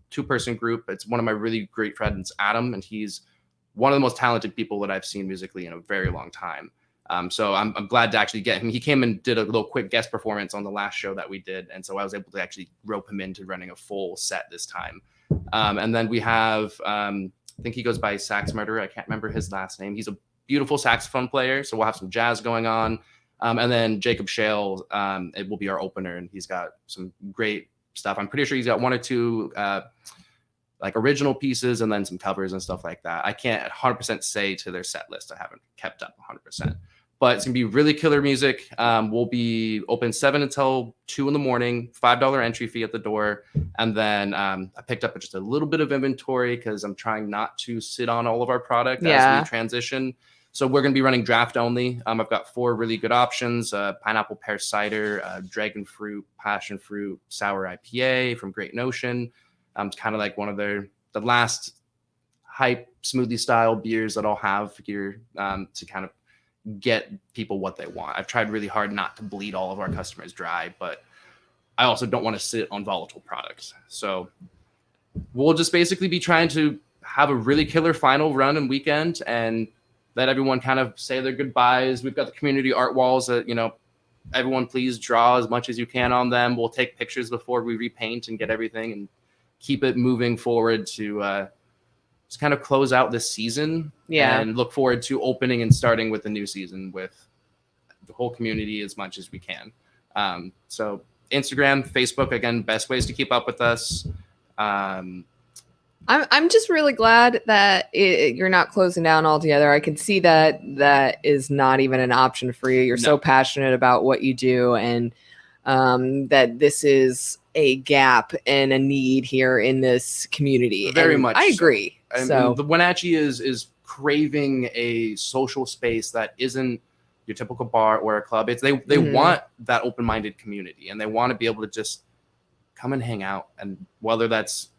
2-person group. It's one of my really great friends, Adam, and he's one of the most talented people that I've seen musically in a very long time. So I'm glad to actually get him. He came and did a little quick guest performance on the last show that we did. And so I was able to actually rope him into running a full set this time. And then we have, I think he goes by Sax Murderer. I can't remember his last name. He's a beautiful saxophone player. So we'll have some jazz going on. And then Jacob Shale, it will be our opener. And he's got some great stuff. I'm pretty sure he's got 1 or 2 like original pieces and then some covers and stuff like that. I can't 100% say to their set list. I haven't kept up 100%. But it's going to be really killer music. We'll be open 7 until 2 in the morning, $5 entry fee at the door. And then I picked up just a little bit of inventory because I'm trying not to sit on all of our product as we transition. So we're going to be running draft only. I've got 4 really good options: pineapple pear cider, dragon fruit, passion fruit, sour IPA from Great Notion. It's kind of like one of the last hype smoothie style beers that I'll have here to kind of get people what they want. I've tried really hard not to bleed all of our customers dry, but I also don't want to sit on volatile products. So we'll just basically be trying to have a really killer final run and weekend and let everyone kind of say their goodbyes. We've got the community art walls that, everyone please draw as much as you can on them. We'll take pictures before we repaint and get everything and keep it moving forward to just kind of close out this season and look forward to opening and starting with the new season with the whole community as much as we can. So Instagram, Facebook, again, best ways to keep up with us. I'm just really glad that you're not closing down altogether. I can see that is not even an option for you. You're so passionate about what you do, and that this is a gap and a need here in this community. Very and much. I agree. So the Wenatchee is craving a social space that isn't your typical bar or a club. They want that open-minded community, and they want to be able to just come and hang out. And whether that's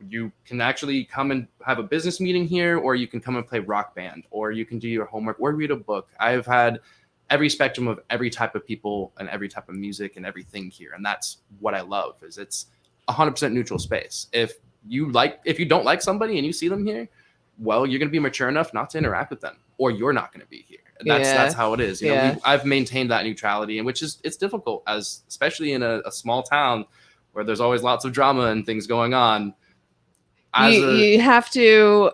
you can actually come and have a business meeting here, or you can come and play rock band, or you can do your homework or read a book. I've had every spectrum of every type of people and every type of music and everything here. And that's what I love, is it's 100% neutral space. If you don't like somebody and you see them here, well, you're going to be mature enough not to interact with them, or you're not going to be here. And that's how it is. I've maintained that neutrality, and it's difficult, especially in a small town where there's always lots of drama and things going on. You have to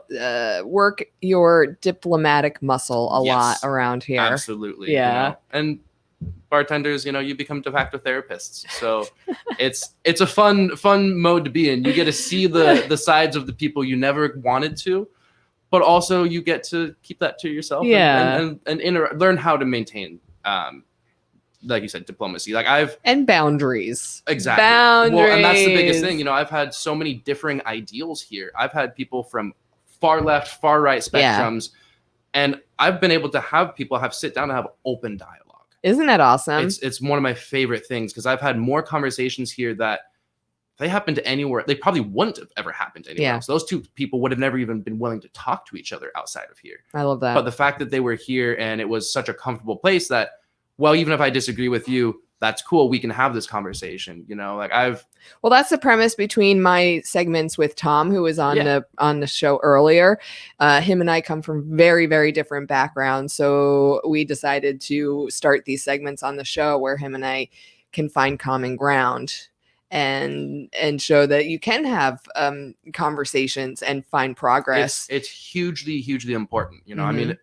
work your diplomatic muscle a lot around here. Absolutely. Yeah. And bartenders, you become de facto therapists. So it's a fun mode to be in. You get to see the sides of the people you never wanted to, but also you get to keep that to yourself and learn how to maintain like you said, diplomacy. And boundaries. Exactly. Well, and that's the biggest thing. I've had so many differing ideals here. I've had people from far left, far right spectrums, and I've been able to have people sit down and have open dialogue. Isn't that awesome? It's one of my favorite things, because I've had more conversations here that if they happened anywhere, they probably wouldn't have ever happened anywhere else. Those 2 people would have never even been willing to talk to each other outside of here. I love that. But the fact that they were here and it was such a comfortable place that, well, even if I disagree with you, that's cool. We can have this conversation. Well, that's the premise between my segments with Thom, who was on the show earlier. Him and I come from very, very different backgrounds. So we decided to start these segments on the show where him and I can find common ground and show that you can have conversations and find progress. It's hugely, hugely important. I mean,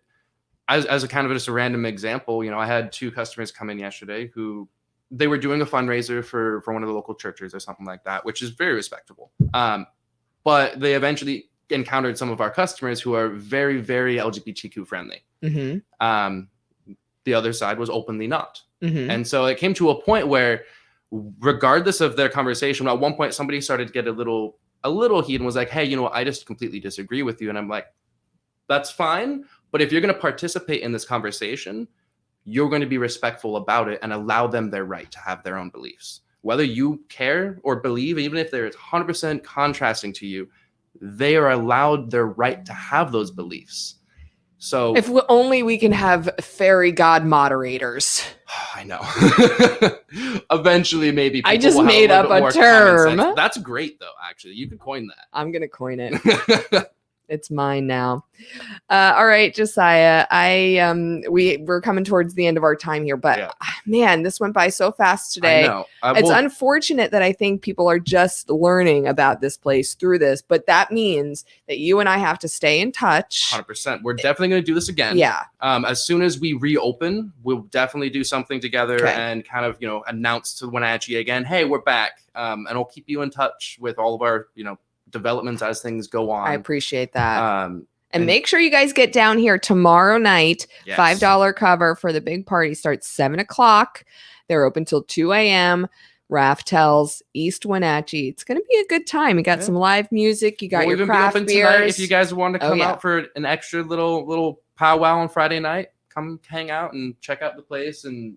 as a kind of just a random example, I had 2 customers come in yesterday who they were doing a fundraiser for one of the local churches or something like that, which is very respectable. But they eventually encountered some of our customers who are very, very LGBTQ friendly. The other side was openly not. And so it came to a point where, regardless of their conversation, at one point somebody started to get a little heat and was like, hey, you know what, I just completely disagree with you. And I'm like, that's fine. But if you're going to participate in this conversation, you're going to be respectful about it and allow them their right to have their own beliefs. Whether you care or believe, even if they're 100% contrasting to you, they are allowed their right to have those beliefs. So if only we can have fairy god moderators. I know. Eventually, maybe people I just will have made a up little bit a more common term. sense. That's great, though. Actually, you could coin that. I'm gonna coin it. It's mine now. All right, Josiah. We're coming towards the end of our time here, but man, this went by so fast today. I know. It's unfortunate that I think people are just learning about this place through this, but that means that you and I have to stay in touch. 100%. We're definitely going to do this again. Yeah. As soon as we reopen, we'll definitely do something together and kind of, announce to Wenatchee again, hey, we're back. And I'll keep you in touch with all of our, developments as things go on. I appreciate that. And make sure you guys get down here tomorrow night. Yes. $5 cover for the big party starts 7:00. They're open till 2 a.m. Raftels, East Wenatchee. It's going to be a good time. You got some live music. You got your craft beers. Tonight if you guys want to come out for an extra little powwow on Friday night, come hang out and check out the place and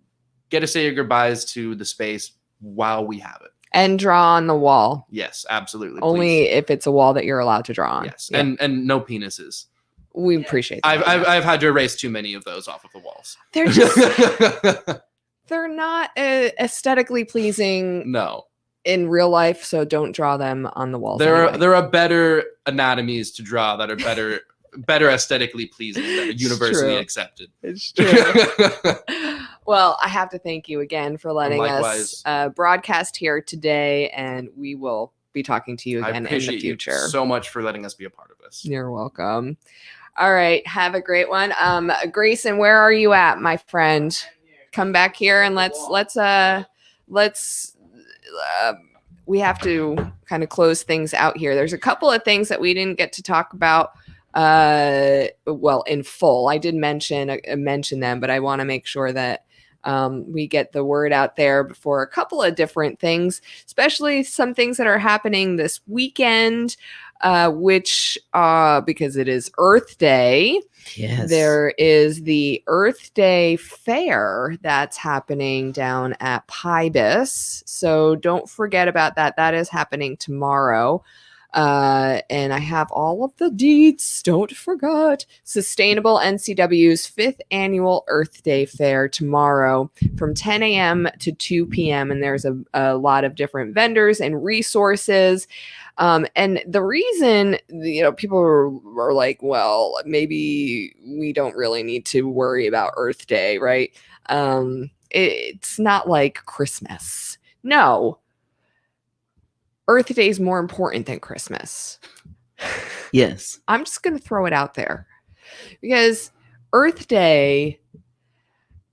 get to say your goodbyes to the space while we have it. And draw on the wall. Yes, absolutely. Only if it's a wall that you're allowed to draw on. Yes, and no penises. We appreciate that. I've had to erase too many of those off of the walls. They're just they're not aesthetically pleasing. No. In real life, so don't draw them on the walls. There are better anatomies to draw that are better aesthetically pleasing, that are universally accepted. It's true. Well, I have to thank you again for letting us broadcast here today, and we will be talking to you again in the future. I appreciate you so much for letting us be a part of this. You're welcome. All right, have a great one. Grayson, where are you at, my friend? Come back here and let's we have to kind of close things out here. There's a couple of things that we didn't get to talk about in full. I did mention them, but I want to make sure that we get the word out there before a couple of different things, especially some things that are happening this weekend, which because it is Earth Day. Yes. There is the Earth Day Fair that's happening down at Pybus. So don't forget about that. That is happening tomorrow. And I have all of the deets. Don't forget. Sustainable NCW's 5th annual Earth Day Fair tomorrow from 10 a.m. to 2 p.m. And there's a lot of different vendors and resources. And the reason, people are like, well, maybe we don't really need to worry about Earth Day, right? It's not like Christmas. No. Earth Day is more important than Christmas. Yes. I'm just going to throw it out there because Earth Day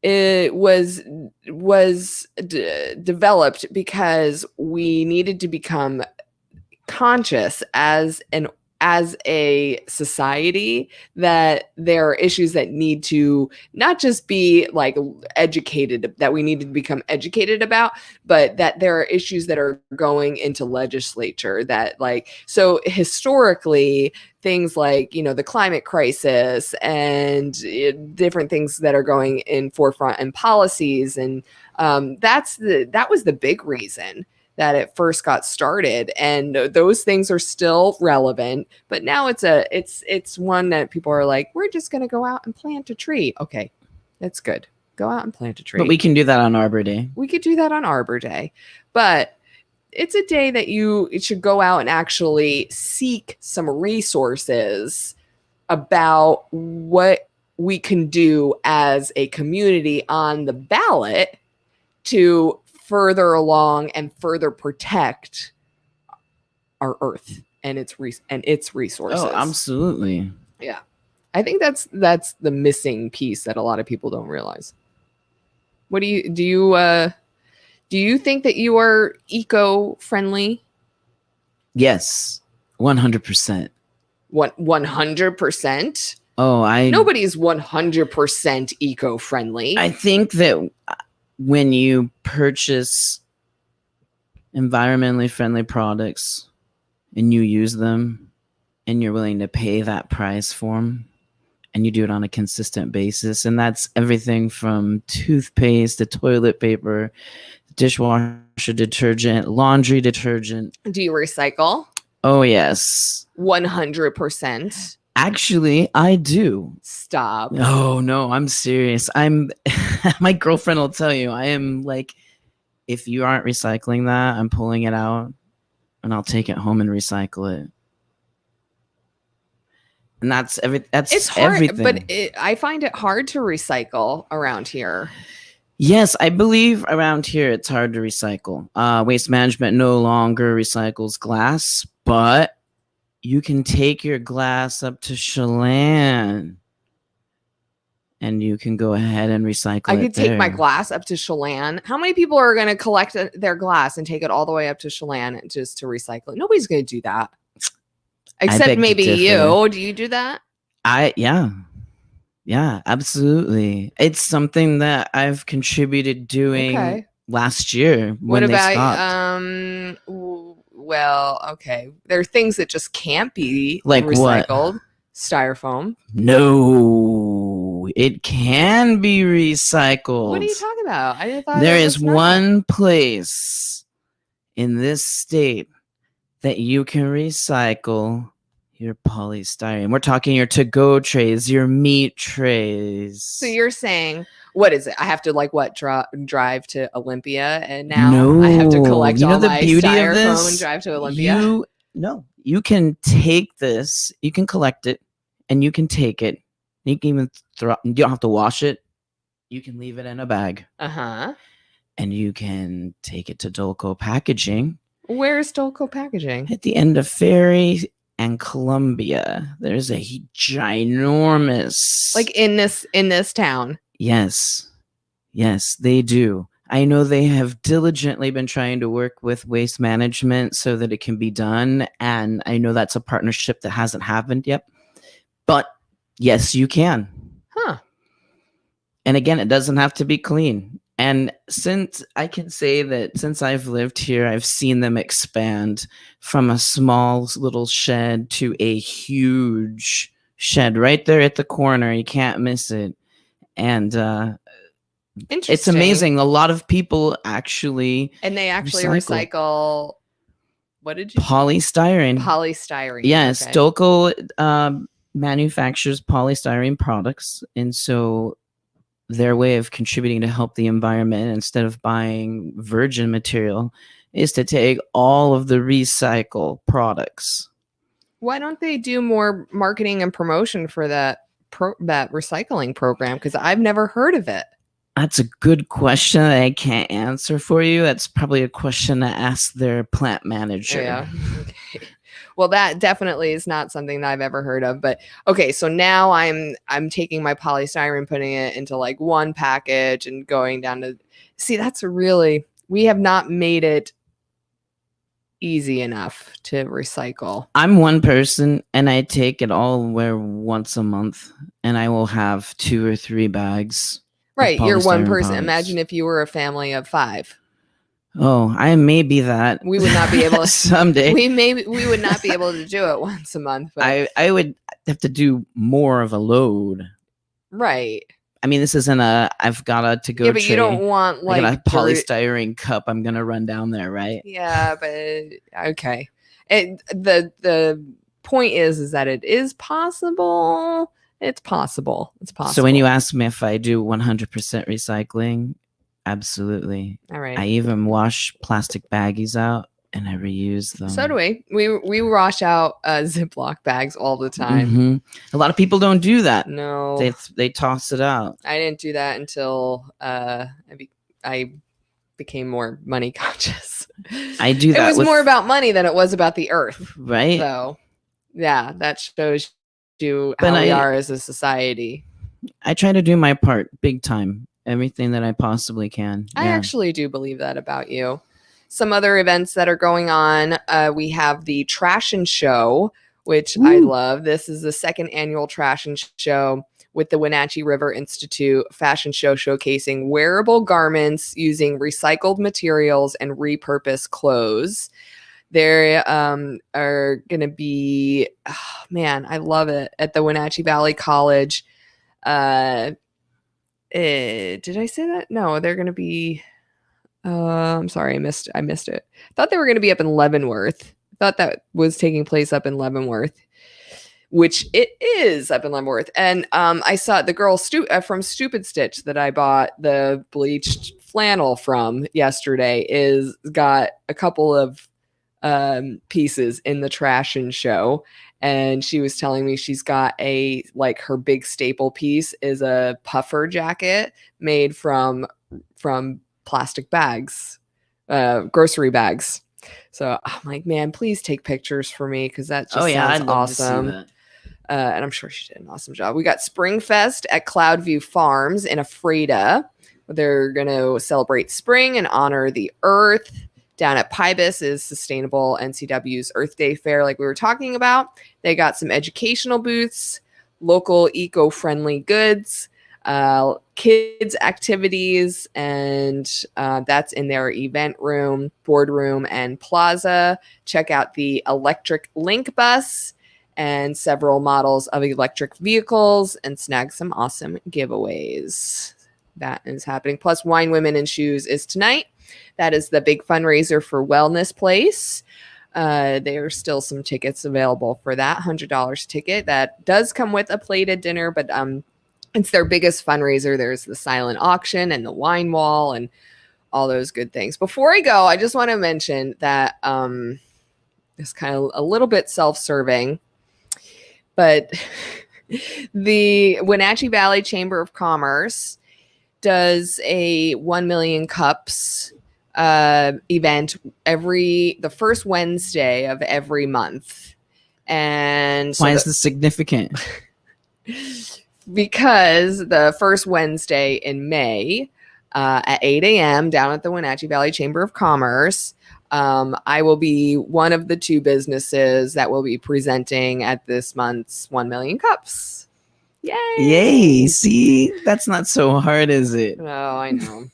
was developed because we needed to become conscious as a society that there are issues that need to not just be like educated, that we need to become educated about, but that there are issues that are going into legislature that so historically things like, the climate crisis and different things that are going in forefront and policies. And that was the big reason that it first got started, and those things are still relevant, but now it's one that people are like, we're just going to go out and plant a tree. Okay, that's good. Go out and plant a tree. But we can do that on Arbor Day. We could do that on Arbor Day, but it's a day that you should go out and actually seek some resources about what we can do as a community on the ballot to further along and further protect our Earth and its resources. Oh, absolutely. Yeah, I think that's the missing piece that a lot of people don't realize. What do you Do you think that you are eco-friendly? Yes, 100%. What, 100%? Oh, Nobody's 100% eco-friendly. I think that when you purchase environmentally friendly products and you use them and you're willing to pay that price for them and you do it on a consistent basis, and that's everything from toothpaste to toilet paper, dishwasher detergent, laundry detergent. Do you recycle? Oh, yes. 100%. Actually, I do. Stop. Oh, no, I'm serious. My girlfriend will tell you, I am like, if you aren't recycling that, I'm pulling it out and I'll take it home and recycle it. And that's It's hard, everything. but I find it hard to recycle around here. Yes, I believe around here it's hard to recycle. Waste Management no longer recycles glass, but you can take your glass up to Chelan and you can go ahead and recycle I it could take my there. glass up to Chelan. How many people are going to collect their glass and take it all the way up to Chelan just to recycle it? Nobody's going to do that. Except beg to maybe differ. you. Do you do that? Yeah, absolutely. It's something that I've contributed doing Okay. last year when What they stopped. about well, okay. There are things that just can't be Like what? recycled. Styrofoam. No, it can be recycled. What are you talking about? I thought There it is was not. one place in this state that you can recycle your polystyrene. We're talking your to-go trays, your meat trays. So you're saying, what is it? I have to drive to Olympia, and now I have to No. collect You know all the my beauty of styrofoam this? and drive to Olympia? You can take this, you can collect it, and you can take it. You can even you don't have to wash it. You can leave it in a bag. Uh-huh. And you can take it to Dolco Packaging. Where's Dolco Packaging? At the end of Ferry and Columbia. There's a ginormous, Like in this town. Yes, they do. I know they have diligently been trying to work with Waste Management so that it can be done, and I know that's a partnership that hasn't happened yet. But yes, you can. Huh. And again, it doesn't have to be clean. And since I've lived here, I've seen them expand from a small little shed to a huge shed right there at the corner. You can't miss it. And it's amazing. A lot of people actually recycle. What did you polystyrene. Polystyrene. Yes, okay. Dolco manufactures polystyrene products, and so their way of contributing to help the environment instead of buying virgin material is to take all of the recycle products. Why don't they do more marketing and promotion for that recycling program? Because I've never heard of it. That's a good question that I can't answer for you. That's probably a question to ask their plant manager. Yeah. Okay. Well, that definitely is not something that I've ever heard of. But okay, so now I'm taking my polystyrene, putting it into like one package and going down to see. We have not made it easy enough to recycle. I'm one person and I take it all once a month, and I will have 2 or 3 bags. Right, you're one person. Products. Imagine if you were a family of 5. Oh, I may be that. We would not be able to someday. We would not be able to do it once a month. But I would have to do more of a load. Right. I mean, this isn't I've got a to-go but tray. You don't want like a polystyrene cup. I'm gonna run down there, right? Yeah, but okay. The point is that it is possible. It's possible. So when you ask me if I do 100% recycling, absolutely. All right. I even wash plastic baggies out and I reuse them. So do we. We wash out Ziploc bags all the time. Mm-hmm. A lot of people don't do that. No, they toss it out. I didn't do that until I became more money conscious. I do that. It was more about money than it was about the earth, right? So yeah, that shows you how we are as a society. I try to do my part big time. everything that I possibly can. I Yeah. actually do believe that about you. Some other events that are going on, we have the Trash and Show, which I love. This is the second annual Trash and Show with the Wenatchee River Institute fashion show showcasing wearable garments using recycled materials and repurposed clothes. There are going to be, oh, man, I love it, at the Wenatchee Valley College. Did I say that? No, they're going to be. I'm sorry, I missed it. I thought they were going to be up in Leavenworth. I thought that was taking place up in Leavenworth, which it is up in Leavenworth. And I saw the girl from Stupid Stitch that I bought the bleached flannel from yesterday is got a couple of pieces in the Trash and Show. And she was telling me she's got her big staple piece is a puffer jacket made from plastic bags, grocery bags. So I'm like, man, please take pictures for me because that just sounds I'd love awesome. to see that. And I'm sure she did an awesome job. We got Springfest at Cloudview Farms in Ephrata. They're going to celebrate spring and honor the earth. Down at Pybus is Sustainable NCW's Earth Day Fair, like we were talking about. They got some educational booths, local eco-friendly goods, kids activities, and that's in their event room, boardroom, and plaza. Check out the electric link bus and several models of electric vehicles and snag some awesome giveaways. That is happening. Plus, Wine, Women, and Shoes is tonight. That is the big fundraiser for Wellness Place. There are still some tickets available for that, $100 ticket. That does come with a plated dinner, but it's their biggest fundraiser. There's the silent auction and the wine wall and all those good things. Before I go, I just want to mention that it's kind of a little bit self-serving, but the Wenatchee Valley Chamber of Commerce does a 1 million cups event the first Wednesday of every month. And so why is this significant? Because the first Wednesday in May at 8 a.m. down at the Wenatchee Valley Chamber of Commerce, I will be one of the two businesses that will be presenting at this month's 1 million cups. Yay! Yay! See, that's not so hard, is it? No, I know.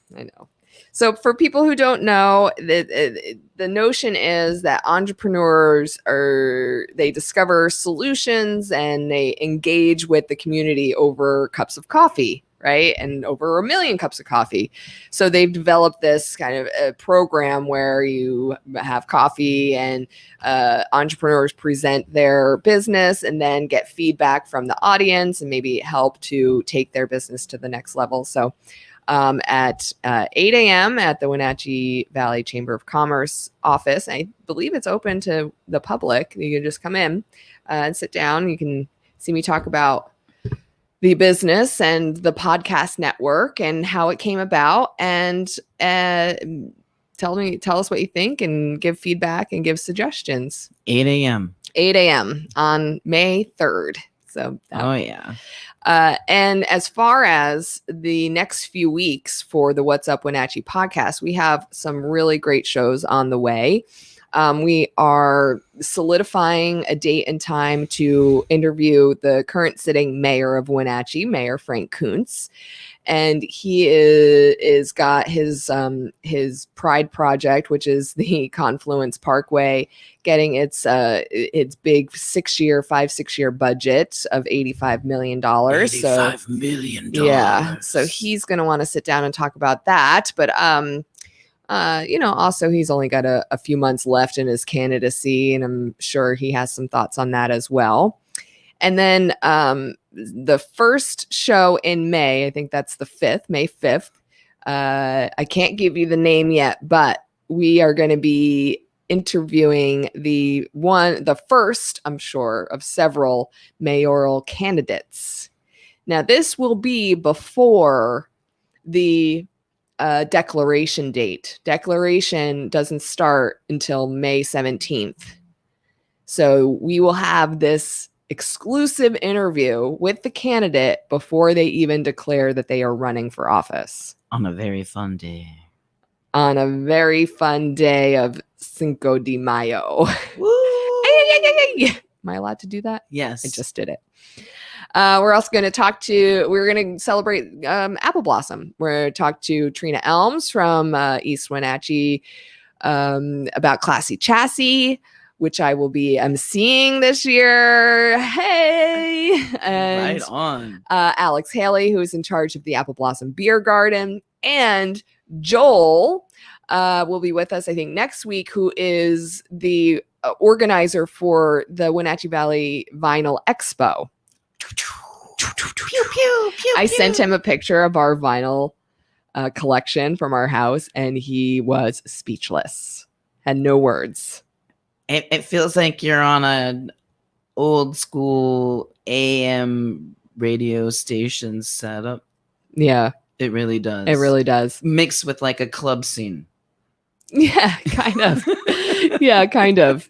So for people who don't know, the notion is that entrepreneurs they discover solutions and they engage with the community over cups of coffee, right? And over 1 million cups of coffee. So they've developed this kind of a program where you have coffee and entrepreneurs present their business and then get feedback from the audience and maybe help to take their business to the next level. So at 8 a.m. at the Wenatchee Valley Chamber of Commerce office. I believe it's open to the public. You can just come in and sit down. You can see me talk about the business and the podcast network and how it came about, and tell us what you think and give feedback and give suggestions. 8 a.m. 8 a.m. on May 3rd. So yeah. And as far as the next few weeks for the What's Up Wenatchee podcast, we have some really great shows on the way. We are solidifying a date and time to interview the current sitting mayor of Wenatchee, Mayor Frank Kuntz. And he is got his pride project, which is the Confluence Parkway, getting its big 5-6 year budget of $85 million. $85 million. Yeah. So he's going to want to sit down and talk about that. But, also he's only got a few months left in his candidacy, and I'm sure he has some thoughts on that as well. And then the first show in May, I think that's the 5th, May 5th. I can't give you the name yet, but we are going to be interviewing the first, I'm sure, of several mayoral candidates. Now, this will be before the declaration date. Declaration doesn't start until May 17th. So we will have this exclusive interview with the candidate before they even declare that they are running for office. On a very fun day. On a very fun day of Cinco de Mayo. Woo! Am I allowed to do that? Yes. I just did it. We're also going to we're going to celebrate Apple Blossom. We're going to talk to Trina Elms from East Wenatchee about Classy Chassis, which I will be emceeing this year. Hey! And right on. Alex Haley, who is in charge of the Apple Blossom Beer Garden, and Joel will be with us, I think, next week, who is the organizer for the Wenatchee Valley Vinyl Expo. Pew, pew, pew, I pew. sent him a picture of our vinyl collection from our house, and he was speechless, had no words. It feels like you're on an old school AM radio station setup. Yeah, It really does. it really does. Mixed with like a club scene. Yeah, kind of. Yeah, kind of.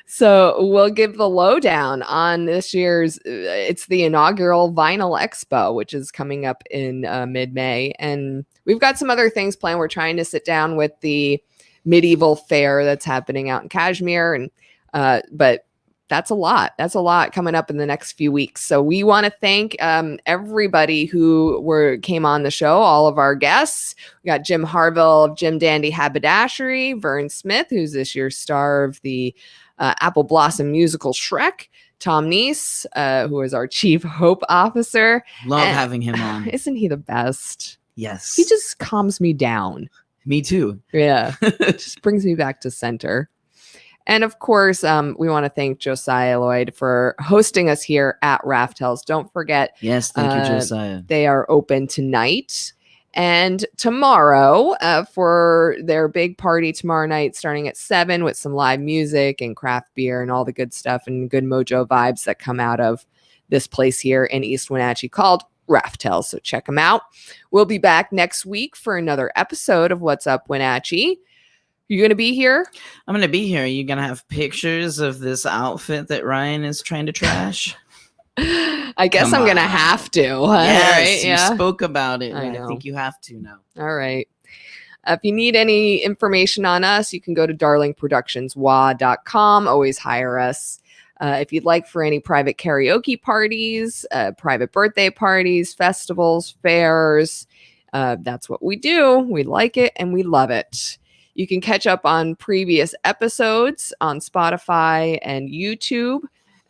So we'll give the lowdown on this year's, it's the inaugural Vinyl Expo, which is coming up in mid-May. And we've got some other things planned. We're trying to sit down with the medieval fair that's happening out in Kashmir. And but that's a lot. That's a lot coming up in the next few weeks. So we want to thank everybody who came on the show, all of our guests. We got Jim Harvill of Jim Dandy Haberdashery, Vern Smith, who's this year's star of the Apple Blossom musical Shrek, Thom Nees, who is our Chief Hope Officer. Love And having him on. Isn't he the best? Yes. He just calms me down. Me too. Yeah. It just brings me back to center. And of course, we want to thank Josiah Lloyd for hosting us here at Raftels. Don't forget, Yes, thank you, Josiah. they are open tonight and tomorrow for their big party tomorrow night, starting at 7 with some live music and craft beer and all the good stuff and good mojo vibes that come out of this place here in East Wenatchee called Raftels. So check them out. We'll be back next week for another episode of What's Up Wenatchee. You going to be here? I'm going to be here. You going to have pictures of this outfit that Ryan is trying to trash? I guess Come I'm going to on. have to. Yes, Right? you Yeah. spoke about it. I and know. I think you have to now. All right. If you need any information on us, you can go to darlingproductionswa.com. Always hire us. If you'd like for any private karaoke parties, private birthday parties, festivals, fairs, that's what we do. We like it and we love it. You can catch up on previous episodes on Spotify and YouTube.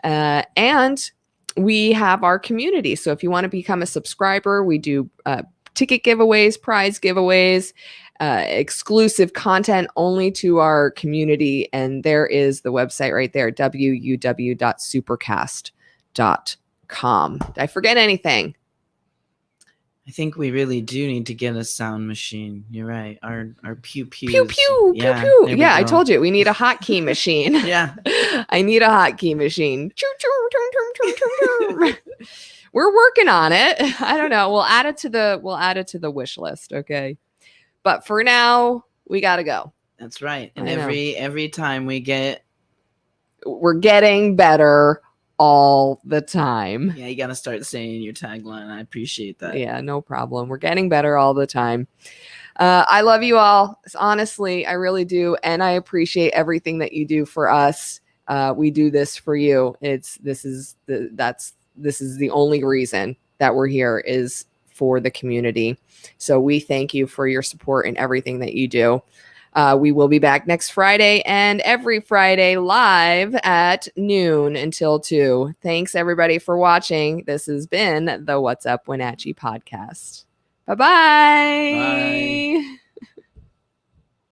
And we have our community. So if you want to become a subscriber, we do ticket giveaways, prize giveaways, exclusive content only to our community. And there is the website right there, www.supercast.com. Did I forget anything? I think we really do need to get a sound machine. You're right. Our pew pews. Pew, pew, Yeah, pew, pew. there we Yeah, I go. told you we need a hotkey machine. Yeah. I need a hotkey machine. Choo, choo, choo, choo, choo, choo, choo. We're working on it. I don't know. We'll add it to the wish list. Okay. But for now, we gotta go. That's right. And I know. every time we're getting better all the time. you got to start saying your tagline. I appreciate that. Yeah, no problem. We're getting better all the time. I love you all. Honestly, I really do. And I appreciate everything that you do for us. We do this for you. This is the only reason that we're here is for the community. So we thank you for your support and everything that you do. We will be back next Friday and every Friday live at noon until 2. Thanks everybody for watching. This has been the What's Up Wenatchee podcast. Bye-bye. Bye.